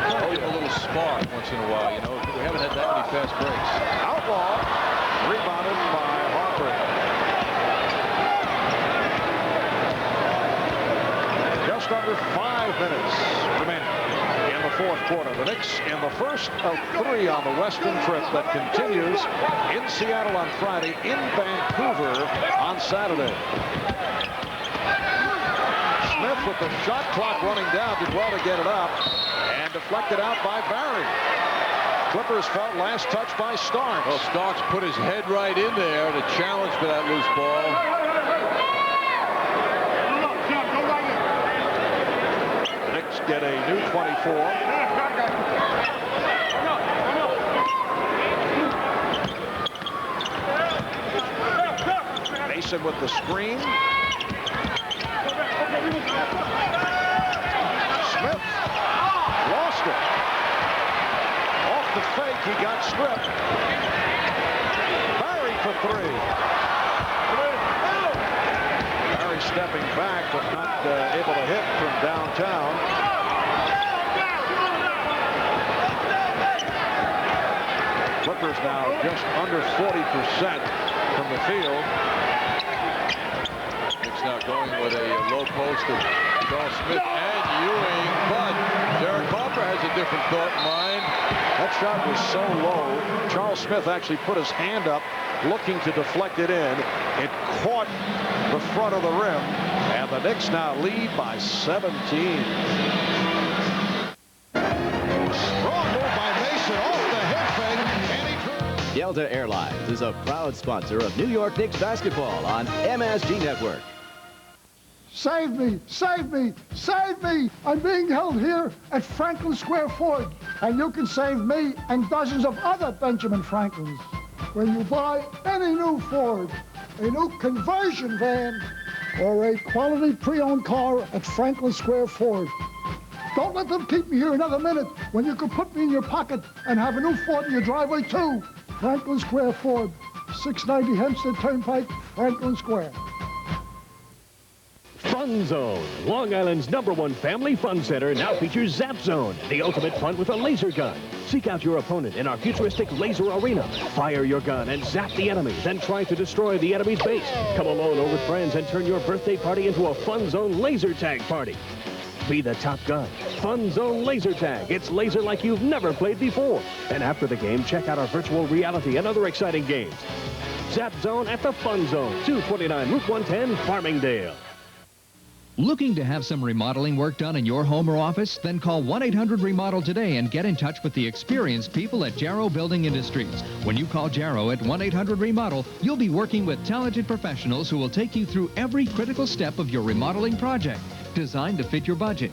Speaker 6: throw you a little spark once in a while. You know, we haven't had that many fast breaks.
Speaker 5: Outlaw rebounded by Harper. Just under 5 minutes remaining in the fourth quarter. The Knicks in the first of 3 on the Western trip that continues in Seattle on Friday, in Vancouver on Saturday. Smith with the shot clock running down did well to get it up and deflected out by Barry. Clippers felt last touch by Starks.
Speaker 6: Well, Starks put his head right in there to challenge for that loose ball.
Speaker 5: Get a new 24. Mason with the screen. Smith lost it. Off the fake, he got stripped. Barry for 3. Barry stepping back, but not able to hit from downtown. Clippers now just under 40% from the field.
Speaker 6: Knicks now going with a low post of Charles Smith and Ewing, but Derek Harper has a different thought in mind.
Speaker 5: That shot was so low. Charles Smith actually put his hand up looking to deflect it in. It caught the front of the rim, and the Knicks now lead by 17. Strong move by Mason off the hip fake, and he drew.
Speaker 2: Delta Airlines is a proud sponsor of New York Knicks basketball on MSG Network.
Speaker 8: Save me! Save me! Save me! I'm being held here at Franklin Square Ford, and you can save me and dozens of other Benjamin Franklins when you buy any new Ford, a new conversion van, or a quality pre-owned car at Franklin Square Ford. Don't let them keep me here another minute when you can put me in your pocket and have a new Ford in your driveway too. Franklin Square Ford, 690 Hempstead Turnpike, Franklin Square.
Speaker 29: Fun Zone, Long Island's #1 family fun center, now features Zap Zone, the ultimate fun with a laser gun. Seek out your opponent in our futuristic laser arena. Fire your gun and zap the enemy, then try to destroy the enemy's base. Come alone or with friends and turn your birthday party into a Fun Zone laser tag party. Be the top gun. Fun Zone laser tag. It's laser like you've never played before. And after the game, check out our virtual reality and other exciting games. Zap Zone at the Fun Zone, 229 Route 110, Farmingdale.
Speaker 4: Looking to have some remodeling work done in your home or office? Then call 1-800-REMODEL today and get in touch with the experienced people at Jarrow Building Industries. When you call Jarrow at 1-800-REMODEL, you'll be working with talented professionals who will take you through every critical step of your remodeling project, designed to fit your budget.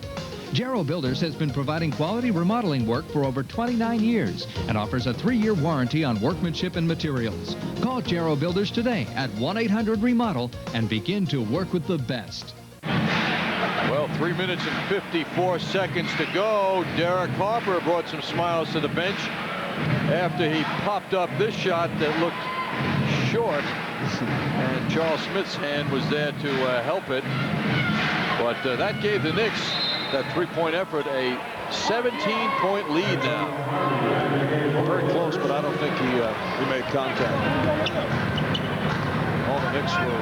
Speaker 4: Jarrow Builders has been providing quality remodeling work for over 29 years and offers a 3-year warranty on workmanship and materials. Call Jarrow Builders today at 1-800-REMODEL and begin to work with the best.
Speaker 6: Well, 3 minutes and 54 seconds to go. Derek Harper brought some smiles to the bench after he popped up this shot that looked short, and Charles Smith's hand was there to help it. But that gave the Knicks, that three-point effort, a 17-point lead now.
Speaker 5: Well, very close, but I don't think he made contact. All the Knicks were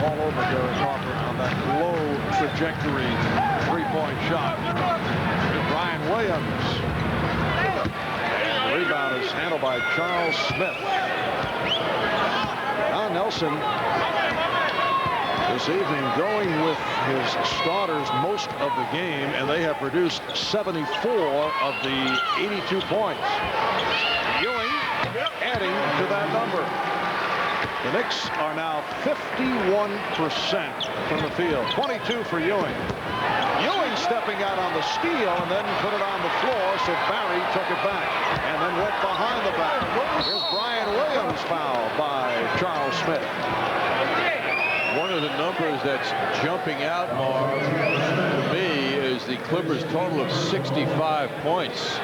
Speaker 5: all over Derek Harper on that low trajectory three-point shot. Brian Williams. The rebound is handled by Charles Smith. Don Nelson this evening going with his starters most of the game, and they have produced 74 of the 82 points. Ewing adding to that number. The Knicks are now 51% from the field. 22 for Ewing. Ewing stepping out on the steal and then put it on the floor, so Barry took it back and then went behind the back. Here's Brian Williams fouled by Charles Smith.
Speaker 6: One of the numbers that's jumping out, Marv, to me is the Clippers' total of 65 points.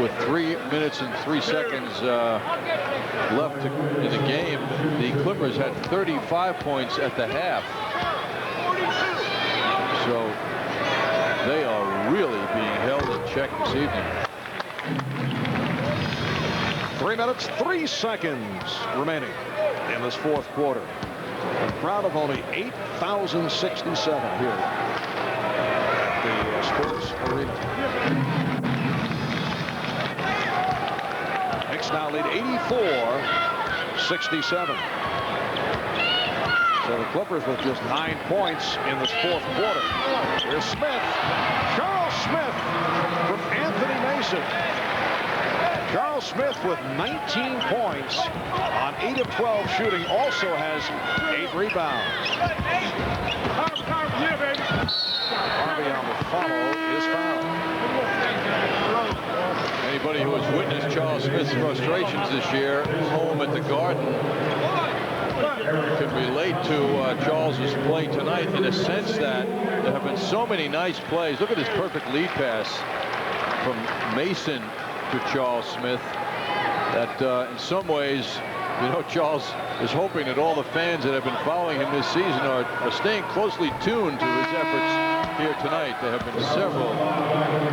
Speaker 6: With 3 minutes and 3 seconds left in the game, the Clippers had 35 points at the half. So they are really being held in check this evening.
Speaker 5: 3 minutes, 3 seconds remaining in this fourth quarter. A crowd of only 8,067 here at the Sports Arena. Now lead 84-67. So the Clippers with just 9 points in this fourth quarter. Here's Smith. Charles Smith from Anthony Mason. Charles Smith with 19 points on 8 of 12 shooting, also has 8 rebounds. Harvey on the follow is fouled.
Speaker 6: Anybody who has witnessed Charles Smith's frustrations this year home at the Garden can relate to Charles's play tonight, in a sense that there have been so many nice plays. Look at this perfect lead pass from Mason to Charles Smith that in some ways, you know, Charles is hoping that all the fans that have been following him this season are staying closely tuned to his efforts here tonight. There have been several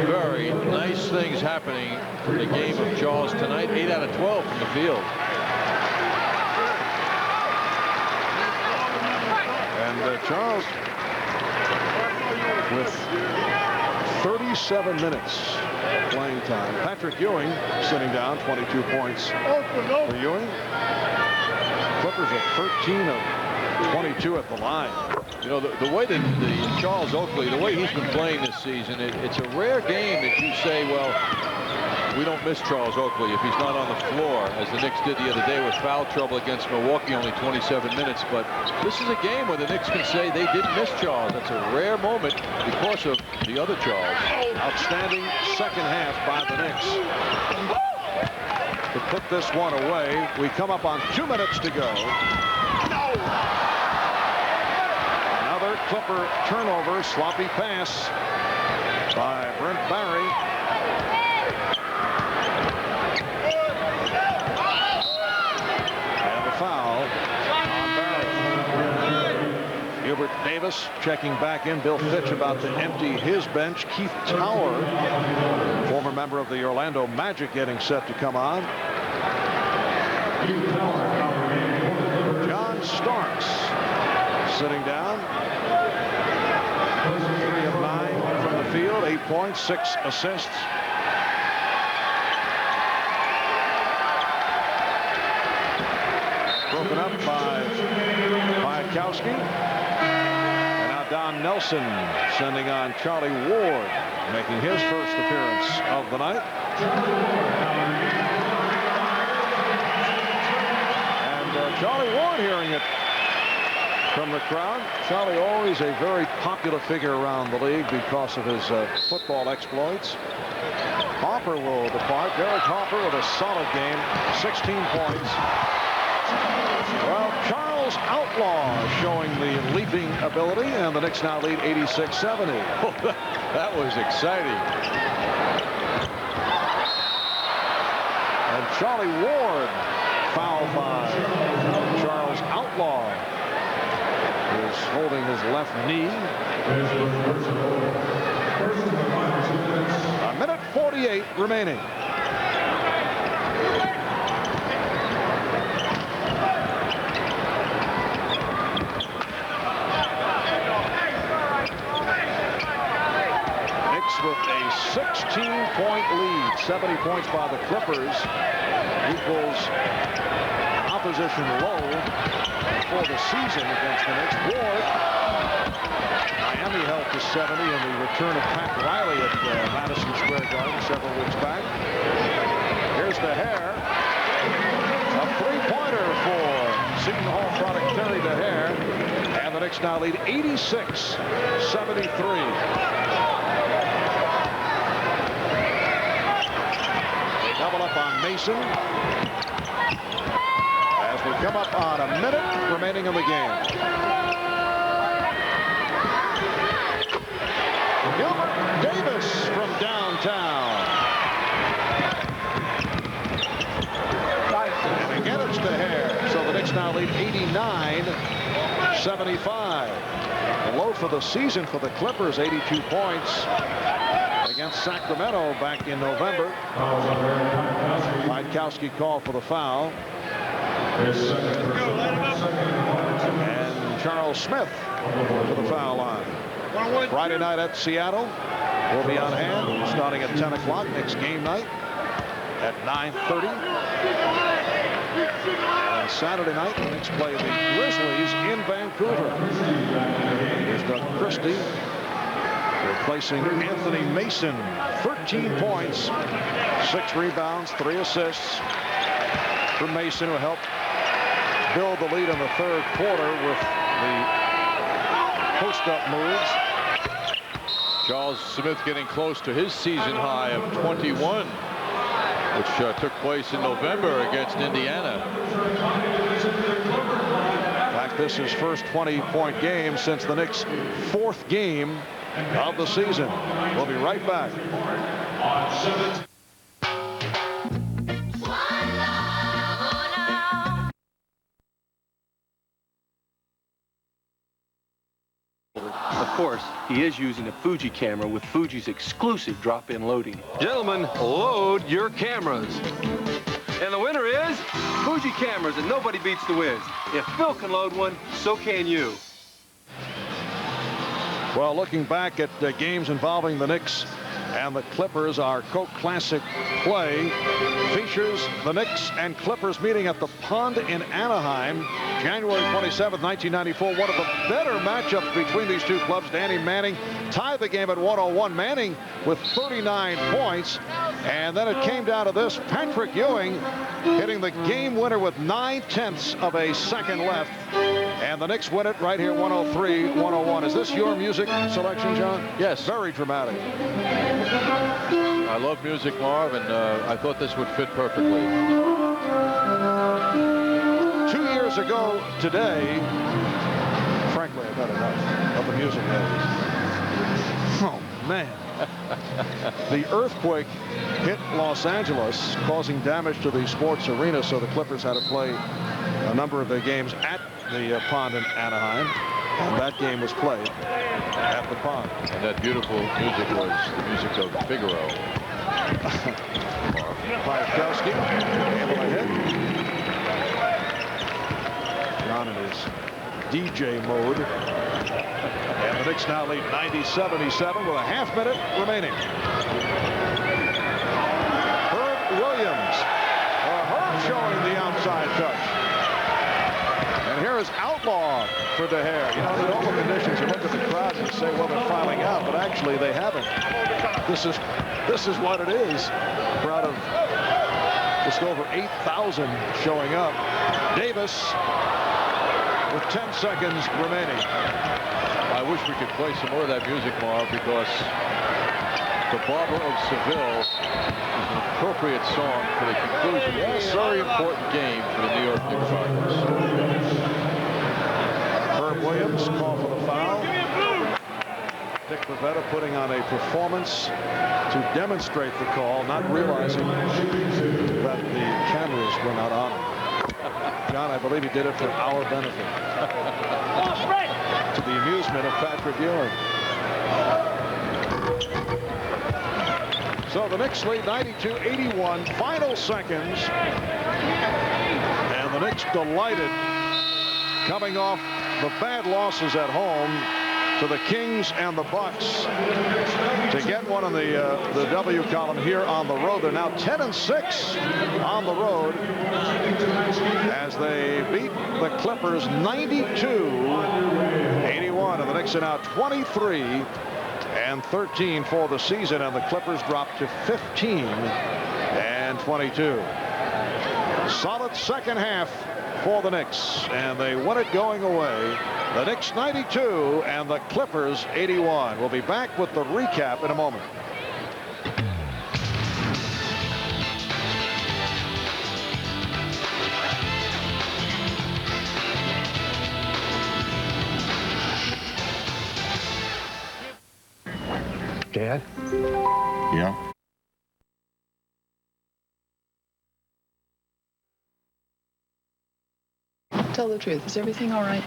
Speaker 6: very nice things happening in the game of Charles tonight. 8 out of 12 from the field.
Speaker 5: And Charles with 37 minutes playing time. Patrick Ewing sitting down, 22 points for Ewing. Clippers are 13 of 22 at the line.
Speaker 6: You know, the way that Charles Oakley, the way he's been playing this season, it's a rare game that you say, well, we don't miss Charles Oakley if he's not on the floor, as the Knicks did the other day with foul trouble against Milwaukee, only 27 minutes. But this is a game where the Knicks can say they didn't miss Charles. That's a rare moment because of the other Charles.
Speaker 5: Outstanding second half by the Knicks to put this one away. We come up on 2 minutes to go. Another Clipper turnover, sloppy pass by Brent Barry. And the foul on Barry. Hubert Davis checking back in. Bill Fitch about to empty his bench. Keith Tower, former member of the Orlando Magic, getting set to come on. John Starks sitting down. 3 of 9 from the field, 8 points, 6 assists. Broken up by Kwiatkowski. And now Don Nelson sending on Charlie Ward, making his first appearance of the night. And Charlie Ward hearing it from the crowd. Charlie always a very popular figure around the league because of his football exploits. Hopper will depart. Derek Hopper with a solid game, 16 points. Well, Charles Outlaw showing the leaping ability, and the Knicks now lead 86-70.
Speaker 6: Oh, that was exciting.
Speaker 5: And Charlie Ward fouled by Charles Outlaw, who's holding his left knee. A minute 48 remaining. With a 16-point lead, 70 points by the Clippers, equals opposition low for the season against the Knicks. Ward, Miami held to 70 in the return of Pat Riley at Madison Square Garden several weeks back. Here's the hair. A three-pointer for Seton Hall product Terry DeHare, and the Knicks now lead 86-73. Double up on Mason as we come up on a minute remaining in the game. Gilbert Davis from downtown. And again it's DeHare. So the Knicks now lead 89-75. The low for the season for the Clippers, 82 points. Against Sacramento back in November. Kwiatkowski called for the foul. And Charles Smith to the foul line. Friday night at Seattle will be on hand, starting at 10 o'clock. Next game night at 9:30. And Saturday night, the Knicks play the Grizzlies in Vancouver. Here's Doug Christie replacing Anthony Mason. 13 points, 6 rebounds, 3 assists for Mason, who helped build the lead in the third quarter with the post-up moves.
Speaker 6: Charles Smith getting close to his season high of 21, which took place in November against Indiana.
Speaker 5: In fact, this is his first 20-point game since the Knicks' 4th game of the season. We'll be right back.
Speaker 17: Of course, he is using a Fuji camera with Fuji's exclusive drop-in loading.
Speaker 19: Gentlemen, load your cameras.
Speaker 17: And the winner is Fuji cameras, and nobody beats the Wiz. If Phil can load one, so can you.
Speaker 5: Well, looking back at the games involving the Knicks and the Clippers, our Coke Classic play features the Knicks and Clippers meeting at the Pond in Anaheim, January 27th, 1994. One of the better matchups between these two clubs. Danny Manning tied the game at 101. Manning with 39 points. And then it came down to this. Patrick Ewing hitting the game winner with 9/10 of a second left. And the Knicks win it right here, 103-101. Is this your music selection, John?
Speaker 6: Yes.
Speaker 5: Very dramatic.
Speaker 6: I love music, Marv, and I thought this would fit perfectly.
Speaker 5: 2 years ago today, frankly, I've had enough of the music ladies. Oh, man. The earthquake hit Los Angeles, causing damage to the sports arena, so the Clippers had to play a number of their games at the Pond in Anaheim. And that game was played at the pond.
Speaker 6: And that beautiful music was the music of Figaro.
Speaker 5: Piatkowski able to hit. John in his DJ mode. And the Knicks now lead 90-77 with a half-minute remaining. Herb Williams. Herb showing the outside touch. And here is Outlaw for De Gea. You know, in normal conditions, you look at the crowd and say, well, they're filing out, but actually they haven't. This is what it is. A crowd of just over 8,000 showing up. Davis with 10 seconds remaining.
Speaker 6: I wish we could play some more of that music, Marv, because the Barber of Seville is an appropriate song for the conclusion of this very important game for the New York Knicks Tigers.
Speaker 5: Herb Williams called for the foul. Dick Pavetta putting on a performance to demonstrate the call, not realizing that the cameras were not on him. John, I believe he did it for our benefit. To the amusement of Patrick Ewing. So the Knicks lead 92-81, final seconds. And the Knicks delighted coming off the bad losses at home to the Kings and the Bucks to get one in the W column here on the road. They're now 10-6 on the road as they beat the Clippers 92-81, and the Knicks are now 23-13 for the season, and the Clippers dropped to 15-22. Solid second half for the Knicks, and they won it going away. The Knicks 92 and the Clippers 81. We'll be back with the recap in a moment.
Speaker 29: Dad?
Speaker 20: Yeah?
Speaker 7: Tell the truth. Is everything all right?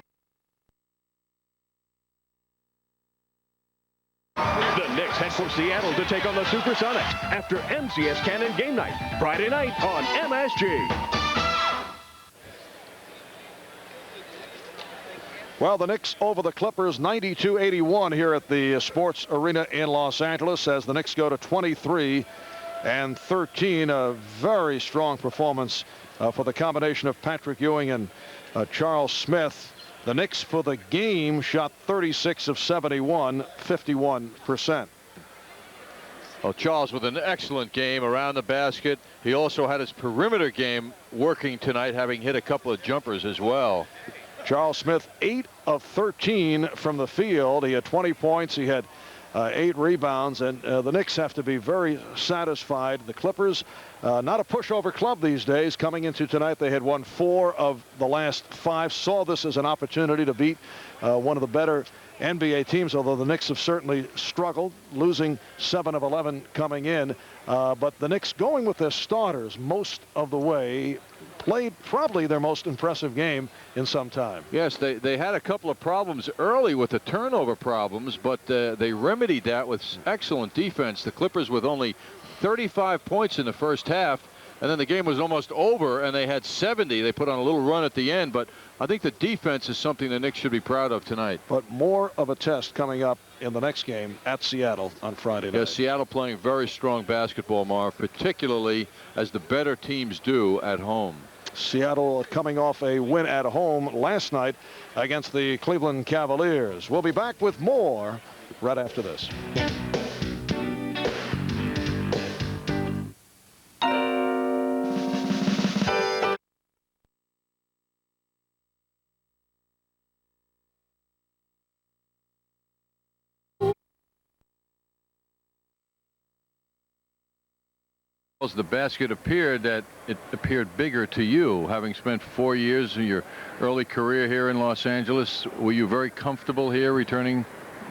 Speaker 29: The Knicks head for Seattle to take on the Supersonics after MCS Cannon game night, Friday night on MSG.
Speaker 5: Well, the Knicks over the Clippers 92-81 here at the Sports Arena in Los Angeles as the Knicks go to 23-13. A very strong performance for the combination of Patrick Ewing and Charles Smith. The Knicks for the game shot 36 of 71, 51%.
Speaker 6: Well, Charles with an excellent game around the basket. He also had his perimeter game working tonight, having hit a couple of jumpers as well.
Speaker 5: Charles Smith 8 of 13 from the field. He had 20 points. He had 8 rebounds, and the Knicks have to be very satisfied. The Clippers, not a pushover club these days. Coming into tonight, they had won 4 of the last 5. Saw this as an opportunity to beat one of the better NBA teams, although the Knicks have certainly struggled, losing 7 of 11 coming in. But the Knicks going with their starters most of the way, played probably their most impressive game in some time.
Speaker 6: Yes, they had a couple of problems early with the turnover problems, but they remedied that with excellent defense. The Clippers with only 35 points in the first half, and then the game was almost over, and they had 70. They put on a little run at the end, but I think the defense is something the Knicks should be proud of tonight.
Speaker 5: But more of a test coming up in the next game at Seattle on Friday night.
Speaker 6: Yes, Seattle playing very strong basketball, Marv, particularly as the better teams do at home.
Speaker 5: Seattle coming off a win at home last night against the Cleveland Cavaliers. We'll be back with more right after this.
Speaker 6: As the basket appeared, that it appeared bigger to you, having spent 4 years in your early career here in Los Angeles. Were you very comfortable here returning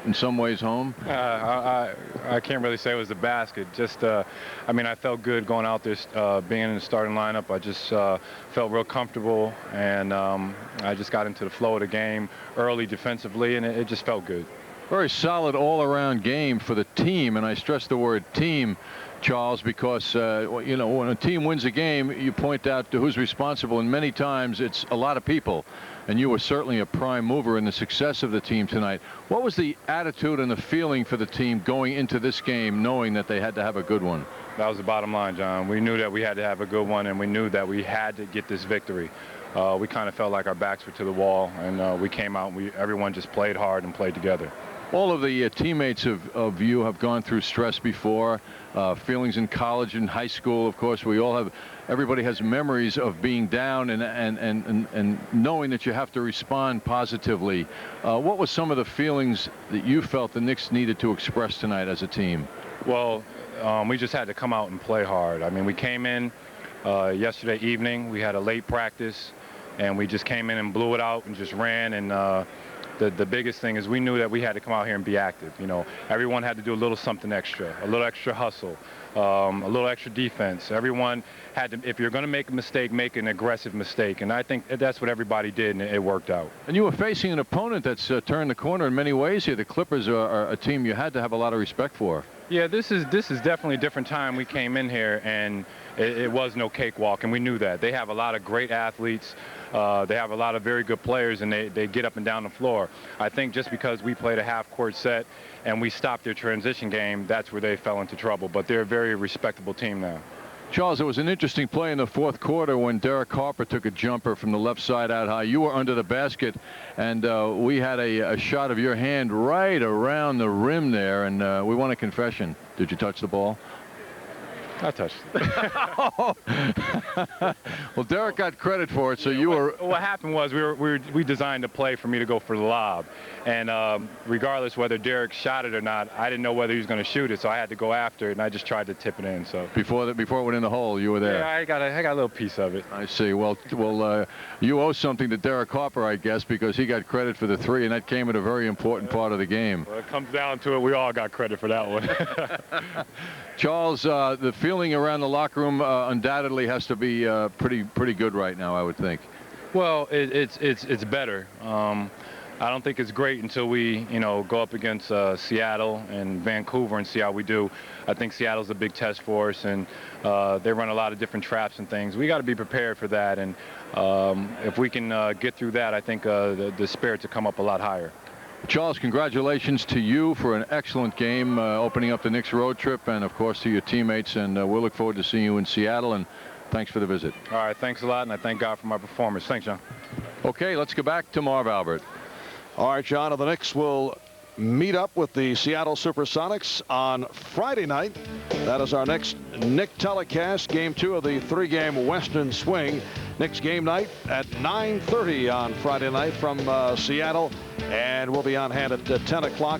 Speaker 6: in some ways home?
Speaker 10: I can't really say it was the basket. Just, I mean, I felt good going out there, being in the starting lineup. I just felt real comfortable, and I just got into the flow of the game early defensively, and it just felt good.
Speaker 6: Very solid all-around game for the team, and I stress the word team, Charles, because you know, when a team wins a game, you point out to who's responsible, and many times it's a lot of people, and you were certainly a prime mover in the success of the team tonight. What was the attitude and the feeling for the team going into this game, knowing that they had to have a good one?
Speaker 10: That was the bottom line, John. We knew that we had to have a good one, and we knew that we had to get this victory. We kind of felt like our backs were to the wall, and we came out and everyone just played hard and played together.
Speaker 6: All of the teammates of you have gone through stress before, feelings in college and high school. Of course, we all have. Everybody has memories of being down and knowing that you have to respond positively. What were some of the feelings that you felt the Knicks needed to express tonight as a team?
Speaker 10: Well, we just had to come out and play hard. I mean, we came in yesterday evening. We had a late practice, and we just came in and blew it out and just ran. And the biggest thing is we knew that we had to come out here and be active. You know, everyone had to do a little something extra, a little extra hustle, a little extra defense. Everyone had to, if you're going to make a mistake, make an aggressive mistake. And I think that's what everybody did, and it worked out.
Speaker 6: And you were facing an opponent that's turned the corner in many ways here. The Clippers are a team you had to have a lot of respect for.
Speaker 10: Yeah, this is definitely a different time. We came in here, and it was no cakewalk, and we knew that. They have a lot of great athletes. They have a lot of very good players, and they get up and down the floor. I think just because we played a half-court set and we stopped their transition game, that's where they fell into trouble. But they're a very respectable team now.
Speaker 6: Charles, it was an interesting play in the fourth quarter when Derek Harper took a jumper from the left side out high. You were under the basket, and we had a shot of your hand right around the rim there, and we want a confession. Did you touch the ball?
Speaker 10: I touched it.
Speaker 6: Well, Derek got credit for it, so you were...
Speaker 10: What happened was we designed a play for me to go for the lob. And regardless whether Derek shot it or not, I didn't know whether he was going to shoot it, so I had to go after it, and I just tried to tip it in. So
Speaker 6: before it went in the hole, you were there.
Speaker 10: Yeah, I got a little piece of it.
Speaker 6: I see. Well, you owe something to Derek Harper, I guess, because he got credit for the three, and that came at a very important part of the game.
Speaker 10: Well, it comes down to it. We all got credit for that one.
Speaker 6: Charles, the feeling around the locker room undoubtedly has to be pretty good right now, I would think.
Speaker 10: Well, it's better. I don't think it's great until we, go up against Seattle and Vancouver and see how we do. I think Seattle's a big test for us, and they run a lot of different traps and things. We got to be prepared for that, and if we can get through that, I think the spirits will come up a lot higher.
Speaker 6: Charles, congratulations to you for an excellent game, opening up the Knicks road trip, and of course to your teammates, and we'll look forward to seeing you in Seattle, and thanks for the visit.
Speaker 10: All right, thanks a lot, and I thank God for my performance. Thanks, John.
Speaker 6: Okay, let's go back to Marv Albert.
Speaker 5: All right, John, and the Knicks will meet up with the Seattle Supersonics on Friday night. That is our next Knick telecast, game 2 of the 3-game Western Swing. Knicks game night at 9:30 on Friday night from Seattle, and we'll be on hand at 10 o'clock.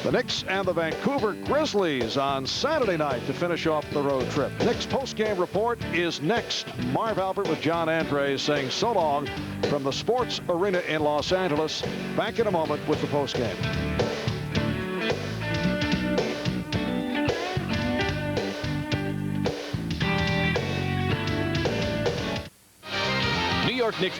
Speaker 5: The Knicks and the Vancouver Grizzlies on Saturday night to finish off the road trip. Knicks post-game report is next. Marv Albert with John Andres saying so long from the Sports Arena in Los Angeles. Back in a moment with the postgame.
Speaker 12: New York Knicks